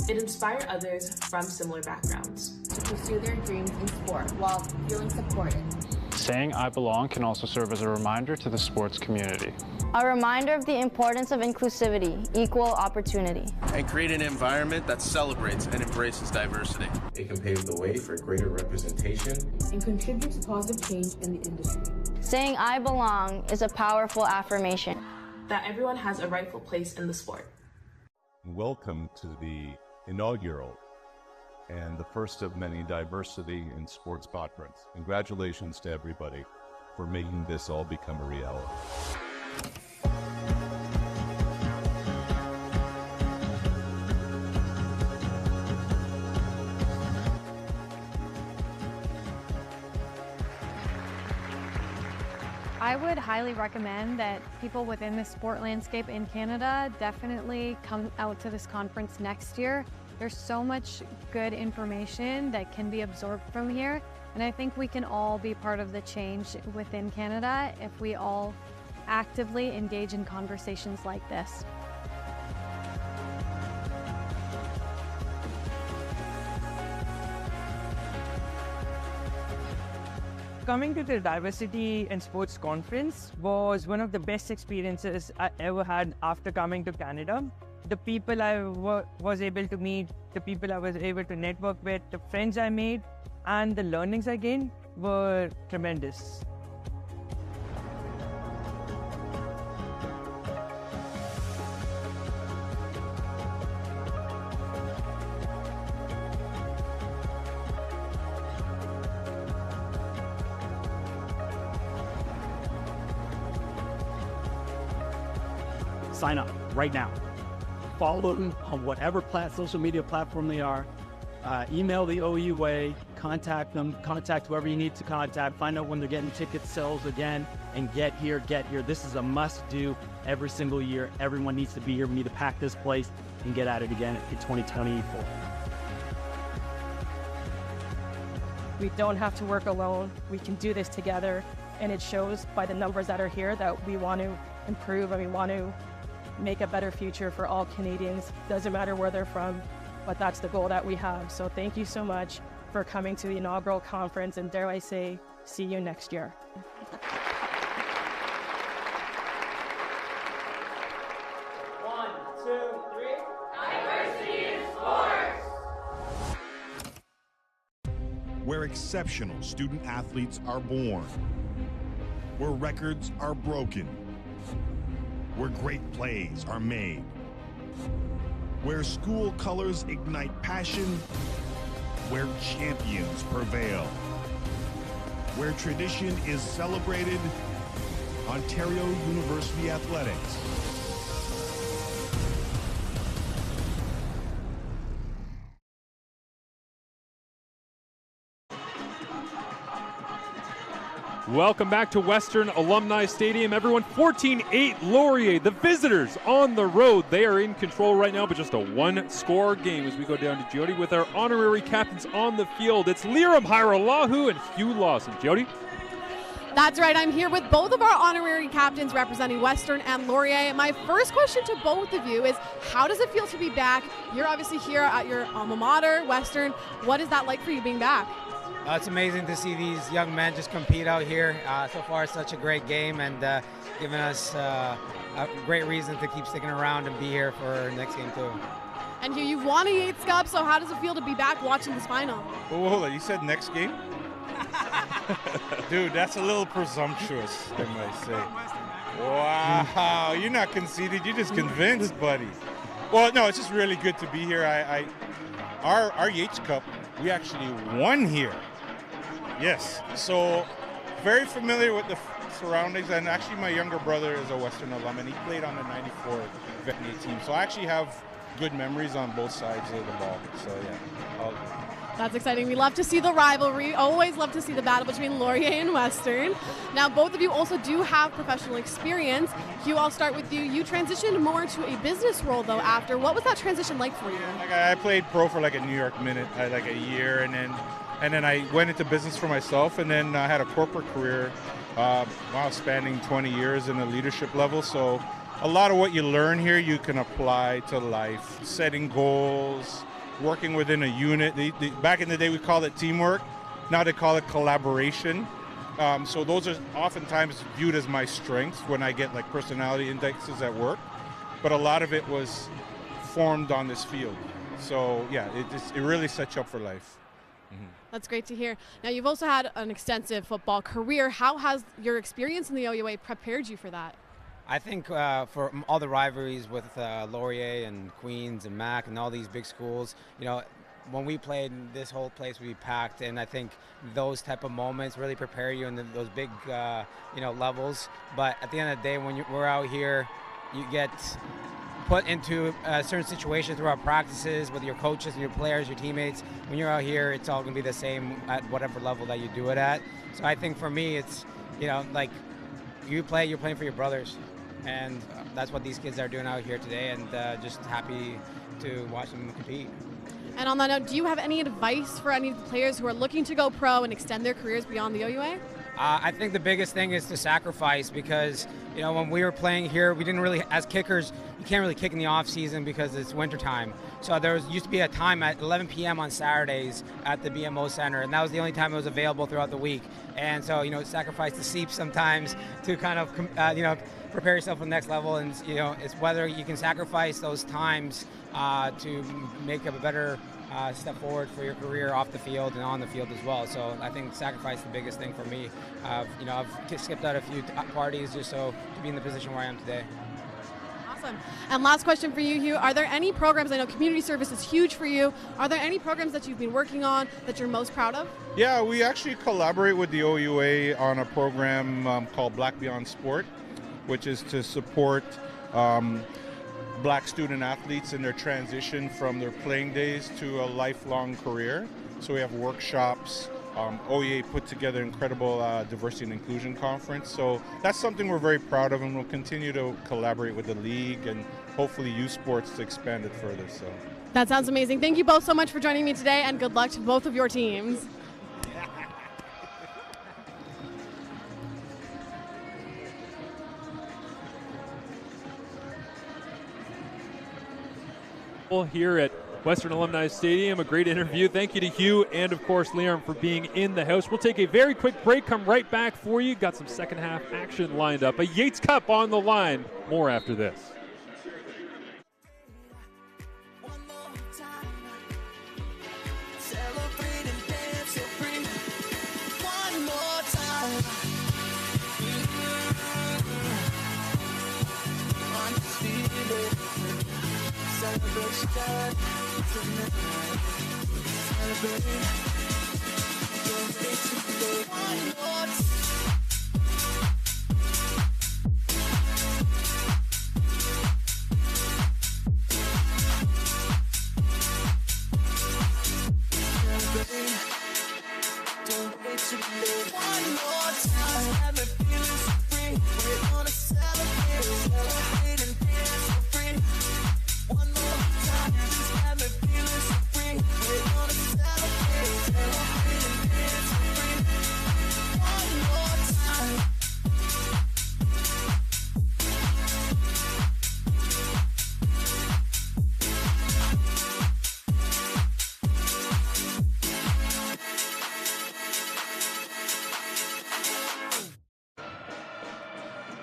It inspires others from similar backgrounds to pursue their dreams in sport while feeling supported. Saying I belong can also serve as a reminder to the sports community. A reminder of the importance of inclusivity, equal opportunity. And create an environment that celebrates and embraces diversity. It can pave the way for greater representation and contribute to positive change in the industry. Saying I belong is a powerful affirmation that everyone has a rightful place in the sport. Welcome to the inaugural and the first of many diversity in sports conference. Congratulations to everybody for making this all become a reality. I would highly recommend that people within the sport landscape in Canada definitely come out to this conference next year. There's so much good information that can be absorbed from here, and I think we can all be part of the change within Canada if we all actively engage in conversations like this. Coming to the Diversity in Sports Conference was one of the best experiences I ever had after coming to Canada. The people I was able to meet, the people I was able to network with, the friends I made, and the learnings I gained were tremendous. Sign up right now. Follow them on whatever social media platform they are. Email the OUA, contact them, contact whoever you need to contact, find out when they're getting ticket sales again, and get here. This is a must-do every single year. Everyone needs to be here. We need to pack this place and get at it again in 2024. We don't have to work alone. We can do this together, and it shows by the numbers that are here that we want to improve and we want to make a better future for all Canadians. Doesn't matter where they're from, but that's the goal that we have. So thank you so much for coming to the inaugural conference, and dare I say, see you next year. 1, 2, 3. Diversity in sports. Where exceptional student athletes are born. Where records are broken. Where great plays are made. Where school colors ignite passion. Where champions prevail. Where tradition is celebrated. Ontario University Athletics. Welcome back to Western Alumni Stadium. Everyone, 14-8 Laurier. The visitors on the road. They are in control right now, but just a one-score game as we go down to Jody with our honorary captains on the field. It's Liram Hiralahu and Hugh Lawson. Jody? That's right. I'm here with both of our honorary captains representing Western and Laurier. My first question to both of you is, how does it feel to be back? You're obviously here at your alma mater, Western. What is that like for you being back? It's amazing to see these young men just compete out here. So far, it's such a great game and giving us a great reason to keep sticking around and be here for next game too. And Hugh, you've won a Yates Cup, so how does it feel to be back watching this final? Whoa, you said next game? Dude, that's a little presumptuous, I might say. Wow, you're not conceited, you're just convinced, buddy. Well, no, it's just really good to be here. Our Yates Cup, we actually won here. Yes. So very familiar with the surroundings, and actually my younger brother is a Western alum, and he played on the 94 Vetney team. So I actually have good memories on both sides of the ball. So yeah, all good. That's exciting. We love to see the rivalry. Always love to see the battle between Laurier and Western. Now, both of you also do have professional experience. Hugh, I'll start with you. You transitioned more to a business role, though, after. What was that transition like for you? I played pro for like a New York Minute, like a year, and then I went into business for myself, and then I had a corporate career, spanning 20 years in a leadership level. So a lot of what you learn here, you can apply to life, setting goals, working within a unit. Back in the day, we called it teamwork. Now they call it collaboration. So those are oftentimes viewed as my strengths when I get like personality indexes at work. But a lot of it was formed on this field. So yeah, it really sets you up for life. Mm-hmm. That's great to hear. Now, you've also had an extensive football career. How has your experience in the OUA prepared you for that? I think for all the rivalries with Laurier and Queens and Mac and all these big schools, when we played, this whole place would be packed, and I think those type of moments really prepare you in those big, levels. But at the end of the day, when we're out here, you get put into a certain situation throughout practices with your coaches and your players, your teammates. When you're out here, it's all going to be the same at whatever level that you do it at. So I think for me, it's, like you're playing for your brothers. And that's what these kids are doing out here today, and just happy to watch them compete. And on that note, do you have any advice for any of the players who are looking to go pro and extend their careers beyond the OUA? I think the biggest thing is to sacrifice, because when we were playing here, we didn't really, as kickers, you can't really kick in the off season because it's wintertime. So there used to be a time at 11 p.m. on Saturdays at the BMO Center, and that was the only time it was available throughout the week. And so sacrifice the sleep sometimes to kind of prepare yourself for the next level, and it's whether you can sacrifice those times to make a better step forward for your career off the field and on the field as well. So I think sacrifice is the biggest thing for me. I've skipped out a few parties just so to be in the position where I am today. Awesome. And last question for you, Hugh. Are there any programs, I know community service is huge for you, are there any programs that you've been working on that you're most proud of? Yeah, we actually collaborate with the OUA on a program called Black Beyond Sport, which is to support Black student athletes in their transition from their playing days to a lifelong career. So we have workshops. OUA put together an incredible diversity and inclusion conference. So that's something we're very proud of, and we'll continue to collaborate with the league and hopefully youth sports to expand it further. So that sounds amazing. Thank you both so much for joining me today, and good luck to both of your teams. Here at Western Alumni Stadium, a great interview. Thank you to Hugh and, of course, Liam for being in the house. We'll take a very quick break, come right back for you. Got some second half action lined up. A Yates Cup on the line. More after this.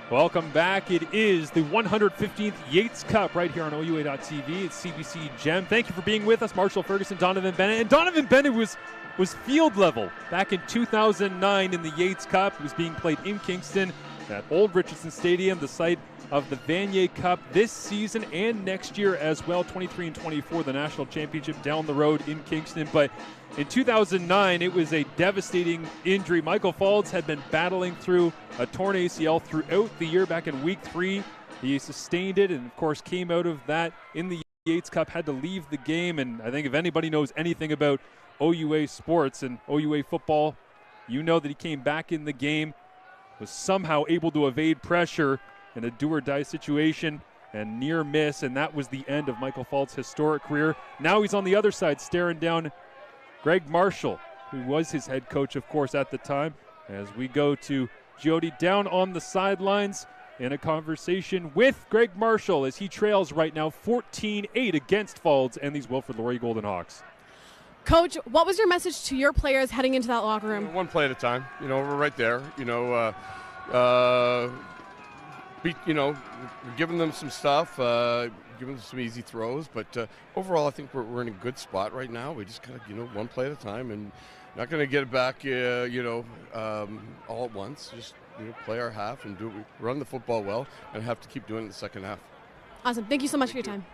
Welcome back. It is the 115th Yates Cup right here on OUA.TV. It's CBC Gem. Thank you for being with us, Marshall Ferguson, Donovan Bennett. And Donovan Bennett was field level back in 2009 in the Yates Cup. It was being played in Kingston. at Old Richardson Stadium, the site of the Vanier Cup this season and next year as well. 23 and 24, the national championship down the road in Kingston. But in 2009, it was a devastating injury. Michael Faulds had been battling through a torn ACL throughout the year. Back in week 3, he sustained it and, of course, came out of that in the Yates Cup, had to leave the game. And I think if anybody knows anything about OUA sports and OUA football, you know that he came back in the game, was somehow able to evade pressure in a do-or-die situation and near miss, and that was the end of Michael Faulds' historic career. Now he's on the other side staring down Greg Marshall, who was his head coach, of course, at the time, as we go to Jody down on the sidelines in a conversation with Greg Marshall as he trails right now 14-8 against Faulds and these Wilfrid Laurier Golden Hawks. Coach, what was your message to your players heading into that locker room? One play at a time. We're right there. We're giving them some stuff, giving them some easy throws. But overall, I think we're in a good spot right now. We just kind of, one play at a time, and not going to get it back, all at once. Just play our half and run the football well, and have to keep doing it in the second half. Awesome. Thank you so much for your time.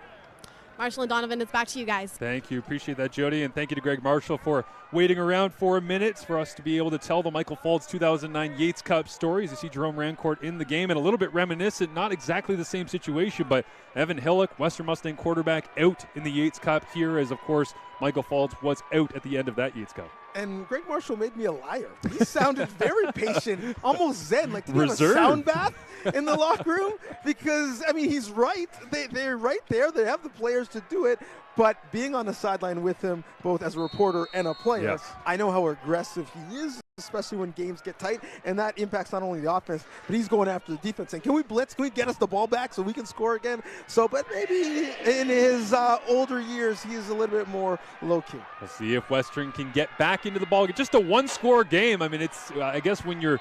Marshall and Donovan, it's back to you guys. Thank you. Appreciate that, Jody. And thank you to Greg Marshall for waiting around for a minute for us to be able to tell the Michael Faulds 2009 Yates Cup stories. You see Jerome Rancourt in the game and a little bit reminiscent, not exactly the same situation, but Evan Hillock, Western Mustang quarterback, out in the Yates Cup here as, of course, Michael Faulds was out at the end of that Yates Cup. And Greg Marshall made me a liar. He sounded very patient, almost zen, like did he have a Reserved. sound bath in the locker room? Because, he's right. They're right there. They have the players to do it. But being on the sideline with him, both as a reporter and a player, yes, I know how aggressive he is, especially when games get tight, and that impacts not only the offense, but he's going after the defense, saying, can we blitz? Can we get us the ball back so we can score again? So, but maybe in his older years, he is a little bit more low-key. We'll see if Western can get back into the ball. Just a one-score game. It's, I guess when you're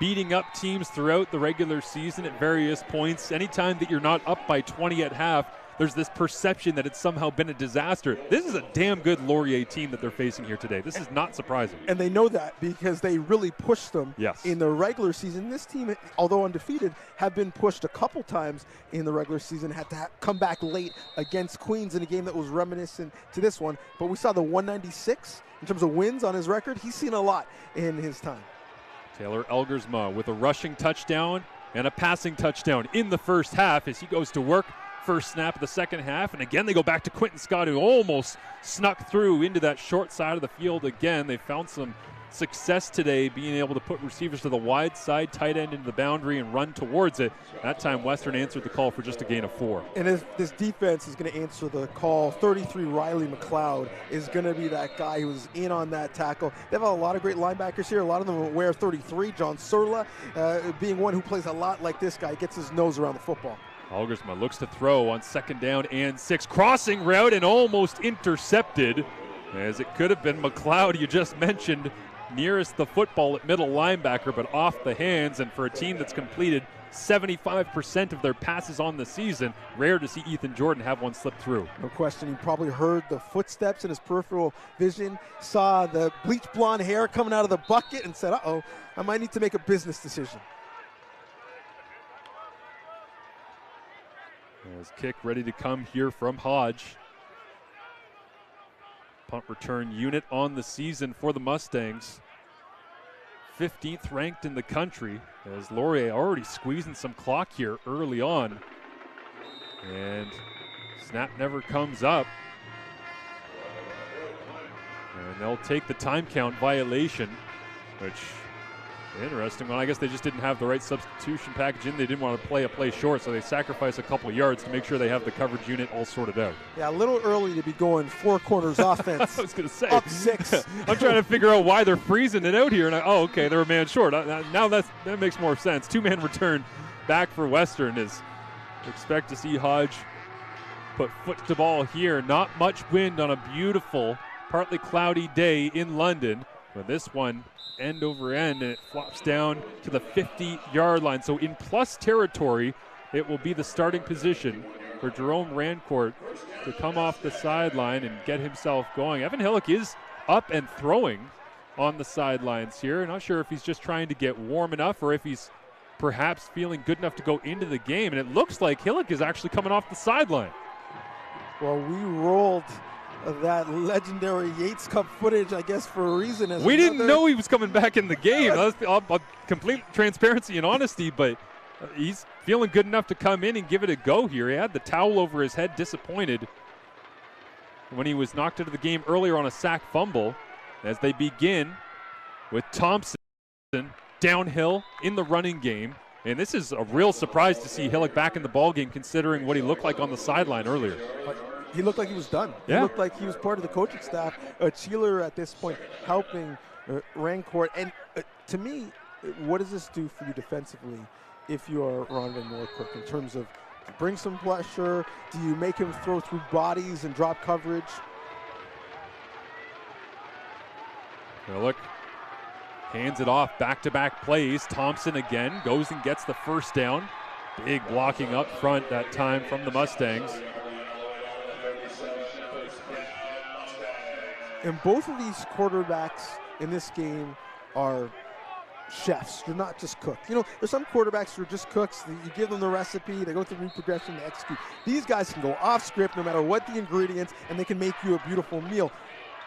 beating up teams throughout the regular season at various points, anytime that you're not up by 20 at half, there's this perception that it's somehow been a disaster. This is a damn good Laurier team that they're facing here today. This is not surprising. And they know that because they really pushed them yes, in the regular season. This team, although undefeated, have been pushed a couple times in the regular season, had to come back late against Queens in a game that was reminiscent to this one. But we saw the 196 in terms of wins on his record. He's seen a lot in his time. Taylor Elgersma with a rushing touchdown and a passing touchdown in the first half as he goes to work. First snap of the second half, and again they go back to Quentin Scott, who almost snuck through into that short side of the field again. They found some success today being able to put receivers to the wide side, tight end into the boundary and run towards it. That time Western answered the call for just a gain of 4. And this defense is going to answer the call. 33 Riley McLeod is going to be that guy who's in on that tackle. They have a lot of great linebackers here. A lot of them wear 33. John Surla being one who plays a lot like this guy, gets his nose around the football. Algersma looks to throw on 2nd down and 6. Crossing route and almost intercepted, as it could have been McLeod, you just mentioned, nearest the football at middle linebacker, but off the hands. And for a team that's completed 75% of their passes on the season, rare to see Ethan Jordan have one slip through. No question. He probably heard the footsteps in his peripheral vision, saw the bleach blonde hair coming out of the bucket, and said, uh-oh, I might need to make a business decision. As kick ready to come here from Hodge. Punt return unit on the season for the Mustangs. 15th ranked in the country, as Laurier already squeezing some clock here early on. And snap never comes up. And they'll take the time count violation, which interesting. Well, I guess they just didn't have the right substitution package in. They didn't want to play a play short, so they sacrificed a couple yards to make sure they have the coverage unit all sorted out. Yeah, a little early to be going 4 corners offense. I was going to say. Up 6. I'm trying to figure out why they're freezing it out here. And okay, they're a man short. Now that makes more sense. 2-man return back for Western is expect to see Hodge put foot to ball here. Not much wind on a beautiful, partly cloudy day in London. But this one end over end, and it flops down to the 50-yard line. So in plus territory, it will be the starting position for Jerome Rancourt to come off the sideline and get himself going. Evan Hillock is up and throwing on the sidelines here. Not sure if he's just trying to get warm enough or if he's perhaps feeling good enough to go into the game, and it looks like Hillock is actually coming off the sideline. Well, we rolled that legendary Yates Cup footage, I guess, for a reason. We didn't know he was coming back in the game. That's complete transparency and honesty, but he's feeling good enough to come in and give it a go here. He had the towel over his head, disappointed when he was knocked out of the game earlier on a sack fumble, as they begin with Thompson downhill in the running game. And this is a real surprise to see Hillock back in the ballgame, considering what he looked like on the sideline earlier. He looked like he was done. Yeah. He looked like he was part of the coaching staff. Cheeler at this point helping Rancourt. And to me, what does this do for you defensively if you are Ron Van Moorkirk in terms of bring some pressure? Do you make him throw through bodies and drop coverage? Hillock hands it off, back-to-back plays. Thompson again goes and gets the first down. Big blocking up front that time from the Mustangs. And both of these quarterbacks in this game are chefs. They're not just cooks. You know, there's some quarterbacks who are just cooks. You give them the recipe, they go through read progression, they execute. These guys can go off script no matter what the ingredients, and they can make you a beautiful meal.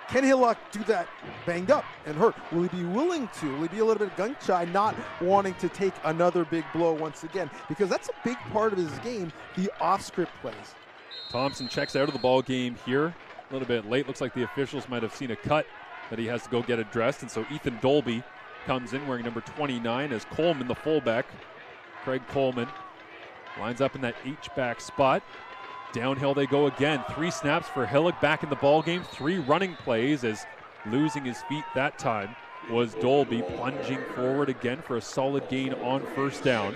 Can Hillock do that banged up and hurt? Will he be willing to? Will he be a little bit gun-shy, not wanting to take another big blow once again? Because that's a big part of his game, the off-script plays. Thompson checks out of the ball game here a little bit late. Looks like the officials might have seen a cut that he has to go get addressed. And so Ethan Dolby comes in wearing number 29 as Coleman, the fullback. Craig Coleman lines up in that H-back spot. Downhill they go again. 3 snaps for Hillock back in the ball game. 3 running plays, as losing his feet that time was Dolby, plunging forward again for a solid gain on first down.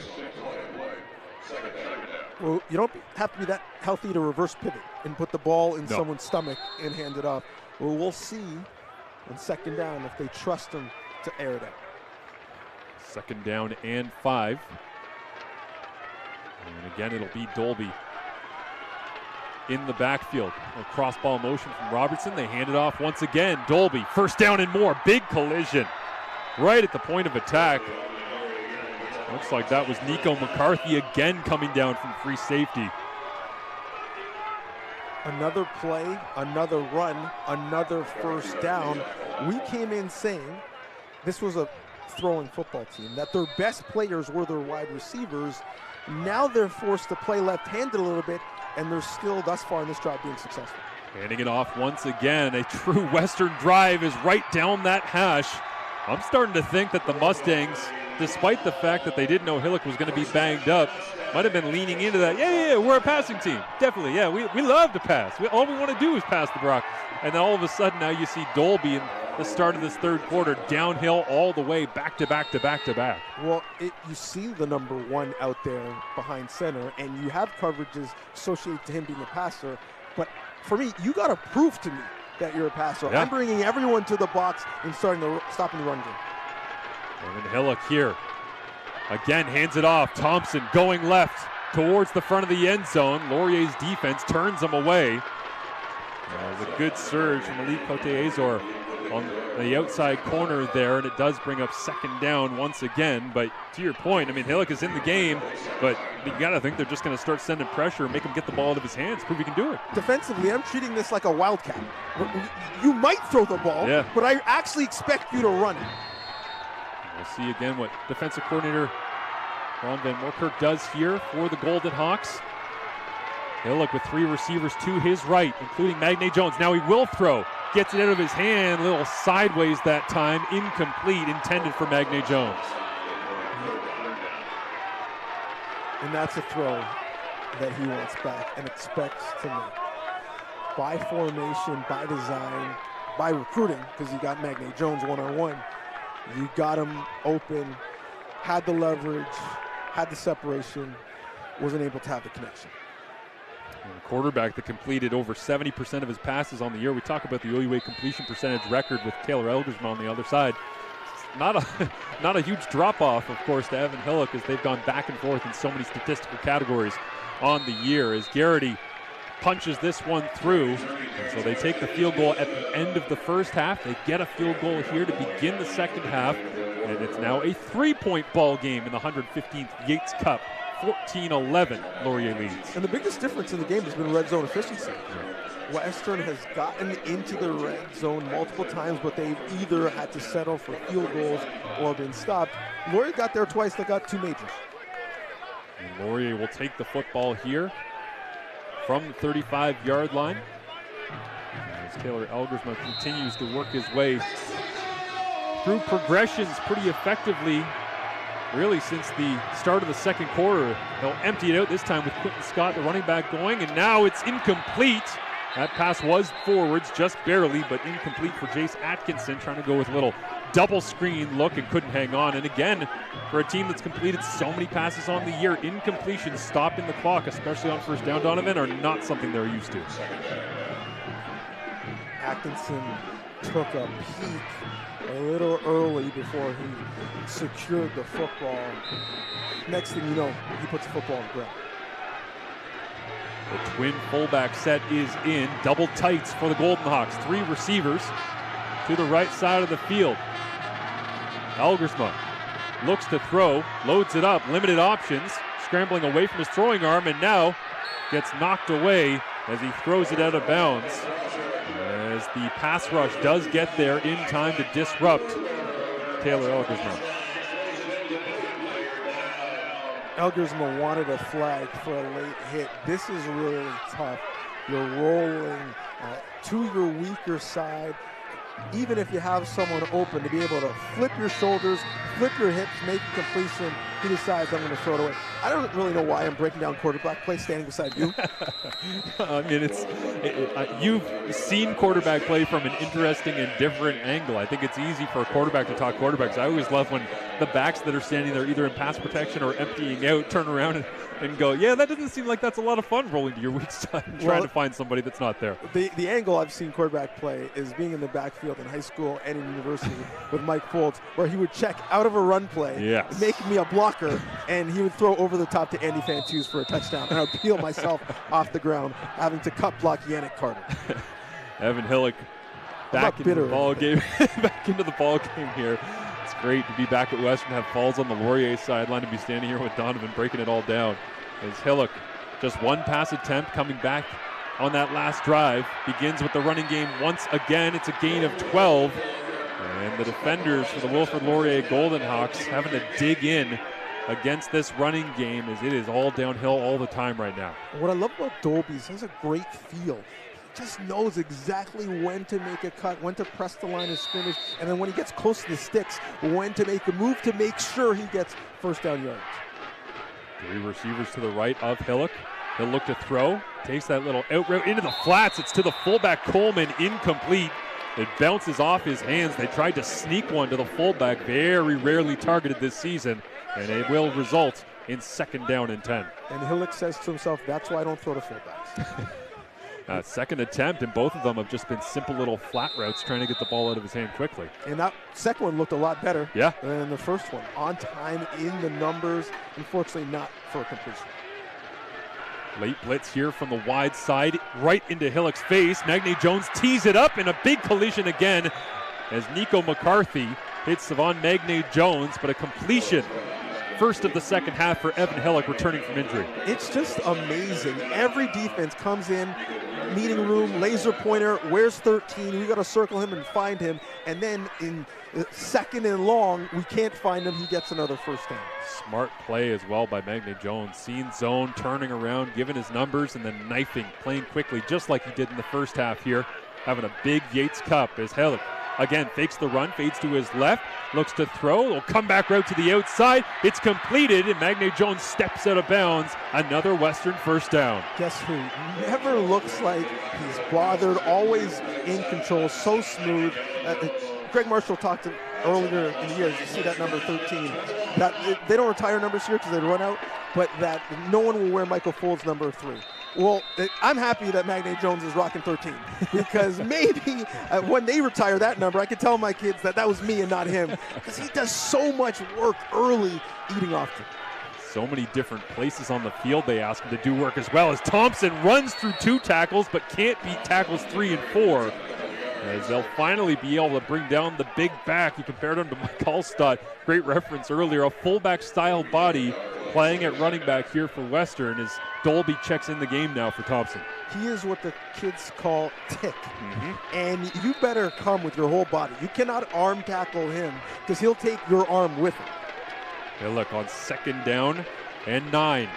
Well, you don't have to be that healthy to reverse pivot and put the ball in someone's stomach and hand it off. Well, we'll see on second down if they trust him to air it out. Second down and 5. And again, it'll be Dolby in the backfield. A cross ball motion from Robertson. They hand it off once again. Dolby, first down and more. Big collision right at the point of attack. Looks like that was Nico McCarthy again coming down from free safety. Another play, another run, another first down. We came in saying this was a throwing football team, that their best players were their wide receivers. Now they're forced to play left-handed a little bit, and they're still, thus far in this drive, being successful. Handing it off once again. A true Western drive is right down that hash. I'm starting to think that the Mustangs, despite the fact that they didn't know Hillock was going to be banged up, might have been leaning into that. Yeah, we're a passing team. Definitely, yeah, we love to pass. All we want to do is pass the rock. And then all of a sudden now you see Dolby in the start of this third quarter, downhill all the way, back to back to back to back. Well, you see the number 1 out there behind center, and you have coverages associated to him being a passer. But for me, you got to prove to me that you're a passer. Yeah. I'm bringing everyone to the box and stopping the run game. And then Hillock here. Again, hands it off. Thompson going left towards the front of the end zone. Laurier's defense turns him away. There's a good surge from Malik Cote-Azor on the outside corner there, and it does bring up second down once again. But to your point, I mean, Hillock is in the game, but you got to think they're just going to start sending pressure and make him get the ball out of his hands, prove he can do it. Defensively, I'm treating this like a wildcat. You might throw the ball, but I actually expect you to run it. We'll see again what defensive coordinator Ron Van Moorkirk does here for the Golden Hawks. Hillock with 3 receivers to his right, including Magne Jones. Now he will throw. Gets it out of his hand, a little sideways that time, incomplete, intended for Magne Jones. And that's a throw that he wants back and expects to make. By formation, by design, by recruiting, because you got Magne Jones one-on-one. You got him open, had the leverage, had the separation, wasn't able to have the connection. And a quarterback that completed over 70% of his passes on the year. We talk about the OUA completion percentage record with Taylor Elgersma on the other side. Not a huge drop-off, of course, to Evan Hillock, as they've gone back and forth in so many statistical categories on the year. As Garrity punches this one through, and so they take the field goal at the end of the first half. They get a field goal here to begin the second half. And it's now a 3-point ball game in the 115th Yates Cup. 14-11, Laurier leads. And the biggest difference in the game has been red zone efficiency. Western has gotten into the red zone multiple times, but they've either had to settle for field goals or been stopped. Laurier got there twice. They got 2 majors. And Laurier will take the football here from the 35-yard line as Taylor Elgersma continues to work his way through progressions pretty effectively, really since the start of the second quarter. They'll empty it out this time with Quentin Scott, the running back, going, and now it's incomplete. That pass was forwards, just barely, but incomplete for Jace Atkinson, trying to go with a little double screen look and couldn't hang on. And again, for a team that's completed so many passes on the year, incompletions stopping the clock, especially on first down, Donovan, are not something they're used to. Atkinson took a peek a little early before he secured the football. Next thing you know, he puts the football on the ground. The twin fullback set is in. Double tights for the Golden Hawks. 3 receivers to the right side of the field. Elgersma looks to throw, loads it up, limited options, scrambling away from his throwing arm, and now gets knocked away as he throws it out of bounds. As the pass rush does get there in time to disrupt Taylor Elgersma. Elgersma wanted a flag for a late hit. This is really tough. You're rolling to your weaker side. Even if you have someone open, to be able to flip your shoulders, flip your hips, make a completion, he decides I'm going to throw it away. I don't really know why I'm breaking down quarterback play standing beside you. I mean, you've seen quarterback play from an interesting and different angle. I think it's easy for a quarterback to talk quarterbacks. I always love when the backs that are standing there either in pass protection or emptying out turn around and go, yeah, that doesn't seem like that's a lot of fun, rolling to your weak side and trying to find somebody that's not there. The angle I've seen quarterback play is being in the backfield in high school and in university with Mike Foltz, where he would check out of a run play, make me a blocker, and he would throw over the top to Andy Fantuz for a touchdown, and I would peel myself off the ground, having to cut block Yannick Carter. Evan Hillick back into the ball game. Back into the ball game here. It's great to be back at Western, have Falls on the Laurier sideline, to be standing here with Donovan breaking it all down. As Hillick, just one pass attempt coming back on that last drive, begins with the running game once again. It's a gain of 12. And the defenders for the Wilfrid Laurier Golden Hawks having to dig in against this running game, as it is all downhill all the time right now. What I love about Dolby is he has a great feel. He just knows exactly when to make a cut, when to press the line of scrimmage, and then when he gets close to the sticks, when to make a move to make sure he gets first down yards. 3 receivers to the right of Hillick. He'll look to throw, takes that little out route into the flats. It's to the fullback, Coleman, incomplete. It bounces off his hands. They tried to sneak one to the fullback, very rarely targeted this season, and it will result in 2nd down and 10. And Hillick says to himself, that's why I don't throw to fullbacks. Second attempt, and both of them have just been simple little flat routes trying to get the ball out of his hand quickly. And that second one looked a lot better than the first one. On time, in the numbers, unfortunately not for a completion. Late blitz here from the wide side, right into Hillick's face. Magne Jones tees it up, and a big collision again as Nico McCarthy hits Savon Magne Jones, but a completion. First of the second half for Evan Hillick, returning from injury. It's just amazing. Every defense comes in, meeting room, laser pointer, where's 13? We got to circle him and find him. And then in 2nd and long, we can't find him. He gets another first down. Smart play as well by Magne Jones. Seeing zone, turning around, giving his numbers, and then knifing, playing quickly, just like he did in the first half here. Having a big Yates Cup as Hillick again fakes the run, fades to his left, looks to throw, will come back route to the outside. It's completed, and Magne Jones steps out of bounds. Another Western first down. Guess who? Never looks like he's bothered, always in control, so smooth. Greg Marshall talked earlier in the year, you see that number 13, that they don't retire numbers here because they run out, but that no one will wear Michael Folds' number 3. Well, I'm happy that Magne Jones is rocking 13, because maybe when they retire that number, I could tell my kids that was me and not him, because he does so much work early, eating off them. So many different places on the field they ask him to do work as well, as Thompson runs through 2 tackles but can't beat tackles 3 and 4. as they'll finally be able to bring down the big back. You compared him to Mike Hallstatt. Great reference earlier. A fullback-style body playing at running back here for Western as Dolby checks in the game now for Thompson. He is what the kids call tick. And you better come with your whole body. You cannot arm tackle him because he'll take your arm with him. Hey, look, on 2nd down and 9.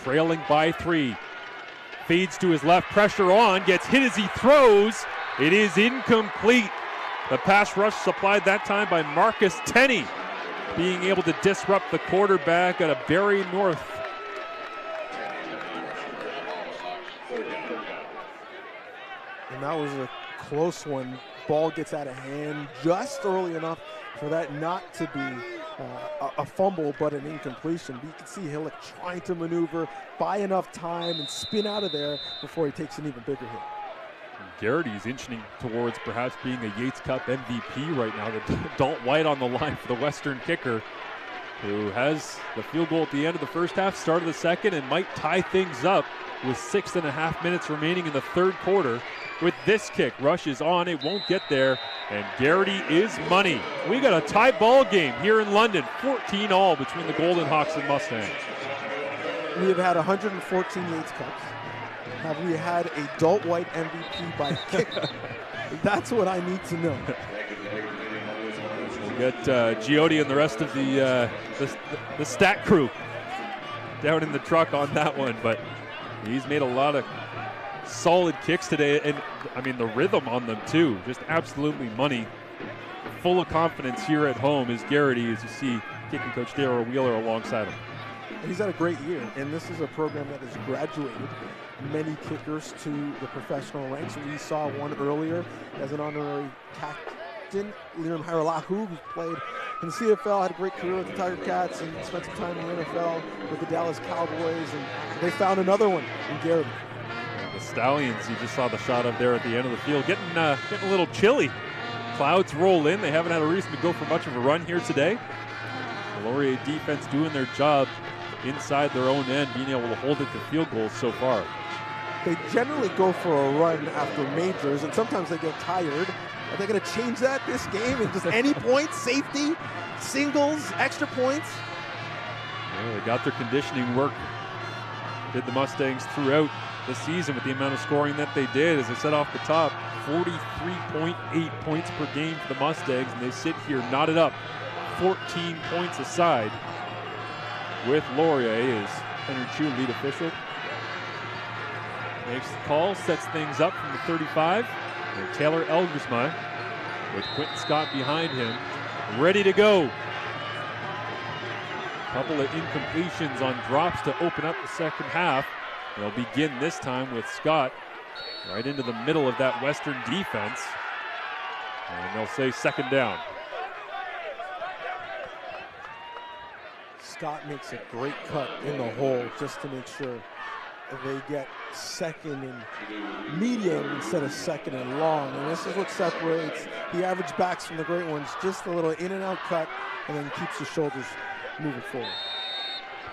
Trailing by 3. Feeds to his left, pressure on, gets hit as he throws. It is incomplete. The pass rush supplied that time by Marcus Tenney, being able to disrupt the quarterback at a Barrie North. And that was a close one. Ball gets out of hand just early enough for that not to be a fumble, but an incompletion. But you can see Hillick trying to maneuver, buy enough time, and spin out of there before he takes an even bigger hit. Garrity's inching towards perhaps being a Yates Cup MVP right now. Dalton White on the line for the Western kicker, who has the field goal at the end of the first half, start of the second, and might tie things up with 6.5 minutes remaining in the third quarter. With this kick, Rush is on, it won't get there, and Garrity is money. We got a tie ball game here in London, 14-all between the Golden Hawks and Mustangs. We have had 114 Yates Cups. Have we had a Dalt White MVP by kicker? That's what I need to know. We got Giotti and the rest of the stat crew down in the truck on that one, but he's made a lot of solid kicks today, and I mean the rhythm on them too, just absolutely money. Full of confidence here at home is Garrity, as you see kicking coach Darryl Wheeler alongside him. He's had a great year, and this is a program that has graduated many kickers to the professional ranks. We saw one earlier as an honorary captain, Liam Haralahu, who's played in the CFL, had a great career with the Tiger Cats, and spent some time in the NFL with the Dallas Cowboys, and they found another one in Garrity. The Stallions, you just saw the shot of there at the end of the field, getting a little chilly. Clouds roll in. They haven't had a reason to go for much of a run here today. The Laurier defense doing their job inside their own end, being able to hold it to field goals so far. They generally go for a run after majors, and sometimes they get tired. Are they going to change that this game? And just any points, safety, singles, extra points? Yeah, they got their conditioning work. Did the Mustangs throughout the season with the amount of scoring that they did. As I said off the top, 43.8 points per game for the Mustangs, and they sit here knotted up 14 points aside with Laurier as Henry Chu, lead official, makes the call, sets things up from the 35, and Taylor Elgersma with Quentin Scott behind him, ready to go. Couple of incompletions on drops to open up the second half. They'll begin this time with Scott right into the middle of that Western defense. And they'll say 2nd down. Scott makes a great cut in the hole just to make sure they get 2nd and medium instead of 2nd and long. And this is what separates the average backs from the great ones. Just a little in and out cut, and then keeps the shoulders moving forward.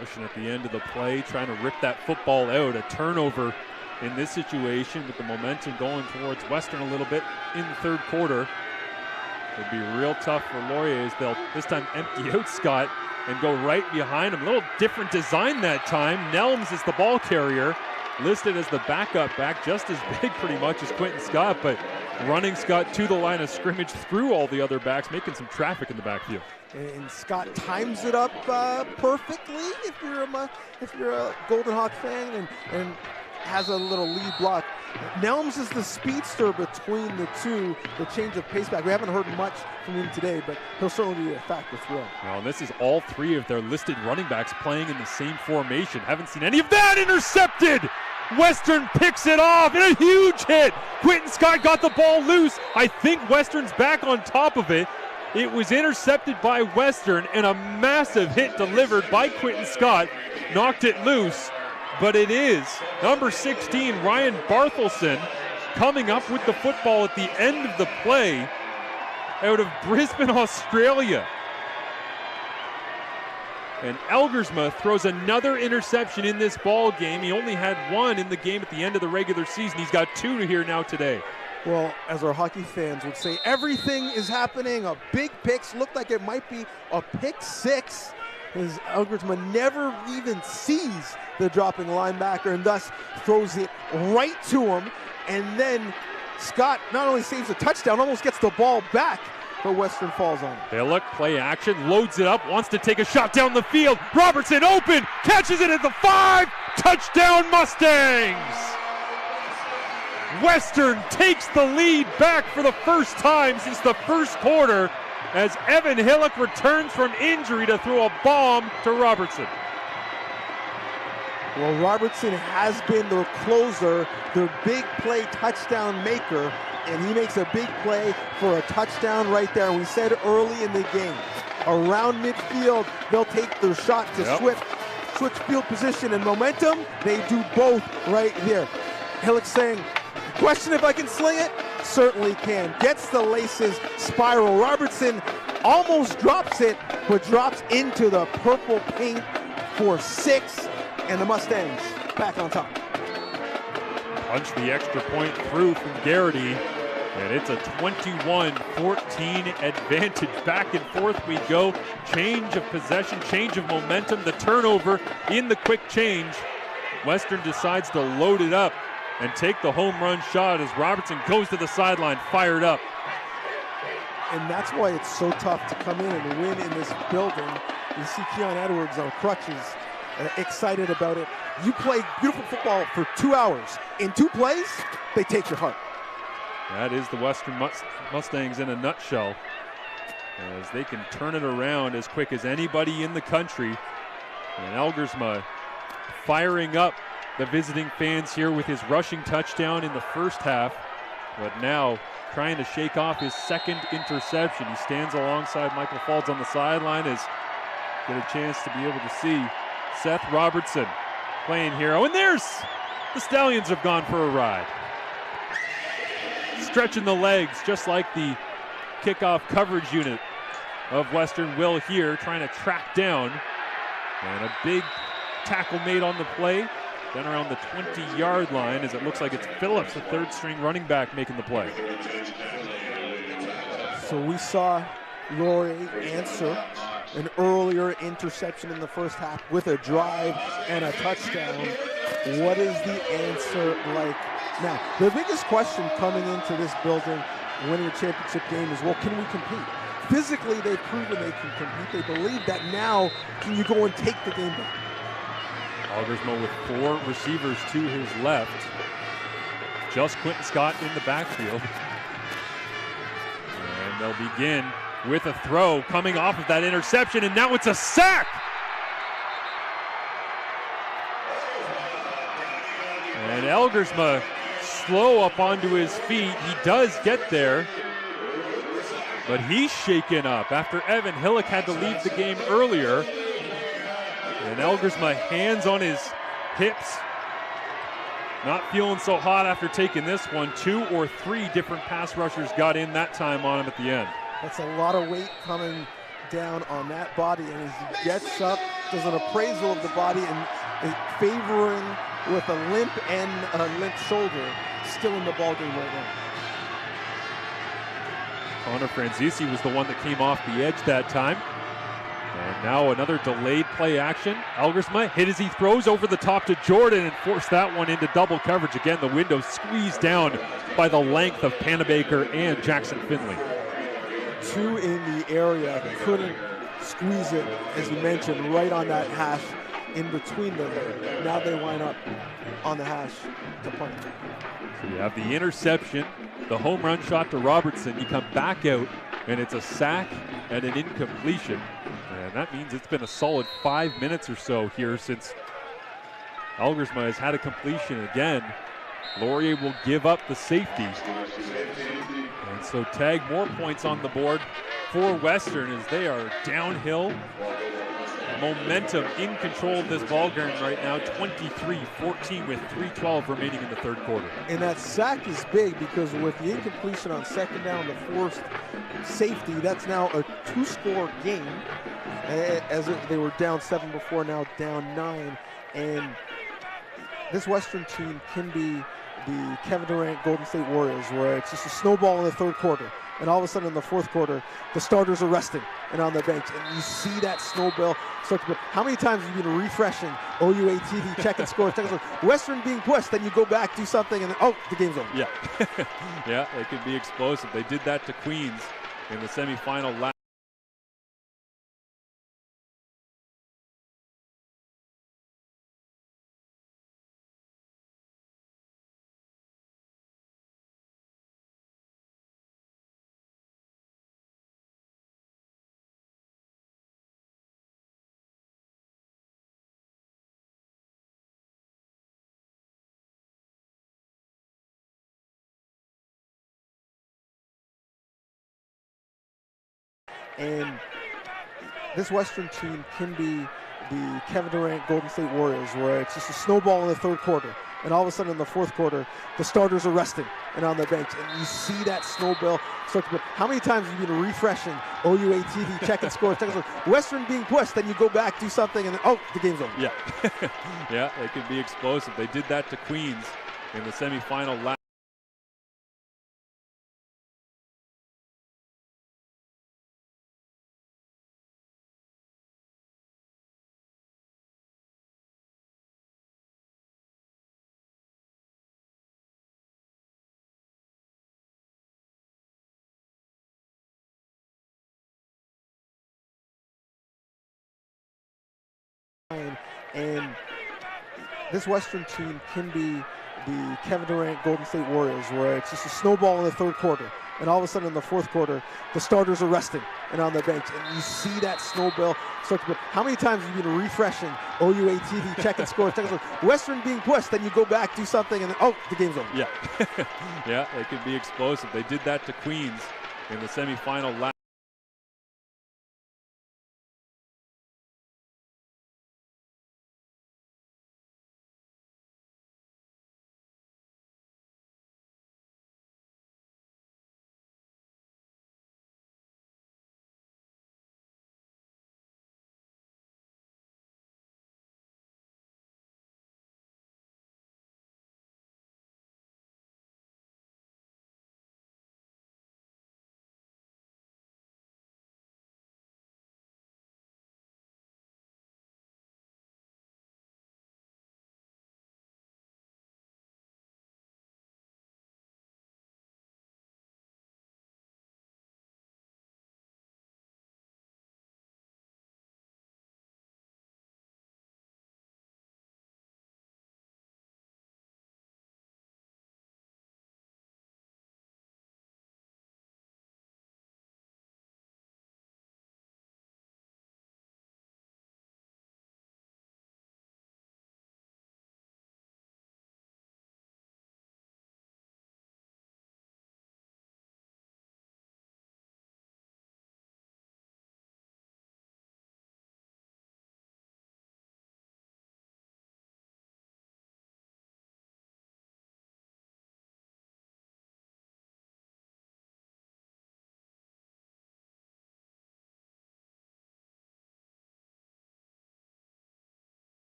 Pushing at the end of the play, trying to rip that football out. A turnover in this situation with the momentum going towards Western a little bit in the third quarter. It'll be real tough for Laurier as they'll this time empty out Scott and go right behind him. A little different design that time. Nelms is the ball carrier, listed as the backup back, just as big pretty much as Quentin Scott, but running Scott to the line of scrimmage through all the other backs, making some traffic in the backfield. And Scott times it up perfectly if you're a Golden Hawk fan, and has a little lead block. Nelms is the speedster between the two, the change of pace back. We haven't heard much from him today, but he'll certainly be a factor throughout. Well, and this is all 3 of their listed running backs playing in the same formation. Haven't seen any of that. Intercepted! Western picks it off, and a huge hit. Quentin Scott got the ball loose. I think Western's back on top of it. It was intercepted by Western, and a massive hit delivered by Quentin Scott knocked it loose. But it is number 16, Ryan Barthelson, coming up with the football at the end of the play out of Brisbane, Australia. And Elgersma throws another interception in this ball game. He only had 1 in the game at the end of the regular season. He's got 2 here now today. Well, as our hockey fans would say, everything is happening. A big picks, looked like it might be a pick six, as Elgersma never even sees the dropping linebacker and thus throws it right to him. And then Scott not only saves a touchdown, almost gets the ball back, but Western falls on it. Billick, play action, loads it up, wants to take a shot down the field. Robertson open, catches it at the 5, touchdown Mustangs! Western takes the lead back for the first time since the first quarter as Evan Hillock returns from injury to throw a bomb to Robertson. Well, Robertson has been their closer, their big play touchdown maker, and he makes a big play for a touchdown right there. We said early in the game, around midfield, they'll take their shot to switch field position and momentum. They do both right here. Hillock saying, question if I can sling it? Certainly can. Gets the laces, spiral. Robertson almost drops it, but drops into the purple paint for 6, and the Mustangs back on top. Punch the extra point through from Garrity, and it's a 21-14 advantage. Back and forth we go. Change of possession, change of momentum, the turnover in the quick change. Western decides to load it up and take the home run shot as Robertson goes to the sideline, fired up. And that's why it's so tough to come in and win in this building. You see Keon Edwards on crutches, excited about it. You play beautiful football for 2 hours. In 2 plays, they take your heart. That is the Western Mustangs in a nutshell, as they can turn it around as quick as anybody in the country. And Elgersma firing up the visiting fans here with his rushing touchdown in the first half, but now trying to shake off his second interception. He stands alongside Michael Faulds on the sideline as get a chance to be able to see Seth Robertson playing hero. And there's the Stallions have gone for a ride. Stretching the legs just like the kickoff coverage unit of Western will here, trying to track down. And a big tackle made on the play. Then around the 20-yard line, as it looks like it's Phillips, the third-string running back, making the play. So we saw Laurier answer an earlier interception in the first half with a drive and a touchdown. What is the answer like now? The biggest question coming into this building, winning a championship game, is, well, can we compete? Physically, they've proven they can compete. They believe that now. Can you go and take the game back? Elgersma with 4 receivers to his left. Just Quentin Scott in the backfield. And they'll begin with a throw coming off of that interception, and now it's a sack! And Elgersma slow up onto his feet. He does get there, but he's shaken up after Evan Hillock had to leave the game earlier. And Elgersma hands on his hips. Not feeling so hot after taking this one. 2 or 3 different pass rushers got in that time on him at the end. That's a lot of weight coming down on that body. And as he gets up, does an appraisal of the body and favoring with a limp and a limp shoulder, still in the ballgame right now. Connor Franzisi was the one that came off the edge that time. And now another delayed play action. Elgersma hit as he throws over the top to Jordan and forced that one into double coverage. Again, the window squeezed down by the length of Panabaker and Jackson Finley. 2 in the area, couldn't squeeze it, as you mentioned, right on that hash in between them. Now they line up on the hash to punt. So you have the interception, the home run shot to Robertson. You come back out, and it's a sack and an incompletion. And that means it's been a solid 5 minutes or so here since Elgersma has had a completion again. Laurier will give up the safety. And so tag more points on the board for Western as they are downhill. Momentum in control of this ball game right now, 23-14 with 3:12 remaining in the third quarter. And that sack is big because with the incompletion on second down, the forced safety, that's now a 2-score game. As they were down 7 before, now down 9. And this Western team can be the Kevin Durant Golden State Warriors, where it's just a snowball in the third quarter, and all of a sudden in the fourth quarter, the starters are resting and on the bench, and you see that snowball start to build. How many times have you been refreshing OUA TV, checking scores, checking scores, Western being pushed, then you go back, do something, and then, oh, the game's over. Yeah. Yeah, it can be explosive. They did that to Queens in the semifinal last. And this Western team can be the Kevin Durant Golden State Warriors, where it's just a snowball in the third quarter, and all of a sudden in the fourth quarter, the starters are resting and on the bench, and you see that snowball start to build. How many times have you been refreshing OUA TV, checking scores, checking scores, Western being pushed, then you go back, do something, and then, oh, the game's over. Yeah. Yeah, it can be explosive. They did that to Queens in the semifinal last. And this Western team can be the Kevin Durant Golden State Warriors, where it's just a snowball in the third quarter, and all of a sudden in the fourth quarter, the starters are resting and on the bench, and you see that snowball start to build. How many times have you been refreshing OUA TV, checking scores, checking scores, Western being pushed, then you go back, do something, and then, oh, the game's over. Yeah. Yeah, it can be explosive. They did that to Queens in the semifinal last.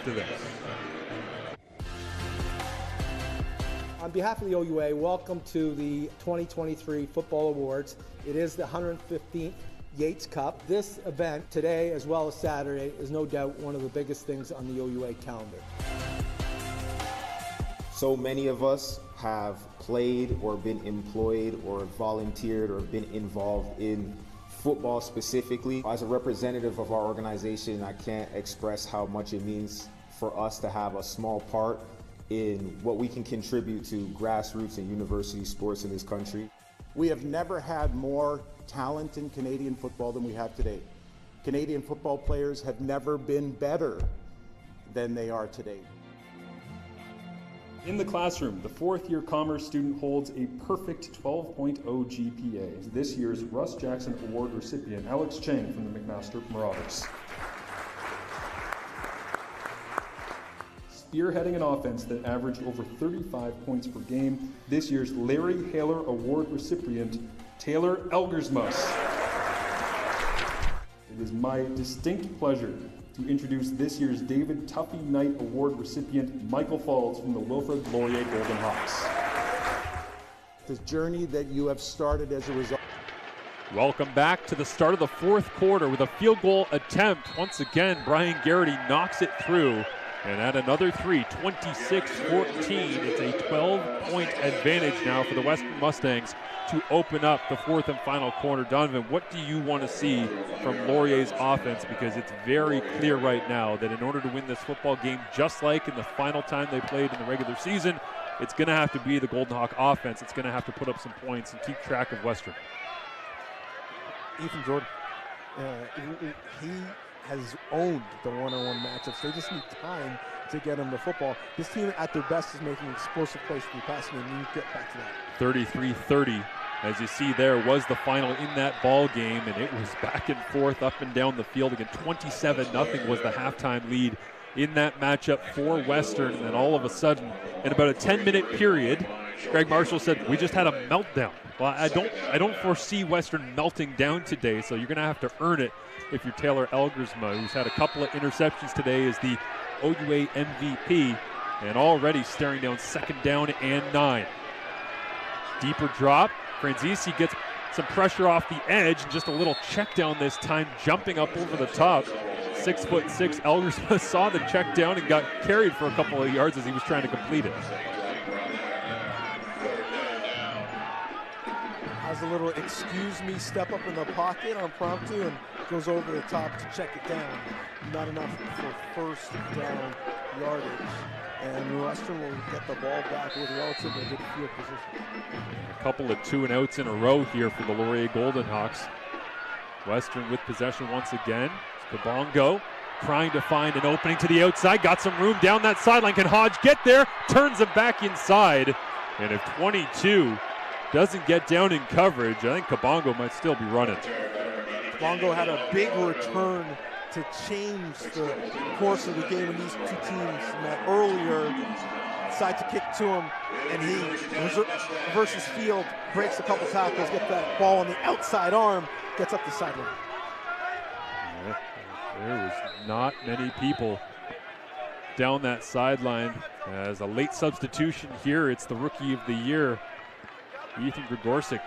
after this. On behalf of the OUA, welcome to the 2023 Football Awards. It is the 115th Yates Cup. This event today, as well as Saturday, is no doubt one of the biggest things on the OUA calendar. So many of us have played or been employed or volunteered or been involved in football specifically. As a representative of our organization, I can't express how much it means for us to have a small part in what we can contribute to grassroots and university sports in this country. We have never had more talent in Canadian football than we have today. Canadian football players have never been better than they are today. In the classroom, the fourth-year commerce student holds a perfect 12.0 GPA. This year's Russ Jackson Award recipient, Alex Chang from the McMaster Marauders. Spearheading an offense that averaged over 35 points per game, this year's Larry Haler Award recipient, Taylor Elgersmus. It is my distinct pleasure to introduce this year's David Tuffy Knight Award recipient, Michael Falls from the Wilfrid Laurier Golden Hawks. The journey that you have started as a result. Welcome back to the start of the fourth quarter with a field goal attempt. Once again, Brian Garrity knocks it through. And at another three, 26-14. It's a 12-point advantage now for the Western Mustangs to open up the fourth and final quarter. Donovan, what do you want to see from Laurier's offense? Because it's very clear right now that in order to win this football game, just like in the final time they played in the regular season, it's going to have to be the Golden Hawk offense. It's going to have to put up some points and keep track of Western. Ethan Jordan, he has owned the one-on-one matchups. They just need time to get him the football. This team at their best is making explosive plays for the passing game. You get back to that. 33-30, as you see there, was the final in that ball game, and it was back and forth, up and down the field. Again, 27-0 was the halftime lead in that matchup for Western. And then all of a sudden, in about a 10-minute period, Greg Marshall said, "We just had a meltdown." Well, I don't foresee Western melting down today, so you're going to have to earn it if you're Taylor Elgersma, who's had a couple of interceptions today as the OUA MVP, and already staring down second down and 9. Deeper drop. Franzisi gets some pressure off the edge, and just a little check down this time, jumping up over the top. 6'6" Elgersma saw the check down and got carried for a couple of yards as he was trying to complete it. Has a little excuse me step up in the pocket on impromptu and goes over the top to check it down. Not enough for first down yardage. And Western will get the ball back with relatively good field position. A couple of 2-and-outs in a row here for the Laurier Golden Hawks. Western with possession once again. Kabongo trying to find an opening to the outside. Got some room down that sideline. Can Hodge get there? Turns him back inside. And if 22 doesn't get down in coverage, I think Kabongo might still be running. Kabongo had a big return to change the course of the game when these two teams met earlier. Decide to kick to him, and he reverses field, breaks a couple tackles, gets that ball on the outside arm, gets up the sideline. Yeah, there was not many people down that sideline. As a late substitution here, it's the rookie of the year, Ethan Gregorczyk,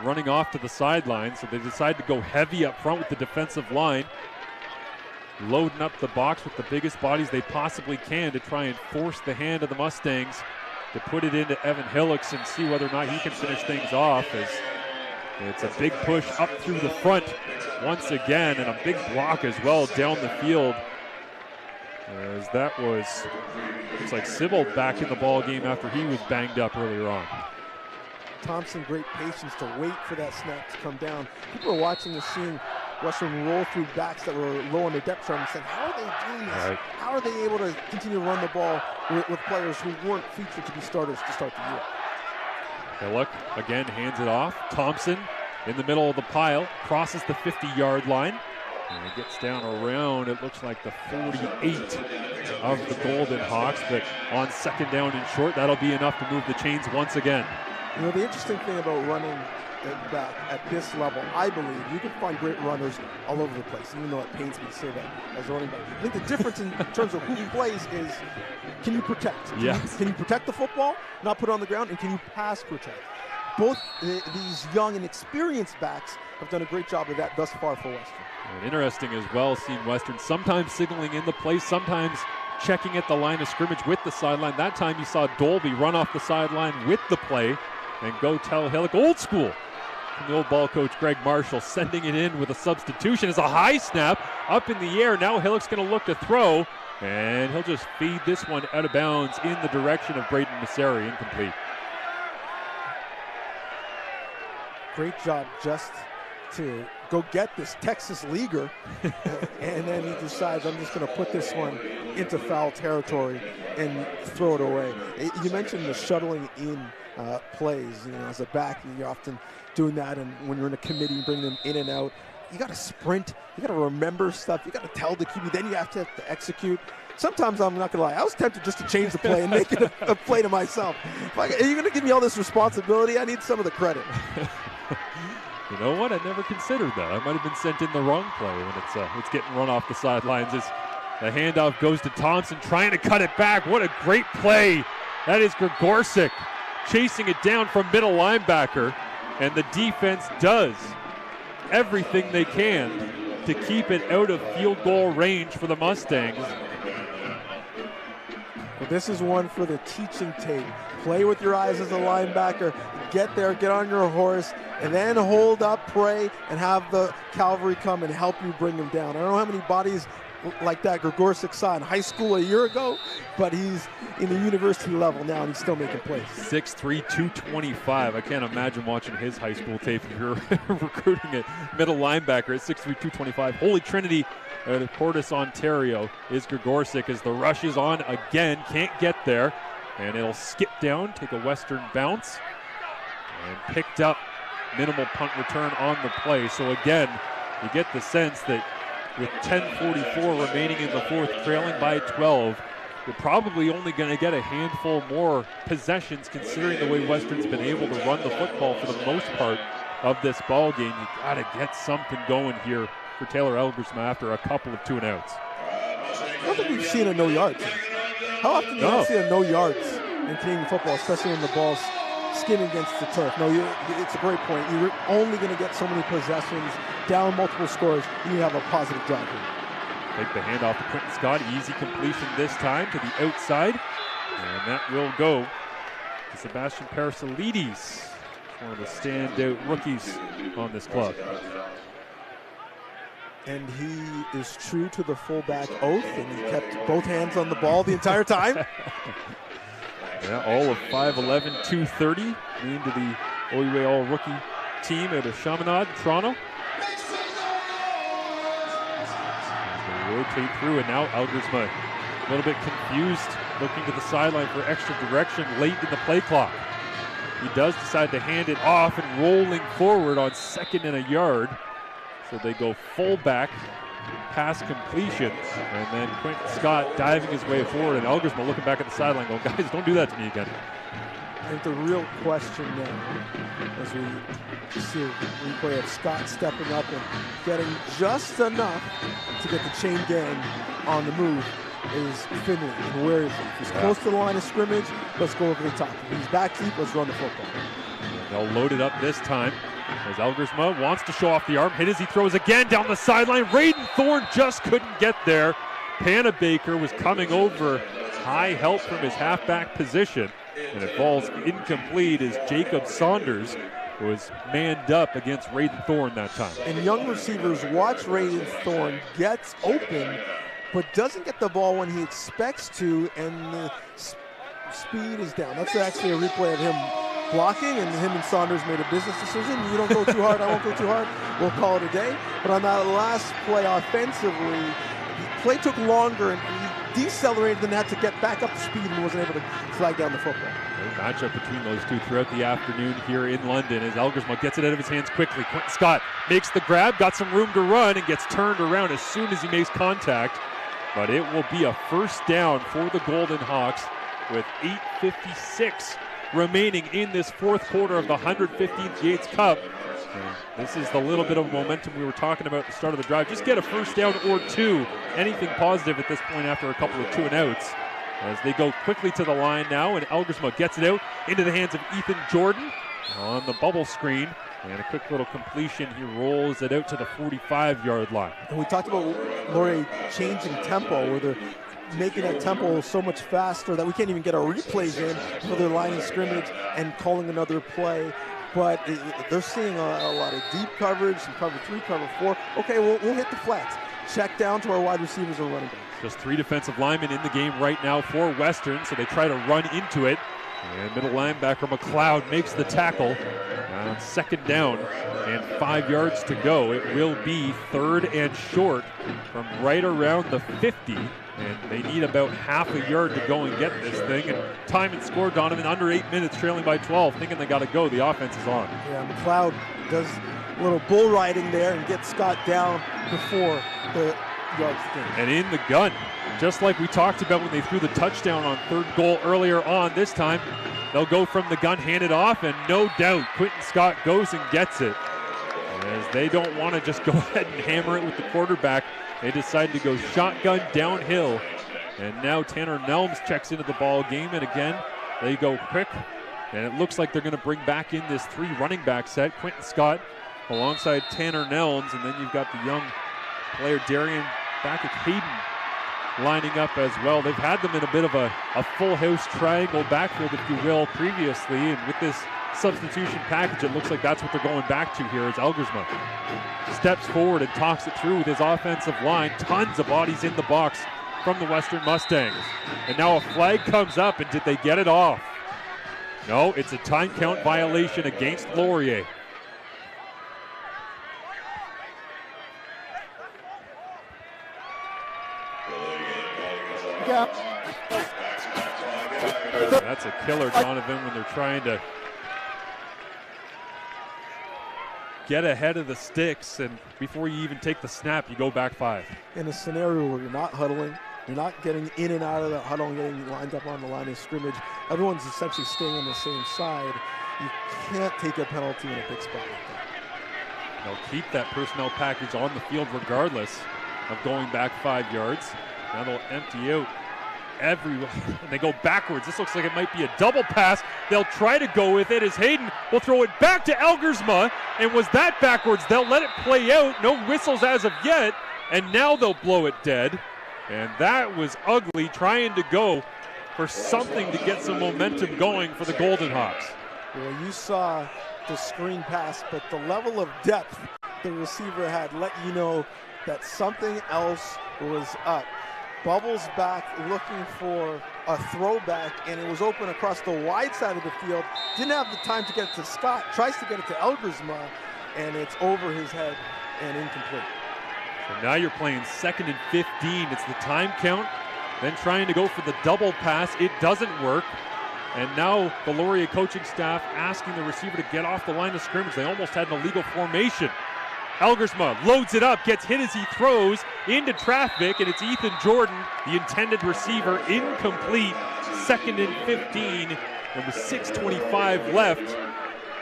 running off to the sideline, so they decide to go heavy up front with the defensive line, loading up the box with the biggest bodies they possibly can to try and force the hand of the Mustangs to put it into Evan Hillocks and see whether or not he can finish things off, as it's a big push up through the front once again, and a big block as well down the field, as that was, looks like Sibbald back in the ball game after he was banged up earlier on. Thompson, great patience to wait for that snap to come down. People are watching and seeing Western roll through backs that were low on the depth chart and saying, how are they doing this? Right. How are they able to continue to run the ball with players who weren't featured to be starters to start the year? Hillock again hands it off. Thompson in the middle of the pile, crosses the 50-yard line, and it gets down around, it looks like the 48 of the Golden Hawks, but on second down and short, that'll be enough to move the chains once again. You know, the interesting thing about running back at this level, I believe, you can find great runners all over the place, even though it pains me to say that as a running back. I think the difference in terms of who plays is, can you protect? Can you protect the football, not put it on the ground, and can you pass protect? Both these young and experienced backs have done a great job of that thus far for Western. And interesting as well, seeing Western sometimes signaling in the play, sometimes checking at the line of scrimmage with the sideline. That time you saw Dolby run off the sideline with the play and go tell Hillock, old school, from the old ball coach Greg Marshall, sending it in with a substitution. It's a high snap up in the air. Now Hillock's going to look to throw, and he'll just feed this one out of bounds in the direction of Braden Masseri, incomplete. Great job just to go get this Texas leaguer, and then he decides, I'm just going to put this one into foul territory and throw it away. You mentioned the shuttling in plays. You know, as a back, you're often doing that, and when you're in a committee, you bring them in and out. You got to sprint. You got to remember stuff. You got to tell the QB. Then you have to execute. Sometimes, I'm not going to lie, I was tempted just to change the play and make it a play to myself. Are you going to give me all this responsibility? I need some of the credit. You know what? I never considered that. I might have been sent in the wrong play when it's getting run off the sidelines. As the handoff goes to Thompson, trying to cut it back. What a great play. That is Gregorczyk chasing it down from middle linebacker, and the defense does everything they can to keep it out of field goal range for the Mustangs. Well, this is one for the teaching tape. Play with your eyes as a linebacker. Get there, get on your horse, and then hold up, pray, and have the cavalry come and help you bring them down. I don't know how many bodies like that Gregorczyk saw in high school a year ago, but he's in the university level now, and he's still making plays. 6'3", 225. I can't imagine watching his high school tape if you're recruiting a middle linebacker at 6'3", 225. Holy Trinity out of Portis, Ontario is Gregorczyk as the rush is on again. Can't get there, and it'll skip down, take a Western bounce, and picked up. Minimal punt return on the play. So again, you get the sense that with 10:44 remaining in the fourth, trailing by 12, you're probably only going to get a handful more possessions considering the way Western's been able to run the football for the most part of this ball game. You got to get something going here for Taylor Elgersma after a couple of 2 and outs. I don't think we've seen a no yards. How often do you see a no yards in Canadian football, especially when the ball's skin against the turf? No, it's a great point. You're only going to get so many possessions, down multiple scores, and you have a positive drive here. Take the handoff to Quentin Scott. Easy completion this time to the outside. And that will go to Sebastian Parasolides, one of the standout rookies on this club. And he is true to the fullback oath, and he kept both hands on the ball the entire time. Yeah, all of 5'11", 230, named to the OUA All-Rookie team out of Chaminade, Toronto. They rotate through, and now Elgersma a little bit confused, looking to the sideline for extra direction late in the play clock. He does decide to hand it off and rolling forward on 2nd and a yard. So they go fullback, pass completion, and then Quentin Scott diving his way forward, and Elgersma looking back at the sideline going, guys, don't do that to me again. I think the real question now, as we see a replay of Scott stepping up and getting just enough to get the chain gang on the move, is Finley. And where is he? If he's close to the line of scrimmage, let's go over the top. If he's back deep, let's run the football. They'll load it up this time as Elgersma wants to show off the arm. Hit as he throws again down the sideline. Raiden Thorne just couldn't get there. Panabaker was coming over. High help from his halfback position. And it falls incomplete as Jacob Saunders was manned up against Raiden Thorne that time. And young receivers watch Raiden Thorne, gets open, but doesn't get the ball when he expects to, and the speed is down. That's actually a replay of him blocking, and him and Saunders made a business decision. You don't go too hard, I won't go too hard. We'll call it a day. But on that last play offensively, the play took longer, and he decelerated and had to get back up to speed and wasn't able to flag down the football. Great matchup between those two throughout the afternoon here in London as Elgersma gets it out of his hands quickly. Quentin Scott makes the grab, got some room to run, and gets turned around as soon as he makes contact. But it will be a first down for the Golden Hawks with 8:56 remaining in this fourth quarter of the 115th Yates Cup. And this is the little bit of momentum we were talking about at the start of the drive. Just get a first down or two. Anything positive at this point after a couple of 2-and-outs. As they go quickly to the line now, and Elgersma gets it out into the hands of Ethan Jordan on the bubble screen. And a quick little completion. He rolls it out to the 45-yard line. And we talked about Laurier changing tempo, where they're making that tempo so much faster that we can't even get our replays in for their line of scrimmage and calling another play. But they're seeing a lot of deep coverage, some cover 3, cover 4. Okay, we'll hit the flats. Check down to our wide receivers or running backs. Just 3 defensive linemen in the game right now for Western, so they try to run into it. And middle linebacker McLeod makes the tackle on second down and 5 yards to go. It will be 3rd and short from right around the 50. And they need about half a yard to go and get this thing. And time and score, Donovan, under 8 minutes, trailing by 12, thinking they got to go. The offense is on. Yeah, McLeod does a little bull riding there and gets Scott down before the yards game. And in the gun, just like we talked about when they threw the touchdown on 3rd goal earlier on, this time they'll go from the gun, hand it off, and no doubt Quentin Scott goes and gets it. As they don't want to just go ahead and hammer it with the quarterback, they decided to go shotgun downhill. And now Tanner Nelms checks into the ball game, and again, they go quick. And it looks like they're going to bring back in this 3 running back set. Quentin Scott alongside Tanner Nelms, and then you've got the young player Darian back at Hayden lining up as well. They've had them in a bit of a full house triangle backfield, if you will, previously, and with this substitution package, it looks like that's what they're going back to here as Elgersma steps forward and talks it through with his offensive line. Tons of bodies in the box from the Western Mustangs. And now a flag comes up, and did they get it off? No, it's a time count violation against Laurier. That's a killer, Donovan, when they're trying to get ahead of the sticks, and before you even take the snap, you go back 5. In a scenario where you're not huddling, you're not getting in and out of the huddle and getting lined up on the line of scrimmage, everyone's essentially staying on the same side. You can't take a penalty in a big spot like that. They'll keep that personnel package on the field regardless of going back 5 yards. Now they'll empty out everyone. They go backwards. This looks like it might be a double pass. They'll try to go with it as Hayden will throw it back to Elgersma. And was that backwards? They'll let it play out. No whistles as of yet. And now they'll blow it dead. And that was ugly, trying to go for something to get some momentum going for the Golden Hawks. Well, you saw the screen pass, but the level of depth the receiver had let you know that something else was up. Bubbles back looking for a throwback, and it was open across the wide side of the field. Didn't have the time to get it to Scott. Tries to get it to Elgersma, and it's over his head and incomplete. So now you're playing 2nd and 15. It's the time count. Then trying to go for the double pass. It doesn't work. And now the Laurier coaching staff asking the receiver to get off the line of scrimmage. They almost had an illegal formation. Elgersma loads it up, gets hit as he throws into traffic, and it's Ethan Jordan, the intended receiver, incomplete. 2nd and 15, and with 6:25 left,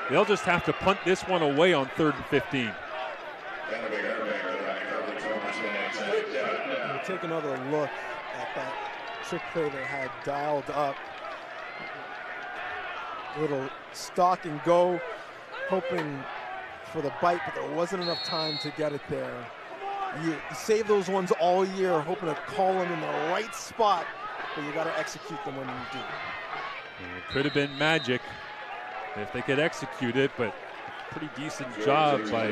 they'll just have to punt this one away on 3rd and 15. We'll take another look at that trick play they had dialed up. Little stock and go, hoping for the bite, but there wasn't enough time to get it there. You save those ones all year, hoping to call them in the right spot, but you got to execute them when you do. It could have been magic if they could execute it, but a pretty decent job by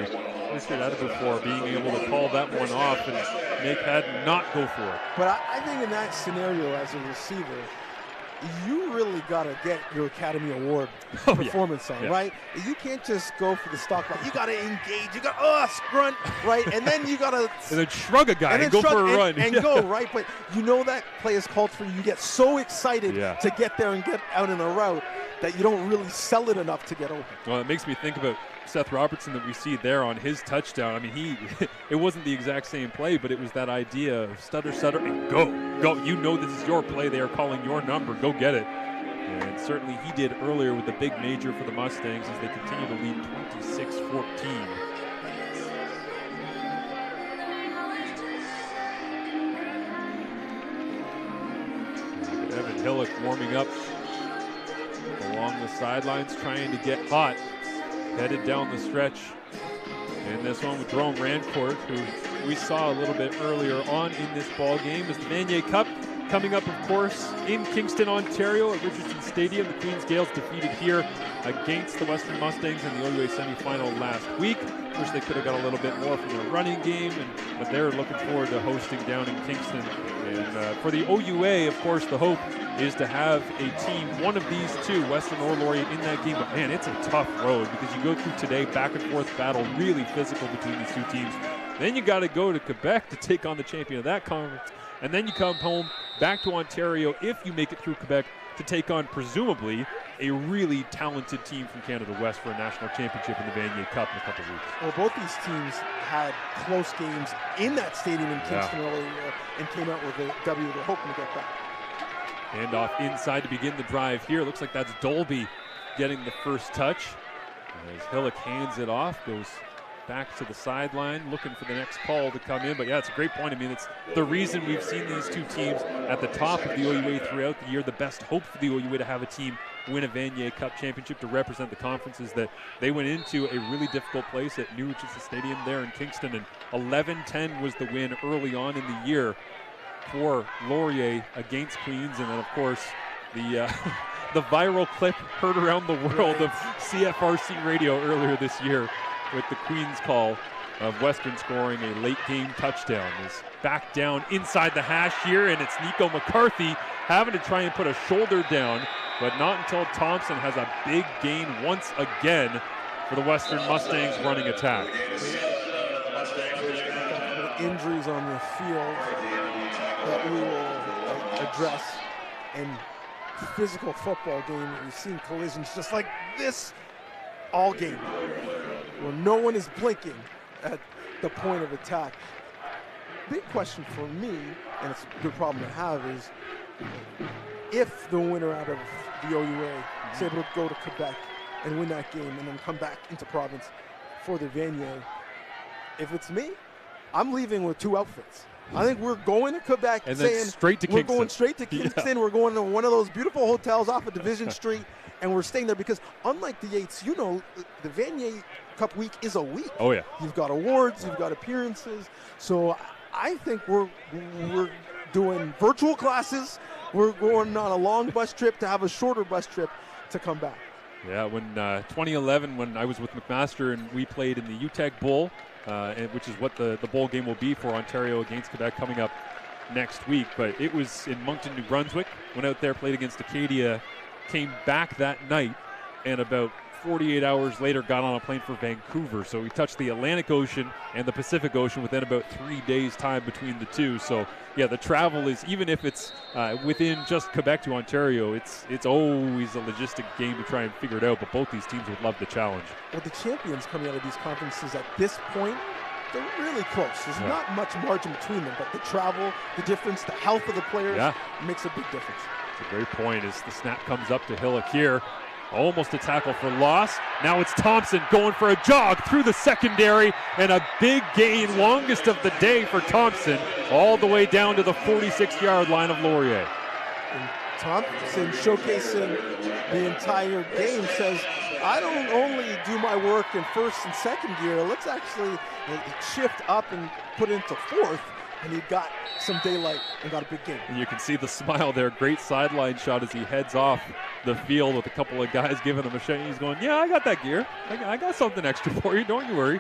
Mr. Adebafor being able to call that one off and make that not go for it. But I think in that scenario as a receiver, you really got to get your Academy Award performance on, right? You can't just go for the stock. You got to engage. You got, scrunt, right? And then you got to... and then shrug a guy and go for a run. And go, right? But you know that play is called for you. You get so excited to get there and get out in a route that you don't really sell it enough to get open. Well, it makes me think about Seth Robertson that we see there on his touchdown. I mean, it wasn't the exact same play, but it was that idea of stutter, and go. You know this is your play. They are calling your number. Go get it. And certainly he did earlier with the big major for the Mustangs as they continue to lead 26-14. Evan Hillock warming up along the sidelines, trying to get hot, headed down the stretch. And this one with Jerome Rancourt, who we saw a little bit earlier on in this ball game, is the Vanier Cup coming up, of course, in Kingston, Ontario at Richardson Stadium. The Queens Gales defeated here against the Western Mustangs in the OUA semifinal last week. Wish they could have got a little bit more from their running game, but they're looking forward to hosting down in Kingston. And for the OUA, of course, the hope is to have a team, one of these two, Western or Laurier, in that game. But man, it's a tough road because you go through today, back and forth battle, really physical between these two teams. Then you got to go to Quebec to take on the champion of that conference. And then you come home back to Ontario, if you make it through Quebec, to take on, presumably, a really talented team from Canada West for a national championship in the Vanier Cup in a couple of weeks. Well, both these teams had close games in that stadium in Kingston earlier and came out with a W. They're hoping to get back. Hand off inside to begin the drive here. Looks like that's Dolby getting the first touch. As Hillock hands it off, goes back to the sideline, looking for the next call to come in. But yeah, it's a great point. I mean, it's the reason we've seen these two teams at the top of the OUA throughout the year. The best hope for the OUA to have a team win a Vanier Cup championship to represent the conference is that they went into a really difficult place at New Richardson Stadium there in Kingston, and 11-10 was the win early on in the year for Laurier against Queens. And then, of course, the the viral clip heard around the world of CFRC radio earlier this year with the Queens call of Western scoring a late game touchdown. Is back down inside the hash here, and it's Nico McCarthy having to try and put a shoulder down, but not until Thompson has a big gain once again for the Western Mustangs running attack. Injuries on the field that we will address in physical football game. We've seen collisions just like this all game, where no one is blinking at the point of attack. Big question for me, and it's a good problem to have, is if the winner out of the OUA is able to go to Quebec and win that game and then come back into province for the Vanier, if it's me, I'm leaving with two outfits. I think we're going to Quebec and then straight to Kingston. We're going straight to Kingston. Yeah. We're going to one of those beautiful hotels off of Division Street, and we're staying there because unlike the Yates, you know, the Vanier Cup week is a week. Oh, yeah. You've got awards, you've got appearances. So I think we're doing virtual classes. We're going on a long bus trip to have a shorter bus trip to come back. Yeah, when 2011, when I was with McMaster and we played in the UTEC Bowl, which is what the bowl game will be for Ontario against Quebec coming up next week. But it was in Moncton, New Brunswick. Went out there, played against Acadia, came back that night, and about 48 hours later got on a plane for Vancouver. So we touched the Atlantic Ocean and the Pacific Ocean within about 3 days' time between the two. So yeah, the travel is, even if it's within just Quebec to Ontario, it's always a logistic game to try and figure it out. But both these teams would love the challenge. Well, the champions coming out of these conferences at this point, they're really close. There's not much margin between them, but the travel, the difference, the health of the players makes a big difference. It's a great point as the snap comes up to Hillock here. Almost a tackle for loss. Now it's Thompson going for a jog through the secondary, and a big gain, longest of the day for Thompson, all the way down to the 46-yard line of Laurier. And Thompson, showcasing the entire game, says, I don't only do my work in first and second gear, let's actually shift up and put it into fourth. And he got some daylight and got a big game. And you can see the smile there. Great sideline shot as he heads off the field with a couple of guys giving him a shake. He's going, yeah, I got that gear. I got something extra for you. Don't you worry.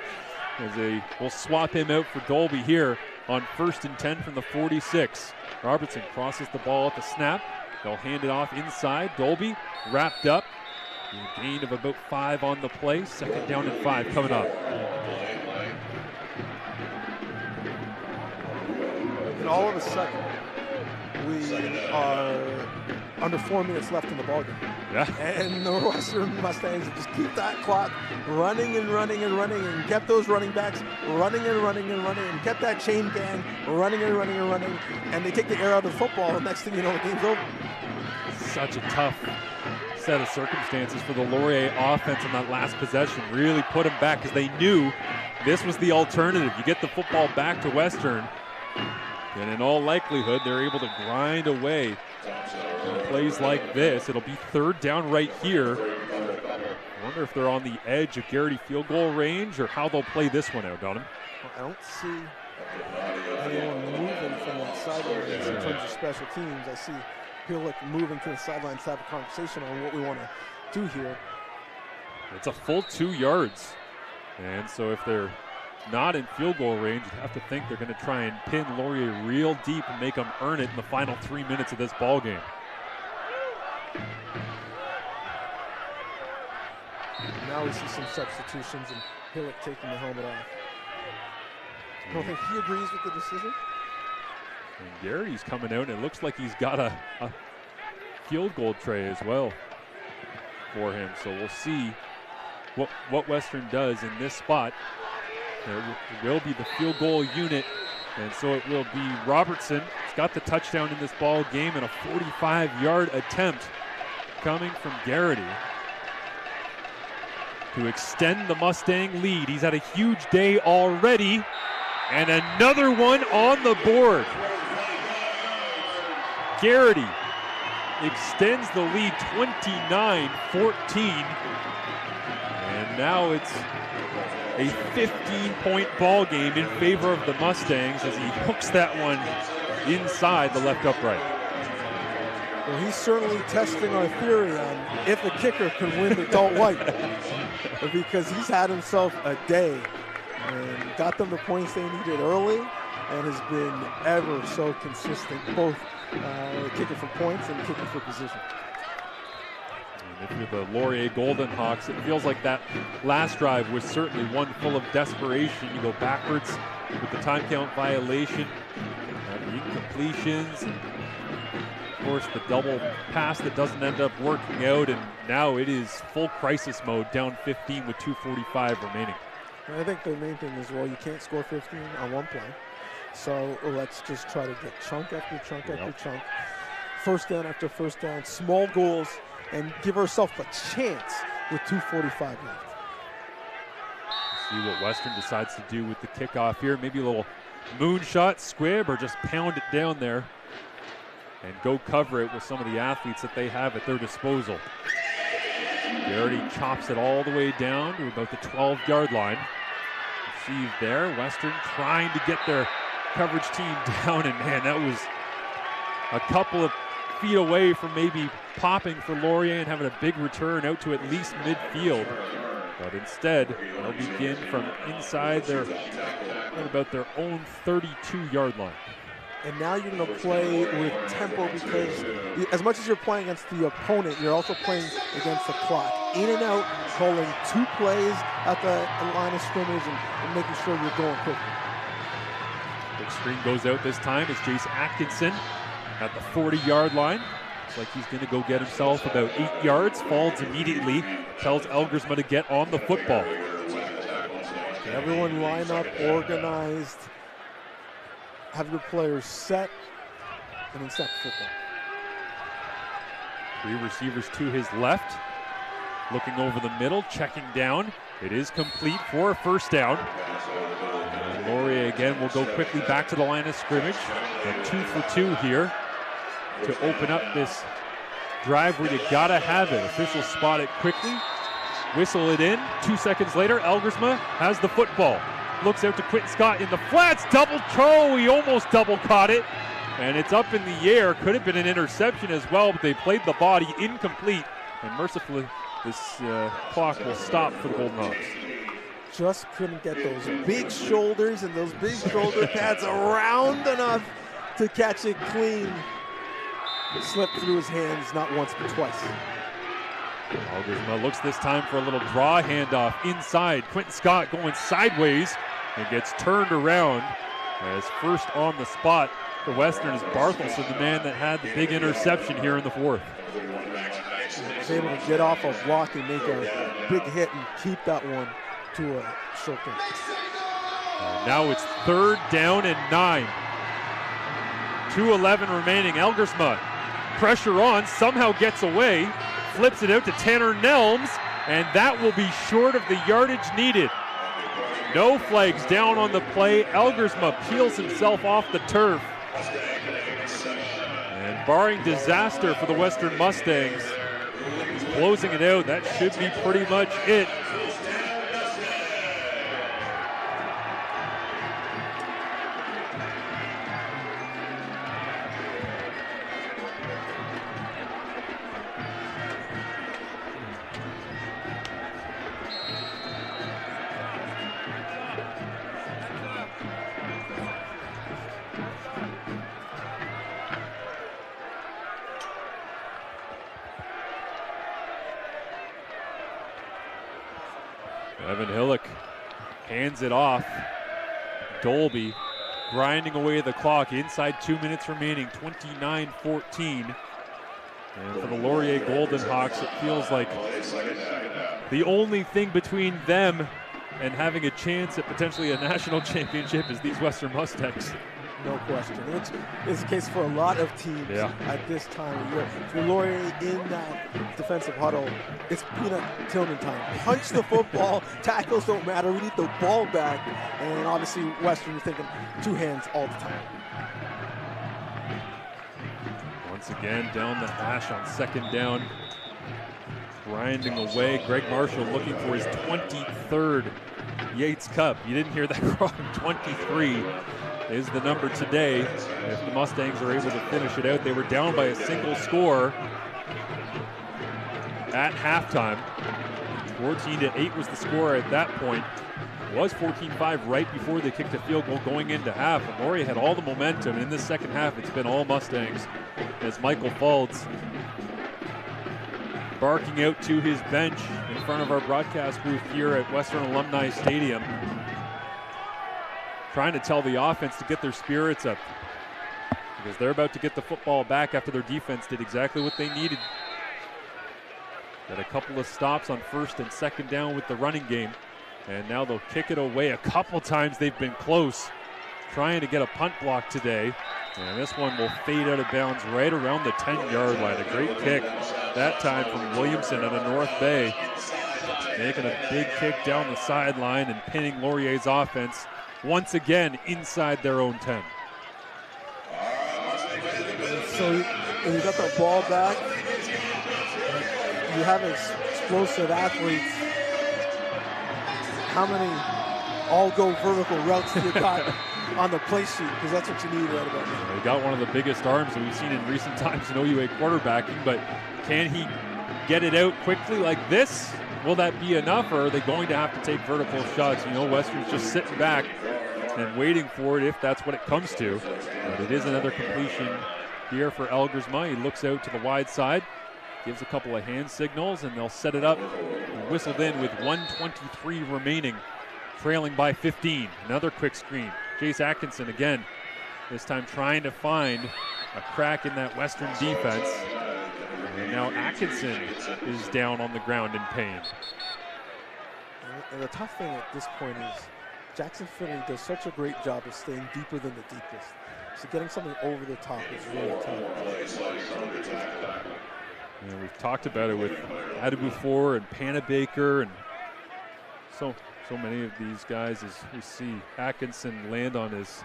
As they will swap him out for Dolby here on 1st and 10 from the 46. Robertson crosses the ball at the snap. They'll hand it off inside. Dolby wrapped up. A gain of about 5 on the play. 2nd down and 5 coming up. And all of a sudden, we are under 4 minutes left in the ballgame. Yeah. And the Western Mustangs just keep that clock running and running and running, and kept those running backs running and running and running, and kept that chain gang running and running and running, and they take the air out of the football, and next thing you know, the game's over. Such a tough set of circumstances for the Laurier offense on that last possession. Really put them back because they knew this was the alternative. You get the football back to Western, and in all likelihood, they're able to grind away on plays like this. It'll be third down right here. I wonder if they're on the edge of Garrity field goal range or how they'll play this one out, Donham. I don't see anyone moving from that sideline in terms of special teams. I see Hillick moving to the sidelines to have a conversation on what we want to do here. It's a full 2 yards. And so if they're not in field goal range, you have to think they're going to try and pin Laurier real deep and make them earn it in the final 3 minutes of this ball game. Now we see some substitutions and Hillick taking the helmet off. I don't think he agrees with the decision. And Garrity's coming out, and it looks like he's got a field goal tray as well for him. So we'll see what Western does in this spot. There will be the field goal unit, and so it will be Robertson. He's got the touchdown in this ball game, and a 45-yard attempt coming from Garrity to extend the Mustang lead. He's had a huge day already, and another one on the board. Garrity extends the lead 29-14, and now it's a 15-point ball game in favor of the Mustangs as he hooks that one inside the left upright. Well, he's certainly testing our theory on if a kicker can win the Adult White, because he's had himself a day and got them the points they needed early and has been ever so consistent, both kicking for points and kicking for position. And if you're the Laurier Golden Hawks, it feels like that last drive was certainly one full of desperation. You go backwards with the time count violation, the incompletions, and of course the double pass that doesn't end up working out, and now it is full crisis mode, down 15 with 2:45 remaining. I think the main thing is, well, you can't score 15 on one play. So let's just try to get chunk after chunk after chunk. First down after first down, small goals, and give ourselves a chance with 2:45 left. See what Western decides to do with the kickoff here. Maybe a little moonshot, squib, or just pound it down there and go cover it with some of the athletes that they have at their disposal. Garrity chops it all the way down to about the 12-yard line. Received there. Western trying to get their coverage team down, and man, that was a couple of feet away from maybe popping for Laurier and having a big return out to at least midfield. But instead, they'll begin from inside their, about their own 32-yard line. And now you're going to play with tempo, because as much as you're playing against the opponent, you're also playing against the clock. In and out, calling 2 plays at the line of scrimmage and making sure you're going quickly. Big screen goes out this time. It's Jace Atkinson at the 40-yard line. Looks like he's going to go get himself about 8 yards. Falls immediately. Tells Elgersma to get on the football. Everyone line up, organized. Have your players set, and then set the football. 3 receivers to his left. Looking over the middle, checking down. It is complete for a first down. And Laurier again will go quickly back to the line of scrimmage. And 2 for 2 here to open up this drive where you gotta have it. Officials spot it quickly, whistle it in. 2 seconds later, Elgersma has the football. Looks out to Quentin Scott in the flats, double toe, he almost double caught it. And it's up in the air, could have been an interception as well, but they played the body incomplete. And mercifully, this clock will stop for the Golden Hawks. Just couldn't get those big shoulders and those big shoulder pads around enough to catch it clean. It slipped through his hands not once but twice. Elgersma looks this time for a little draw handoff inside. Quentin Scott going sideways and gets turned around. As first on the spot for Western is Barthelson, the man that had the big interception here in the 4th. He was able to get off a block and make a big hit and keep that one to a short game. Now it's 3rd down and 9. 2:11 remaining. Elgersma pressure on, somehow gets away. flips it out to Tanner Nelms, and that will be short of the yardage needed. No flags down on the play. Elgersma peels himself off the turf. And barring disaster for the Western Mustangs, closing it out, that should be pretty much it. Evan Hillock hands it off. Dolby grinding away the clock. Inside 2 minutes remaining, 29-14. And for the Laurier Golden Hawks, it feels like the only thing between them and having a chance at potentially a national championship is these Western Mustangs. No question. Which is the case for a lot of teams at this time of year. For Laurier in that defensive huddle, it's peanut Tillman time. Punch the football. Tackles don't matter. We need the ball back. And obviously, Western, you're thinking two hands all the time. Once again, down the hash on second down. Grinding away. Greg Marshall looking for his 23rd Yates Cup. You didn't hear that wrong. 23 is the number today. If the Mustangs are able to finish it out, they were down by a single score at halftime. 14-8 was the score at that point. It was 14-5 right before they kicked a field goal going into half. And Laurier had all the momentum. And in this second half, it's been all Mustangs as Michael Faulds barking out to his bench in front of our broadcast booth here at Western Alumni Stadium, trying to tell the offense to get their spirits up because they're about to get the football back after their defense did exactly what they needed. Got a couple of stops on first and second down with the running game, and now they'll kick it away. A couple times they've been close trying to get a punt block today, and this one will fade out of bounds right around the 10-yard line. A great kick that time from Williamson out of North Bay, making a big kick down the sideline and pinning Laurier's offense once again inside their own 10. So when you got the ball back, you have explosive athletes. How many all-go vertical routes do you got on the play sheet? Because that's what you need right about now. He got one of the biggest arms that we've seen in recent times in OUA quarterbacking, but can he get it out quickly like this? Will that be enough, or are they going to have to take vertical shots? You know, Western's just sitting back and waiting for it if that's what it comes to. But it is another completion here for Elgersma. He looks out to the wide side, gives a couple of hand signals, and they'll set it up and whistled in with 1:23 remaining, trailing by 15. Another quick screen. Jace Atkinson again, this time trying to find a crack in that Western defense. And now Atkinson is down on the ground in pain. And the tough thing at this point is Jackson Finley does such a great job of staying deeper than the deepest. So getting something over the top is really tough. And we've talked about it with Adebufor and Panabaker and so many of these guys as we see Atkinson land on his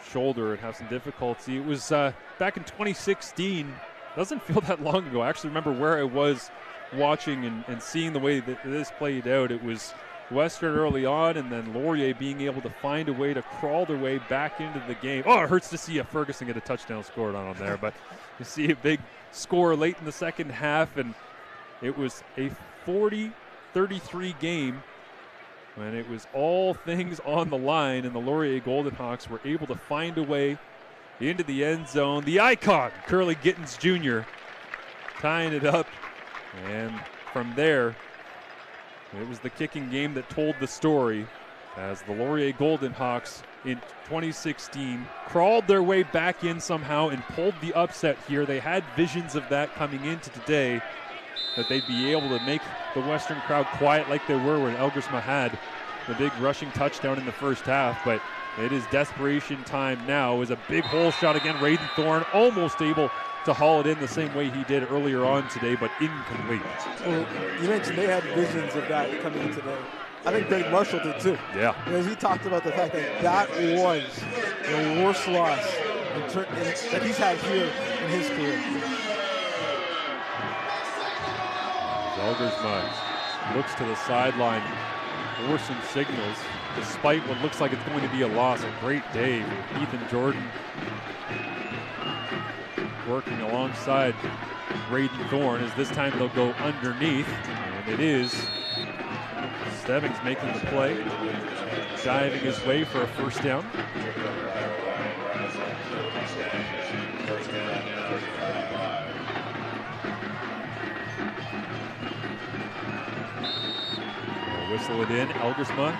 shoulder and have some difficulty. It was back in 2016. Doesn't feel that long ago. I actually remember where I was watching and seeing the way that this played out. It was Western early on, and then Laurier being able to find a way to crawl their way back into the game. Oh, it hurts to see a Ferguson get a touchdown scored on him there, but you see a big score late in the second half, and it was a 40-33 game when it was all things on the line, and the Laurier Golden Hawks were able to find a way into the end zone. The icon, Curly Gittens Jr., tying it up. And from there, it was the kicking game that told the story as the Laurier Golden Hawks in 2016 crawled their way back in somehow and pulled the upset here. They had visions of that coming into today, that they'd be able to make the Western crowd quiet like they were when Elgersma had the big rushing touchdown in the first half. But it is desperation time now. It was a big hole shot again. Raiden Thorne almost able to haul it in the same way he did earlier on today, but incomplete. Well, you mentioned they had visions of that coming in today. I think Greg Marshall did too. Yeah. Because he talked about the fact that that was the worst loss that he's had here in his career. Elgersma looks to the sideline for some signals, despite what looks like it's going to be a loss. A great day for Ethan Jordan, working alongside Braden Thorne, as this time they'll go underneath, and it is Stebbings making the play, diving his way for a first down. Whistle it in. Elgersma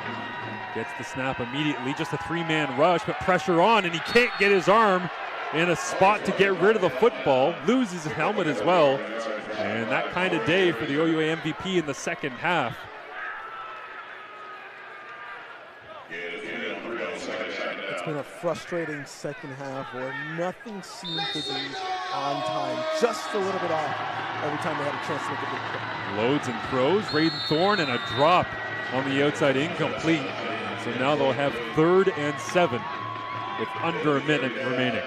gets the snap immediately. Just a three-man rush, but pressure on, and he can't get his arm in a spot to get rid of the football. Loses his helmet as well. And that kind of day for the OUA MVP in the second half. It's been a frustrating second half where nothing seemed to be on time, just a little bit off every time they had a chance to make a big play. Loads and throws. Braden Thorne, and a drop on the outside, incomplete. So now they'll have 3rd and 7 with under a minute remaining.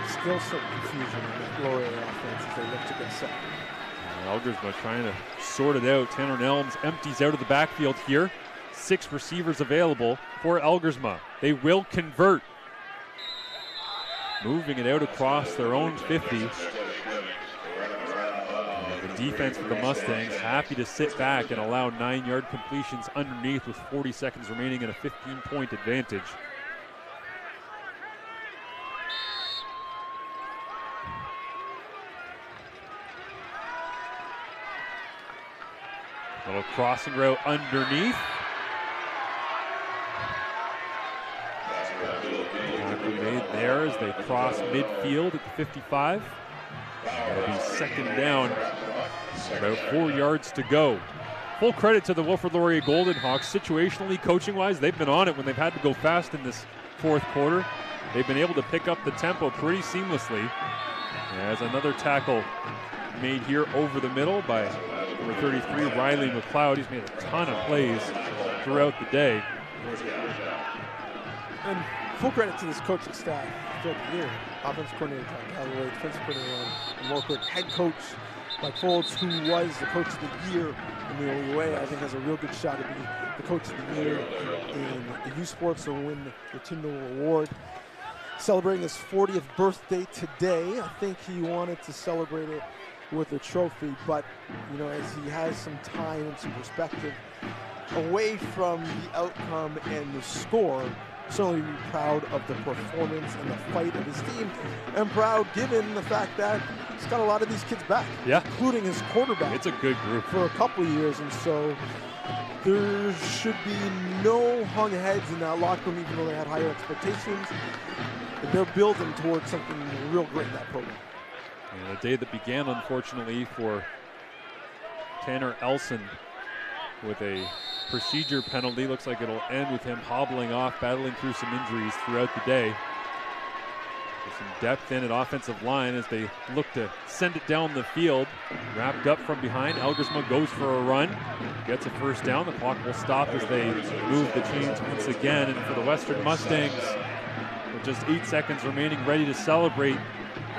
Still some confusion in the Laurier offense as they look to get set. Elgersma trying to sort it out. Tanner Nelms empties out of the backfield here. 6 receivers available for Elgersma. They will convert. Moving it out across their own 50. And the defense for the Mustangs happy to sit back and allow 9-yard completions underneath with 40 seconds remaining and a 15-point advantage. Little crossing route underneath. Tackle made there as they cross midfield at the 55. It'll be second down. About 4 yards to go. Full credit to the Wilfrid Laurier Golden Hawks. Situationally, coaching-wise, they've been on it when they've had to go fast in this fourth quarter. They've been able to pick up the tempo pretty seamlessly. As another tackle made here over the middle by number 33, Riley McLeod. He's made a ton of plays throughout the day. And full credit to this coaching staff throughout the year. Offensive coordinator Todd Galloway, defensive coordinator Morkwood, head coach Mike Folds, who was the coach of the year in the OUA, I think has a real good shot at being the coach of the year in the youth sports, so win the Tyndall Award. Celebrating his 40th birthday today. I think he wanted to celebrate it with a trophy, but you know, as he has some time and some perspective away from the outcome and the score, certainly be proud of the performance and the fight of his team, and proud given the fact that he's got a lot of these kids back, including his quarterback. It's a good group for a couple of years, and so there should be no hung heads in that locker room, even though they had higher expectations. They're building towards something real great in that program. And a day that began, unfortunately, for Tanner Elson with a procedure penalty. Looks like it'll end with him hobbling off, battling through some injuries throughout the day. There's some depth in at offensive line as they look to send it down the field. Wrapped up from behind, Elgersma goes for a run, gets a first down. The clock will stop as they move the chains once again. And for the Western Mustangs, with just 8 seconds remaining, ready to celebrate,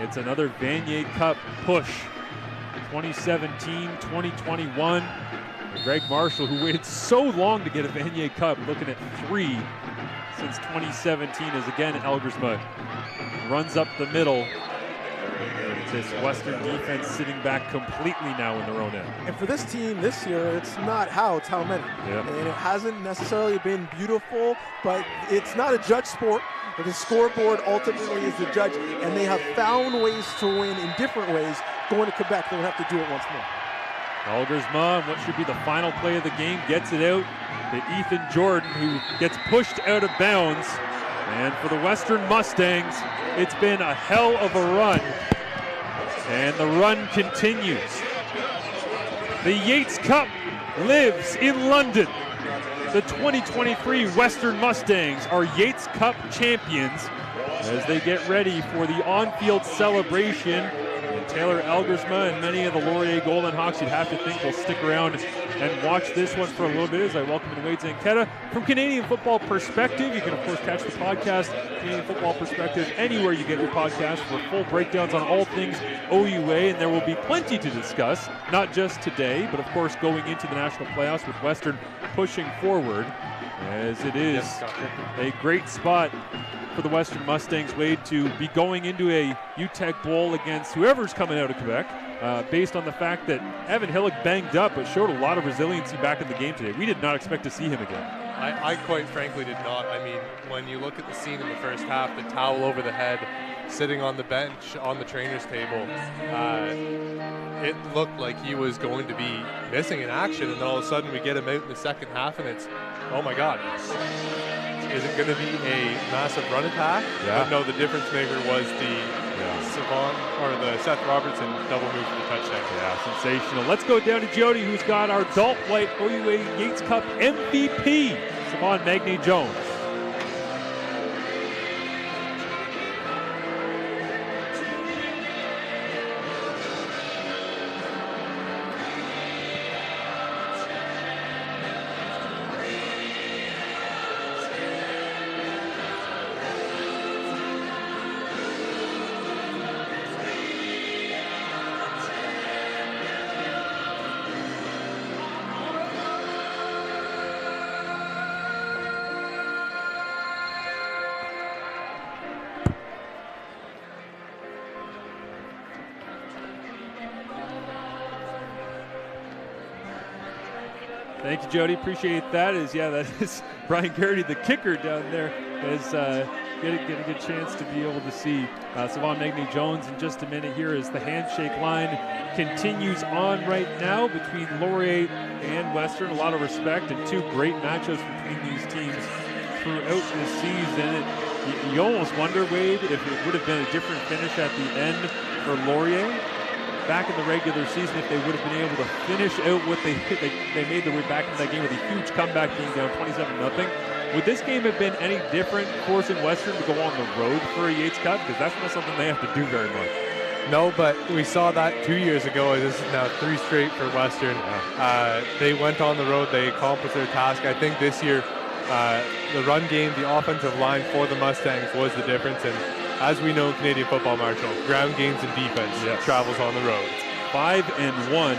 it's another Vanier Cup push. 2017-2021. Greg Marshall, who waited so long to get a Vanier Cup, looking at 3 since 2017, as again Elgersma runs up the middle. It's this Western defense sitting back completely now in their own end. And for this team this year, it's not how, it's how many. Yep. And it hasn't necessarily been beautiful, but it's not a judge sport. But the scoreboard ultimately is the judge, and they have found ways to win in different ways. Going to Quebec, they'll have to do it once more. Elgersma, what should be the final play of the game, gets it out to Ethan Jordan, who gets pushed out of bounds. And for the Western Mustangs, it's been a hell of a run. And the run continues. The Yates Cup lives in London. The 2023 Western Mustangs are Yates Cup champions as they get ready for the on-field celebration. And Taylor Elgersma and many of the Laurier Golden Hawks, you'd have to think, will stick around and watch this one for a little bit as I welcome in Wade Zanketta. From Canadian Football Perspective, you can, of course, catch the podcast, Canadian Football Perspective, anywhere you get your podcast for full breakdowns on all things OUA, and there will be plenty to discuss, not just today, but, of course, going into the national playoffs with Western pushing forward, as it is a great spot for the Western Mustangs, Wade, to be going into a UTEC Bowl against whoever's coming out of Quebec, based on the fact that Evan Hillick banged up but showed a lot of resiliency back in the game today. We did not expect to see him again. I quite frankly did not. I mean, when you look at the scene in the first half, the towel over the head, sitting on the bench on the trainer's table, it looked like he was going to be missing in action, and then all of a sudden we get him out in the second half and it's, oh my God. Is it going to be a massive run attack? Yeah. But no, the difference maker was the Seth Robertson double move for the touchdown. Yeah, sensational. Let's go down to Jody, who's got our adult white OUA Yates Cup MVP, Savon Magne-Jones. Thank you, Jody. Appreciate that. That is Brian Garrity, the kicker down there, is get a good chance to be able to see Savon Magne-Jones in just a minute here as the handshake line continues on right now between Laurier and Western. A lot of respect and two great matchups between these teams throughout this season. You almost wonder, Wade, if it would have been a different finish at the end for Laurier back in the regular season, if they would have been able to finish out what they made their way back into that game with a huge comeback being down 27-0. Would this game have been any different forcing Western to go on the road for a Yates Cup? Because that's not something they have to do very much. No, but we saw that 2 years ago. This is now 3 straight for Western. They went on the road. They accomplished their task. I think this year the run game, the offensive line for the Mustangs was the difference. And as we know, Canadian football, Marshall, ground games and defense travels on the road. 5-1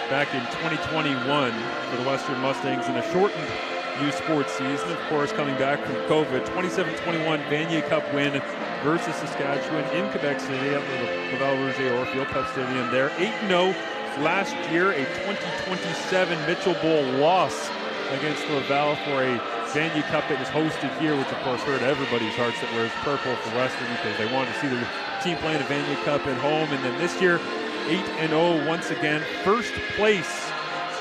back in 2021 for the Western Mustangs in a shortened U Sports season, of course, coming back from COVID. 27-21 Vanier Cup win versus Saskatchewan in Quebec City at the Laval Rouge Orfield Pep Stadium there. 8-0 last year, a 2027 Mitchell Bowl loss against Laval for a Vanier Cup that was hosted here, which of course hurt everybody's hearts that wears purple for Western because they wanted to see their team playing a Vanier Cup at home. And then this year, 8-0 once again, first place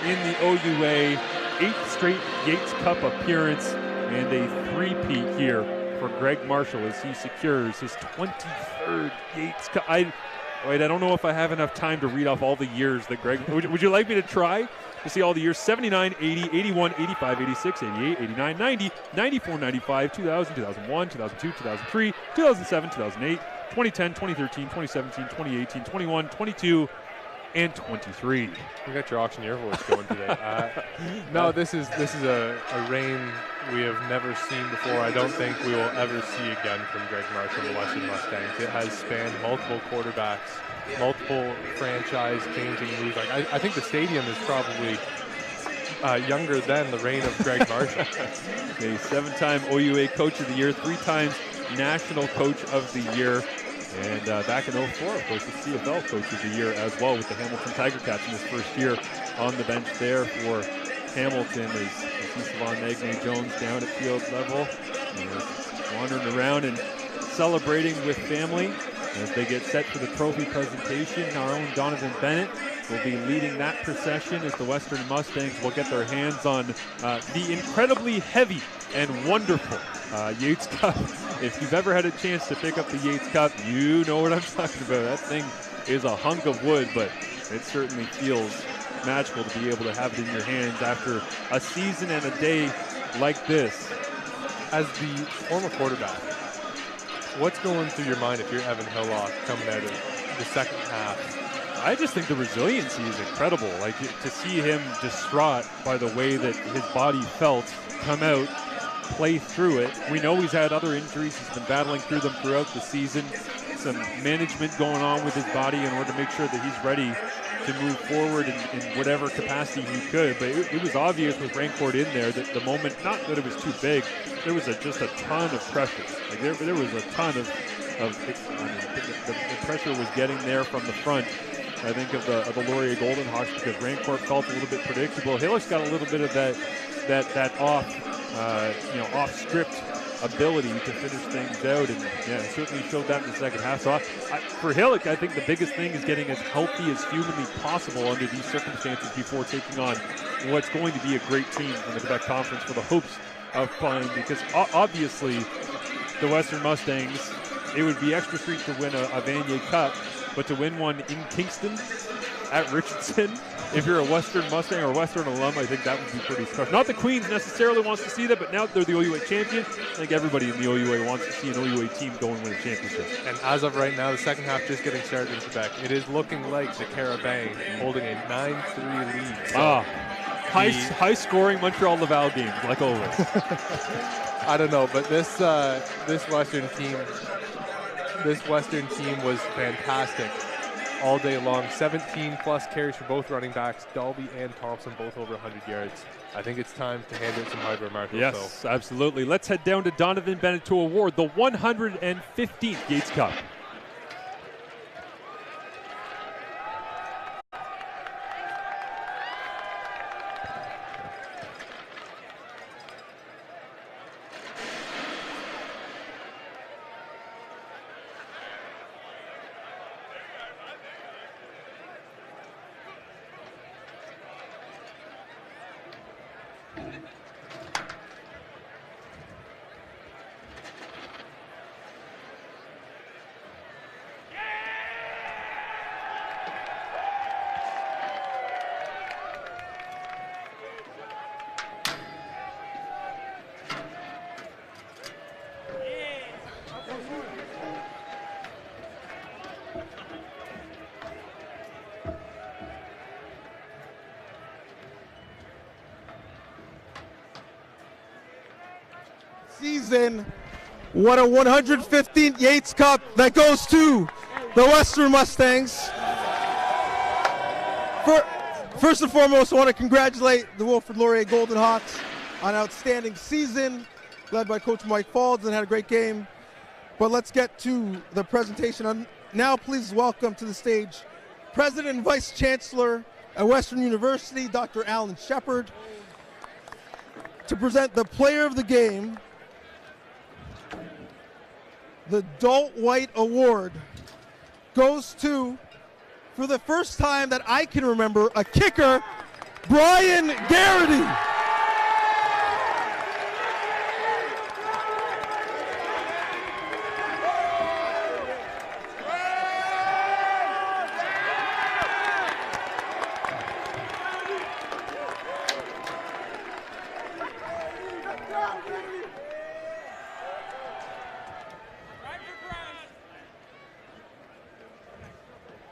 in the OUA, 8th straight Yates Cup appearance, and a three-peat here for Greg Marshall as he secures his 23rd Yates Cup. I don't know if I have enough time to read off all the years that Greg, would you like me to try? To see all the years: 79, 80, 81, 85, 86, 88, 89, 90, 94, 95, 2000, 2001, 2002, 2003, 2007, 2008, 2010, 2013, 2017, 2018, 21, 22, and 23. You got your auctioneer voice going today. No, this is a reign we have never seen before. I don't think we will ever see again from Greg Marshall and the Western Mustangs. It has spanned multiple quarterbacks, multiple franchise-changing moves. I think the stadium is probably younger than the reign of Greg Marshall. A 7-time OUA Coach of the Year, 3 times National Coach of the Year, and back in 04, of course, the CFL Coach of the Year as well with the Hamilton Tiger Cats in his first year on the bench there for Hamilton as you see Savon Magne-Jones down at field level, wandering around and celebrating with family as they get set for the trophy presentation. Our own Donovan Bennett will be leading that procession as the Western Mustangs will get their hands on the incredibly heavy and wonderful Yates Cup. If you've ever had a chance to pick up the Yates Cup, you know what I'm talking about. That thing is a hunk of wood, but it certainly feels magical to be able to have it in your hands after a season and a day like this. As the former quarterback, what's going through your mind if you're Evan Hillock coming out of the second half? I just think the resiliency is incredible. Like, to see him distraught by the way that his body felt, come out, play through it. We know he's had other injuries. He's been battling through them throughout the season. Some management going on with his body in order to make sure that he's ready to move forward in whatever capacity he could. But it was obvious with Rancourt in there that the moment, not that it was too big, there was just a ton of pressure. Like there was a ton of the pressure was getting there from the front. I think of the Laurier Golden Hawks, because Rancourt felt a little bit predictable. Hillock's got a little bit of that off script ability to finish things out, and certainly showed that in the second half. So for Hillock, I think the biggest thing is getting as healthy as humanly possible under these circumstances before taking on what's going to be a great team from the Quebec Conference for the hopes of playing, because obviously the Western Mustangs, it would be extra sweet to win a Vanier Cup, but to win one in Kingston at Richardson, if you're a Western Mustang or Western alum, I think that would be pretty special. Not that Queens necessarily wants to see that, but now that they're the OUA champion, I think everybody in the OUA wants to see an OUA team go and win a championship. And as of right now, the second half just getting started in Quebec. It is looking like the Carabang holding a 9-3 lead. So high scoring Montreal Laval games, like always. I don't know, but this Western team was fantastic all day long. 17 plus carries for both running backs, Dalby and Thompson, both over 100 yards. I think it's time to hand out some hardware, Marco. Yes, absolutely. Let's head down to Donovan Bennett to award the 115th Yates Cup. Season. What a 115th Yates Cup that goes to the Western Mustangs. First and foremost, I want to congratulate the Wilfrid Laurier Golden Hawks on an outstanding season, led by Coach Mike Falds, and had a great game. But let's get to the presentation. Now please welcome to the stage President and Vice Chancellor at Western University, Dr. Alan Shepard, to present the player of the game. The Dalt White Award goes to, for the first time that I can remember, a kicker, Brian Garrity.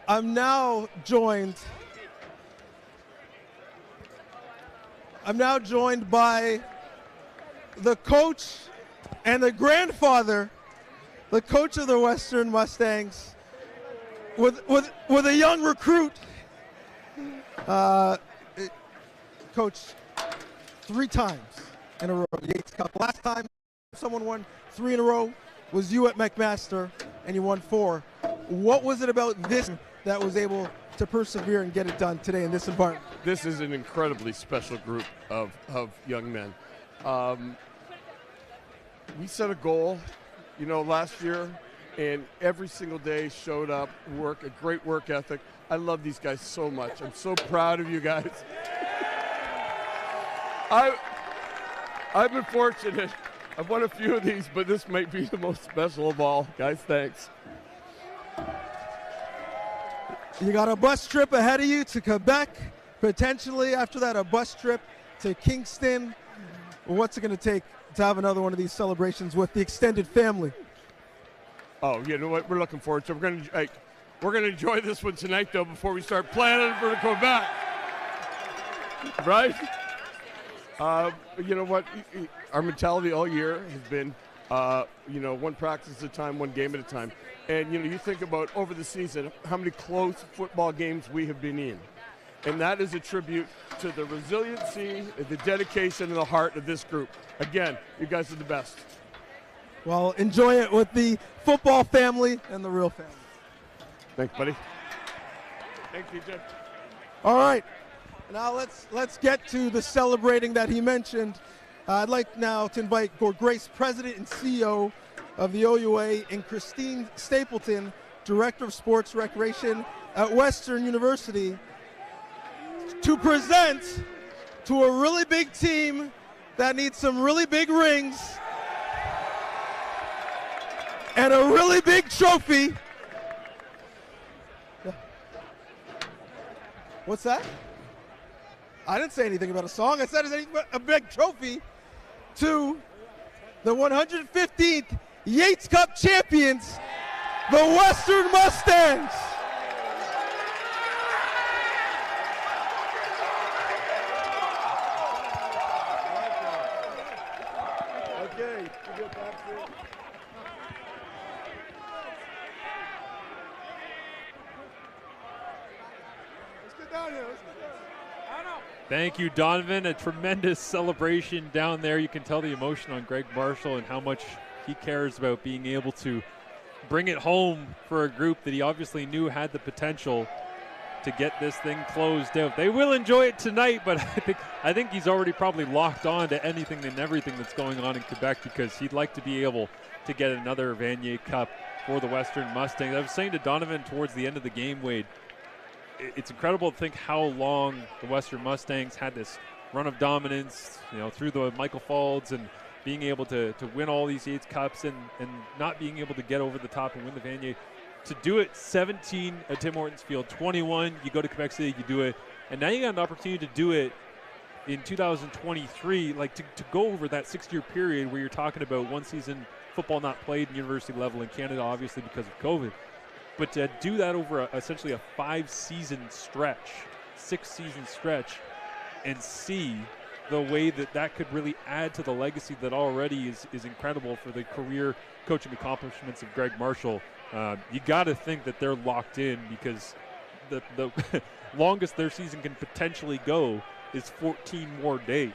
I'm now joined by the coach and the grandfather, the coach of the Western Mustangs, with a young recruit. Coach, 3 times in a row, Yates Cup. Last time someone won 3 in a row was you at McMaster, and you won 4. What was it about this that was able to persevere and get it done today in this environment? This is an incredibly special group of young men. We set a goal, last year, and every single day showed up, a great work ethic. I love these guys so much. I'm so proud of you guys. I've been fortunate. I've won a few of these, but this might be the most special of all. Guys, thanks. You got a bus trip ahead of you to Quebec, potentially after that a bus trip to Kingston. What's it going to take to have another one of these celebrations with the extended family? Oh, you know what? We're looking forward to. We're gonna enjoy this one tonight, though, before we start planning for Quebec. Right? You know what? Our mentality all year has been, one practice at a time, one game at a time. And, you think about over the season how many close football games we have been in. And that is a tribute to the resiliency, the dedication, and the heart of this group. Again, you guys are the best. Well, enjoy it with the football family and the real family. Thanks, buddy. Thank you, Jim. All right. Now let's get to the celebrating that he mentioned. I'd like now to invite Gord Grace, President and CEO of the OUA, and Christine Stapleton, Director of Sports Recreation at Western University, to present to a really big team that needs some really big rings and a really big trophy. What's that? I didn't say anything about a song. I said a big trophy to the 115th Yates Cup champions, the Western Mustangs. Okay. Let's get down here. Thank you, Donovan. A tremendous celebration down there. You can tell the emotion on Greg Marshall and how much he cares about being able to bring it home for a group that he obviously knew had the potential to get this thing closed out. They will enjoy it tonight, but I think he's already probably locked on to anything and everything that's going on in Quebec, because he'd like to be able to get another Vanier Cup for the Western Mustangs. I was saying to Donovan towards the end of the game, Wade, it's incredible to think how long the Western Mustangs had this run of dominance, through the Michael Faulds and being able to win all these Yates Cups and not being able to get over the top and win the Vanier. To do it 17 at Tim Hortons Field, 21, you go to Quebec City, you do it, and now you got an opportunity to do it in 2023, to go over that 6-year period where you're talking about one season football not played in university level in Canada, obviously because of COVID. But to do that over essentially a 5-season stretch, 6-season stretch, and see the way that could really add to the legacy that already is incredible for the career coaching accomplishments of Greg Marshall, you got to think that they're locked in, because the longest their season can potentially go is 14 more days.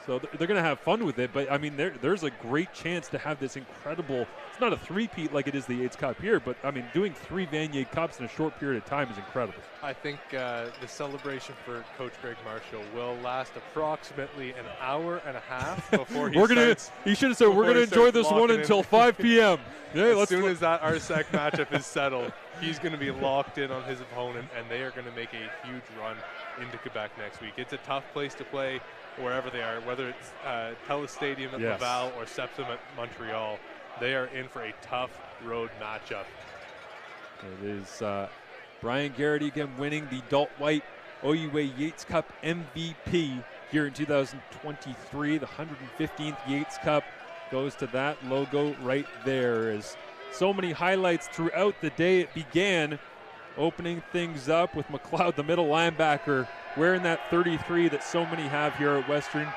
So they're going to have fun with it, but, I mean, there's a great chance to have this incredible – it's not a three-peat like it is the Yates Cup here, but, I mean, doing 3 Vanier Cups in a short period of time is incredible. I think the celebration for Coach Greg Marshall will last approximately an hour and a half before he starts. He should have said, we're going to enjoy this one until 5 p.m. Yeah, as soon as that RSEC matchup is settled, he's going to be locked in on his opponent, and they are going to make a huge run into Quebec next week. It's a tough place to play wherever they are, whether it's TELUS Stadium at Laval or Septim at Montreal. They are in for a tough road matchup. It is Brian Garrity again winning the Dalt White OUA Yates Cup MVP here in 2023. The 115th Yates Cup goes to that logo right there. As so many highlights throughout the day, it began opening things up with McLeod, the middle linebacker, wearing that 33 that so many have here at Western,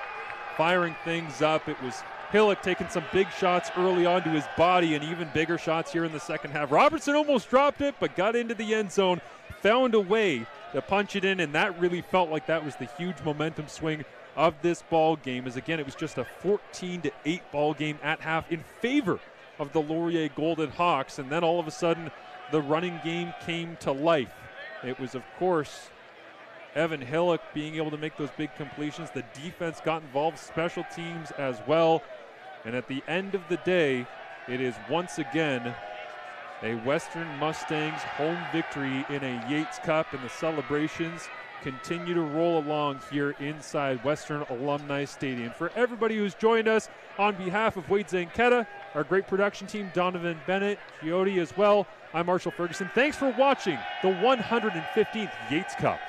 firing things up. It was Hillock taking some big shots early on to his body, and even bigger shots here in the second half. Robertson almost dropped it, but got into the end zone, found a way to punch it in, and that really felt like that was the huge momentum swing of this ball game. As again, it was just a 14-8 ball game at half in favor of the Laurier Golden Hawks, and then all of a sudden the running game came to life. It was, of course, Evan Hillock being able to make those big completions. The defense got involved, special teams as well. And at the end of the day, it is once again a Western Mustangs home victory in a Yates Cup, and the celebrations continue to roll along here inside Western Alumni Stadium. For everybody who's joined us, on behalf of Wade Zanketta, our great production team, Donovan Bennett, Coyote as well. I'm Marshall Ferguson. Thanks for watching the 115th Yates Cup.